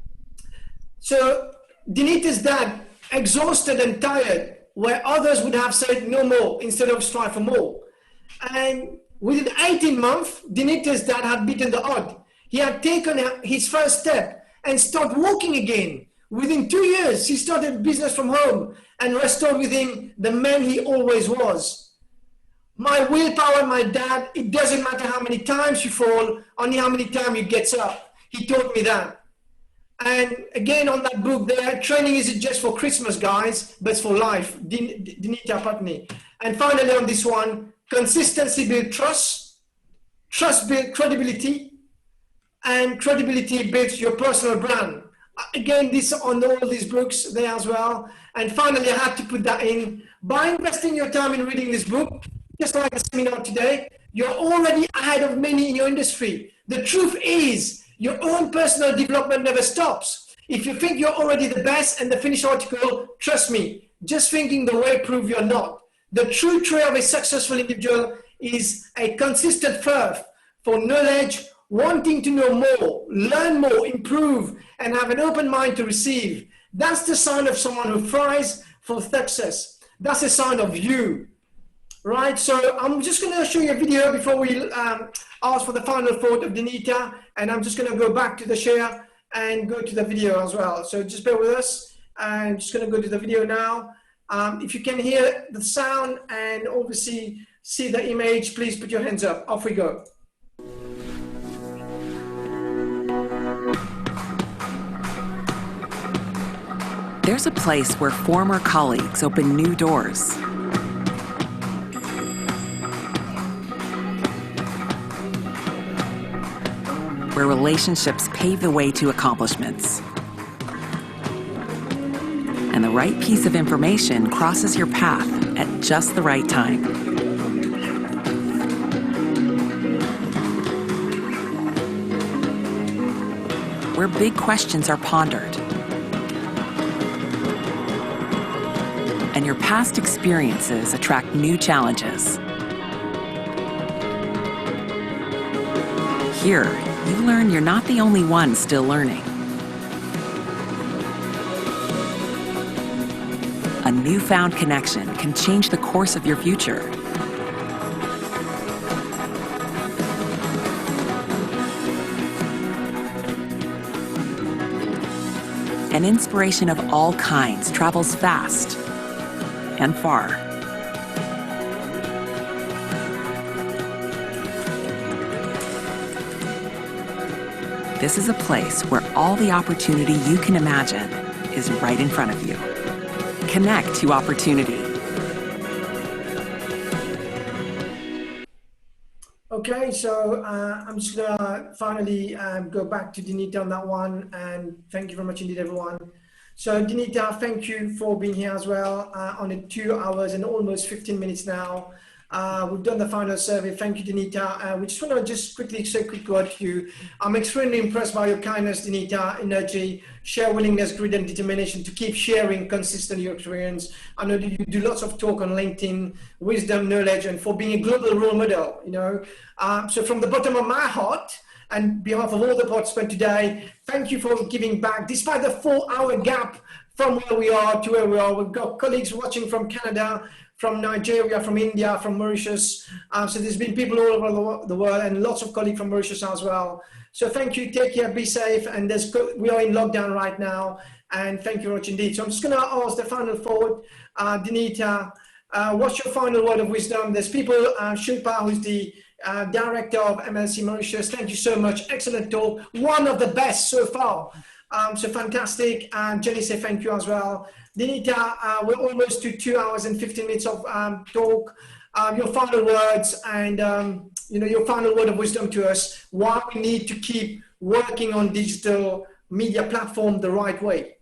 So Deenita's dad, exhausted and tired, where others would have said no more instead of strive for more. And within 18 months, Deenita's dad had beaten the odds. He had taken his first step and started walking again. Within 2 years, he started business from home and restored within the man he always was. My willpower, my dad, it doesn't matter how many times you fall, only how many times you get up. He taught me that. And again, on that book there, training isn't just for Christmas, guys, but it's for life. Deenita Pattni. And finally on this one, consistency builds trust, trust builds credibility, and credibility builds your personal brand. Again, this on all these books there as well. And finally, I had to put that in. By investing your time in reading this book, just like the seminar today, you're already ahead of many in your industry. The truth is, your own personal development never stops. If you think you're already the best and the finished article, trust me, just thinking the way proves you're not. The true trait of a successful individual is a consistent thirst for knowledge, wanting to know more, learn more, improve, and have an open mind to receive. That's the sign of someone who thrives for success. That's a sign of you, right? So I'm just going to show you a video before we ask for the final thought of Deenita, and I'm just going to go back to the share and go to the video as well. So just bear with us. I'm just going to go to the video now. If you can hear the sound and obviously see the image, please put your hands up. Off we go. There's a place where former colleagues open new doors. Where relationships pave the way to accomplishments. And the right piece of information crosses your path at just the right time. Where big questions are pondered. And your past experiences attract new challenges. Here, you learn you're not the only one still learning. A newfound connection can change the course of your future. An inspiration of all kinds travels fast and far. This is a place where all the opportunity you can imagine is right in front of you. Connect to opportunity. Okay, so I'm just gonna finally go back to Deenita on that one, and thank you very much indeed, everyone. So Deenita, thank you for being here as well on the 2 hours and almost 15 minutes now. We've done the final survey. Thank you, Deenita. We just want to just quickly say a quick word to you. I'm extremely impressed by your kindness, Deenita, energy, sheer willingness, grit, and determination to keep sharing consistently your experience. I know that you do lots of talk on LinkedIn, wisdom, knowledge, and for being a global role model, you know. So from the bottom of my heart, and behalf of all the participants today, thank you for giving back. Despite the 4-hour gap from where we are to where we are, we've got colleagues watching from Canada, from Nigeria, from India, from Mauritius. So there's been people all over the world and lots of colleagues from Mauritius as well. So thank you, take care, be safe. And we are in lockdown right now. And thank you very much indeed. So I'm just gonna ask the final thought, Deenita, what's your final word of wisdom? There's people, Shilpa, who's the director of MLC Mauritius. Thank you so much, excellent talk. One of the best so far. So fantastic. And Jenny say thank you as well. Deenita, we're almost to 2 hours and 15 minutes of talk. Your final words and you know, your final word of wisdom to us, why we need to keep working on digital media platform the right way.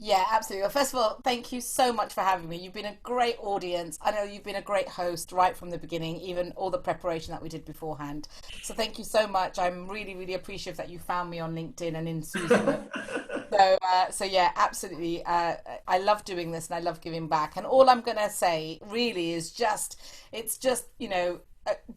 Yeah, absolutely. Well, first of all, thank you so much for having me. You've been a great audience. I know you've been a great host right from the beginning, even all the preparation that we did beforehand. So thank you so much. I'm really, really appreciative that you found me on LinkedIn and in Susan. So yeah, absolutely. I love doing this and I love giving back. And all I'm going to say really is it's just, you know,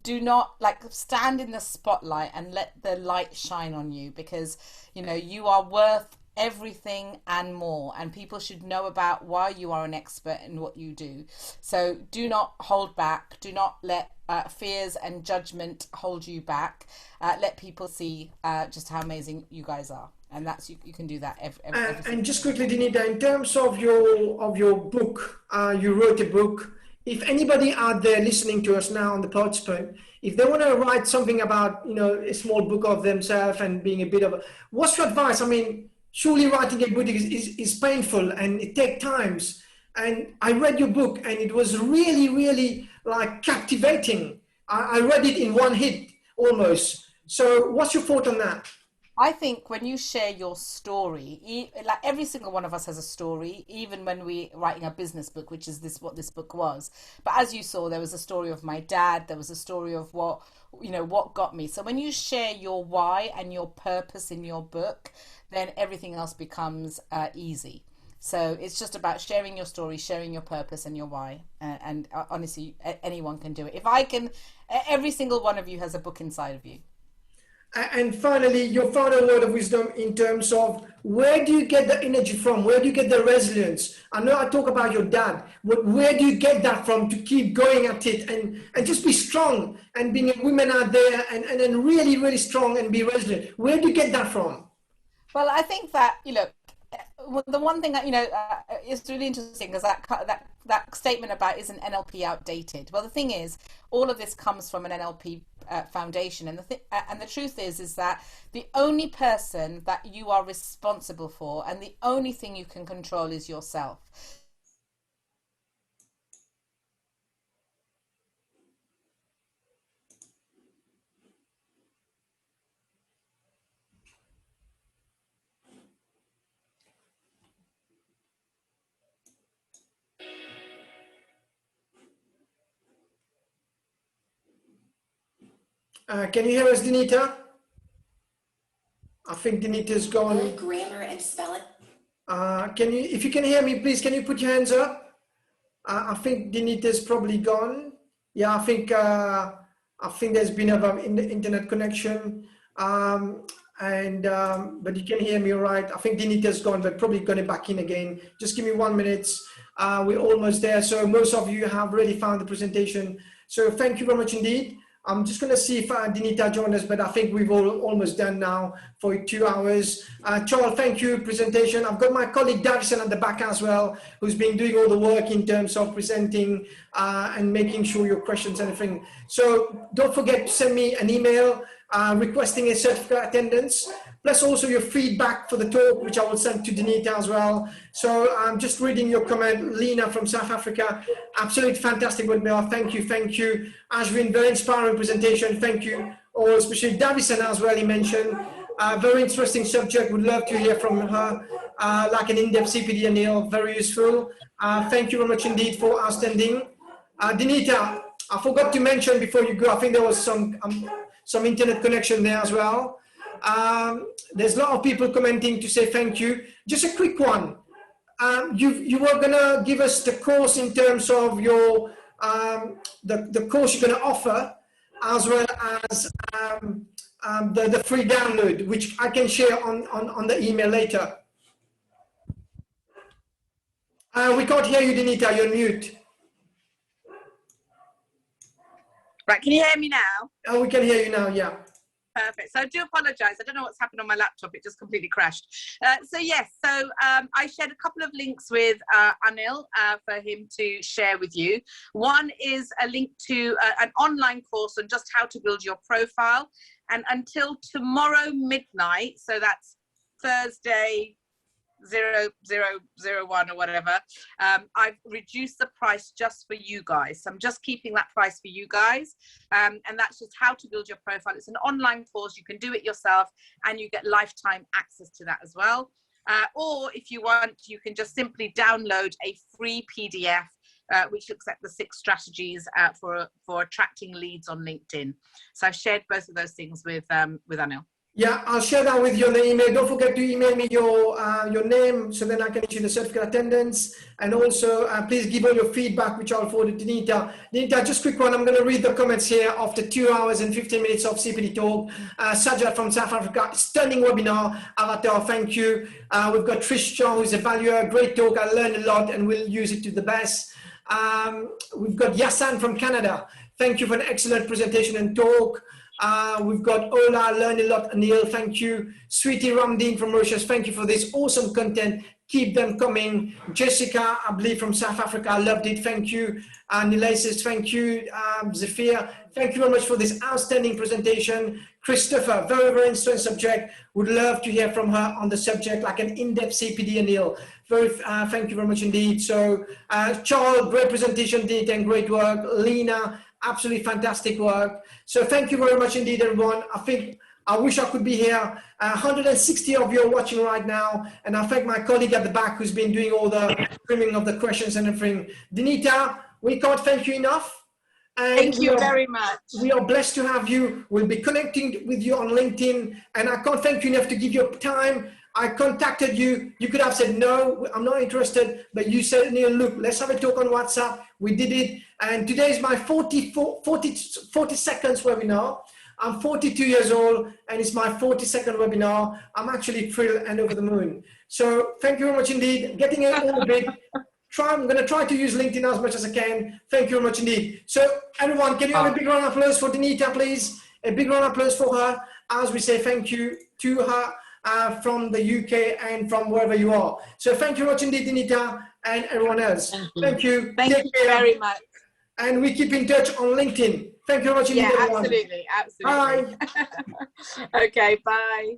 do not stand in the spotlight and let the light shine on you, because, you know, you are worth everything and more, and people should know about why you are an expert in what you do. So do not hold back. Do not let fears and judgment hold you back. Let people see just how amazing you guys are, and that's you can do that every and just quickly, Deenita, in terms of your book, you wrote a book. If anybody out there listening to us now on the participant, if they want to write something about, you know, a small book of themselves and being a bit of what's your advice? I mean, surely writing a book is painful and it takes times. And I read your book and it was really, really like captivating. I read it in one hit almost. So what's your thought on that? I think when you share your story, like every single one of us has a story, even when we're writing a business book, which is what this book was. But as you saw, there was a story of my dad. There was a story of what got me. So when you share your why and your purpose in your book, then everything else becomes easy. So it's just about sharing your story, sharing your purpose and your why. And honestly, anyone can do it. If I can, every single one of you has a book inside of you. And finally, your final word of wisdom in terms of where do you get the energy from? Where do you get the resilience? I know I talk about your dad, but where do you get that from to keep going at it and just be strong and being a woman out there and then really, really strong and be resilient? Where do you get that from? Well, I think that, you know, the one thing that, you know, is really interesting is that statement about isn't NLP outdated? Well, the thing is, all of this comes from an NLP foundation, and the truth is that the only person that you are responsible for and the only thing you can control is yourself. Can you hear us, Deenita? I think Deenita's gone. Grammar and spelling. If you can hear me, please, can you put your hands up? I think Deenita's probably gone. Yeah, I think there's been an internet connection. But you can hear me all right. I think Deenita's gone, but probably going back in again. Just give me 1 minute. We're almost there. So most of you have already found the presentation. So thank you very much indeed. I'm just going to see if Deenita joined us, but I think we've almost done now for 2 hours. Charles, thank you, presentation. I've got my colleague Davison at the back as well, who's been doing all the work in terms of presenting and making sure your questions and everything. So don't forget to send me an email requesting a certificate attendance, plus also your feedback for the talk, which I will send to Deenita as well. So I'm just reading your comment. Lena from South Africa, absolutely fantastic webinar. Thank you, thank you. Ashwin, very inspiring presentation. Thank you. Or especially Davison as well, he mentioned. Very interesting subject. Would love to hear from her. Like an in-depth CPD and Neil, very useful. Thank you very much indeed for outstanding. Deenita, I forgot to mention before you go, I think there was some internet connection there as well. There's a lot of people commenting to say thank you. Just a quick one. You were gonna give us the course in terms of your the course you're gonna offer, as well as the free download, which I can share on the email later. We can't hear you, Deenita. You're mute. Right, can you hear me now? Oh, we can hear you now, yeah. Perfect. So I do apologise. I don't know what's happened on my laptop. It just completely crashed. So yes, so I shared a couple of links with Anil for him to share with you. One is a link to an online course on just how to build your profile. And until tomorrow midnight, so that's Thursday, 0001 or whatever, I've reduced the price just for you guys. So I'm just keeping that price for you guys, and that's just how to build your profile. It's an online course. You can do it yourself and you get lifetime access to that as well. Or if you want, you can just simply download a free PDF which looks at the 6 strategies for attracting leads on LinkedIn. So I've shared both of those things with Anil. Yeah, I'll share that with you on the email. Don't forget to email me your name, so then I can issue the certificate attendance. And also, please give all your feedback, which I'll forward to Deenita. Deenita, just quick one. I'm going to read the comments here after 2 hours and 15 minutes of CPD talk. Sajad from South Africa, stunning webinar. Avatar, thank you. We've got Trish Shaw, who's a valuer. Great talk. I learned a lot and we'll use it to the best. We've got Yasan from Canada. Thank you for an excellent presentation and talk. We've got Ola, learn a lot, Anil, thank you. Sweetie Ramdeen from Mauritius, thank you for this awesome content. Keep them coming. Jessica, I believe from South Africa, loved it, thank you. Nilasis, thank you. Zafir, thank you very much for this outstanding presentation. Christopher, very, very interesting subject. Would love to hear from her on the subject, like an in-depth CPD, Anil. Thank you very much indeed. So, Charles, great presentation, Deenita, and great work. Lena, absolutely fantastic work. So thank you very much indeed, everyone. I wish I could be here. 160 of you are watching right now. And I thank my colleague at the back who's been doing all the streaming of the questions and everything. Deenita, we can't thank you enough. And thank you very much. We are blessed to have you. We'll be connecting with you on LinkedIn. And I can't thank you enough to give you time. I contacted you. You could have said, no, I'm not interested. But you said, Neil, look, let's have a talk on WhatsApp. We did it. And today is my 40 seconds webinar. I'm 42 years old and it's my 42nd webinar. I'm actually thrilled and over the moon. So thank you very much indeed. Getting it all big. I'm going to try to use LinkedIn as much as I can. Thank you very much indeed. So everyone, can you have a big round of applause for Deenita, please? A big round of applause for her as we say thank you to her. From the UK and from wherever you are. So thank you very much indeed, Deenita, and everyone else. Thank you. Thank you very much. And we keep in touch on LinkedIn. Thank you very much indeed, everyone. Absolutely, absolutely. Bye. Okay, bye.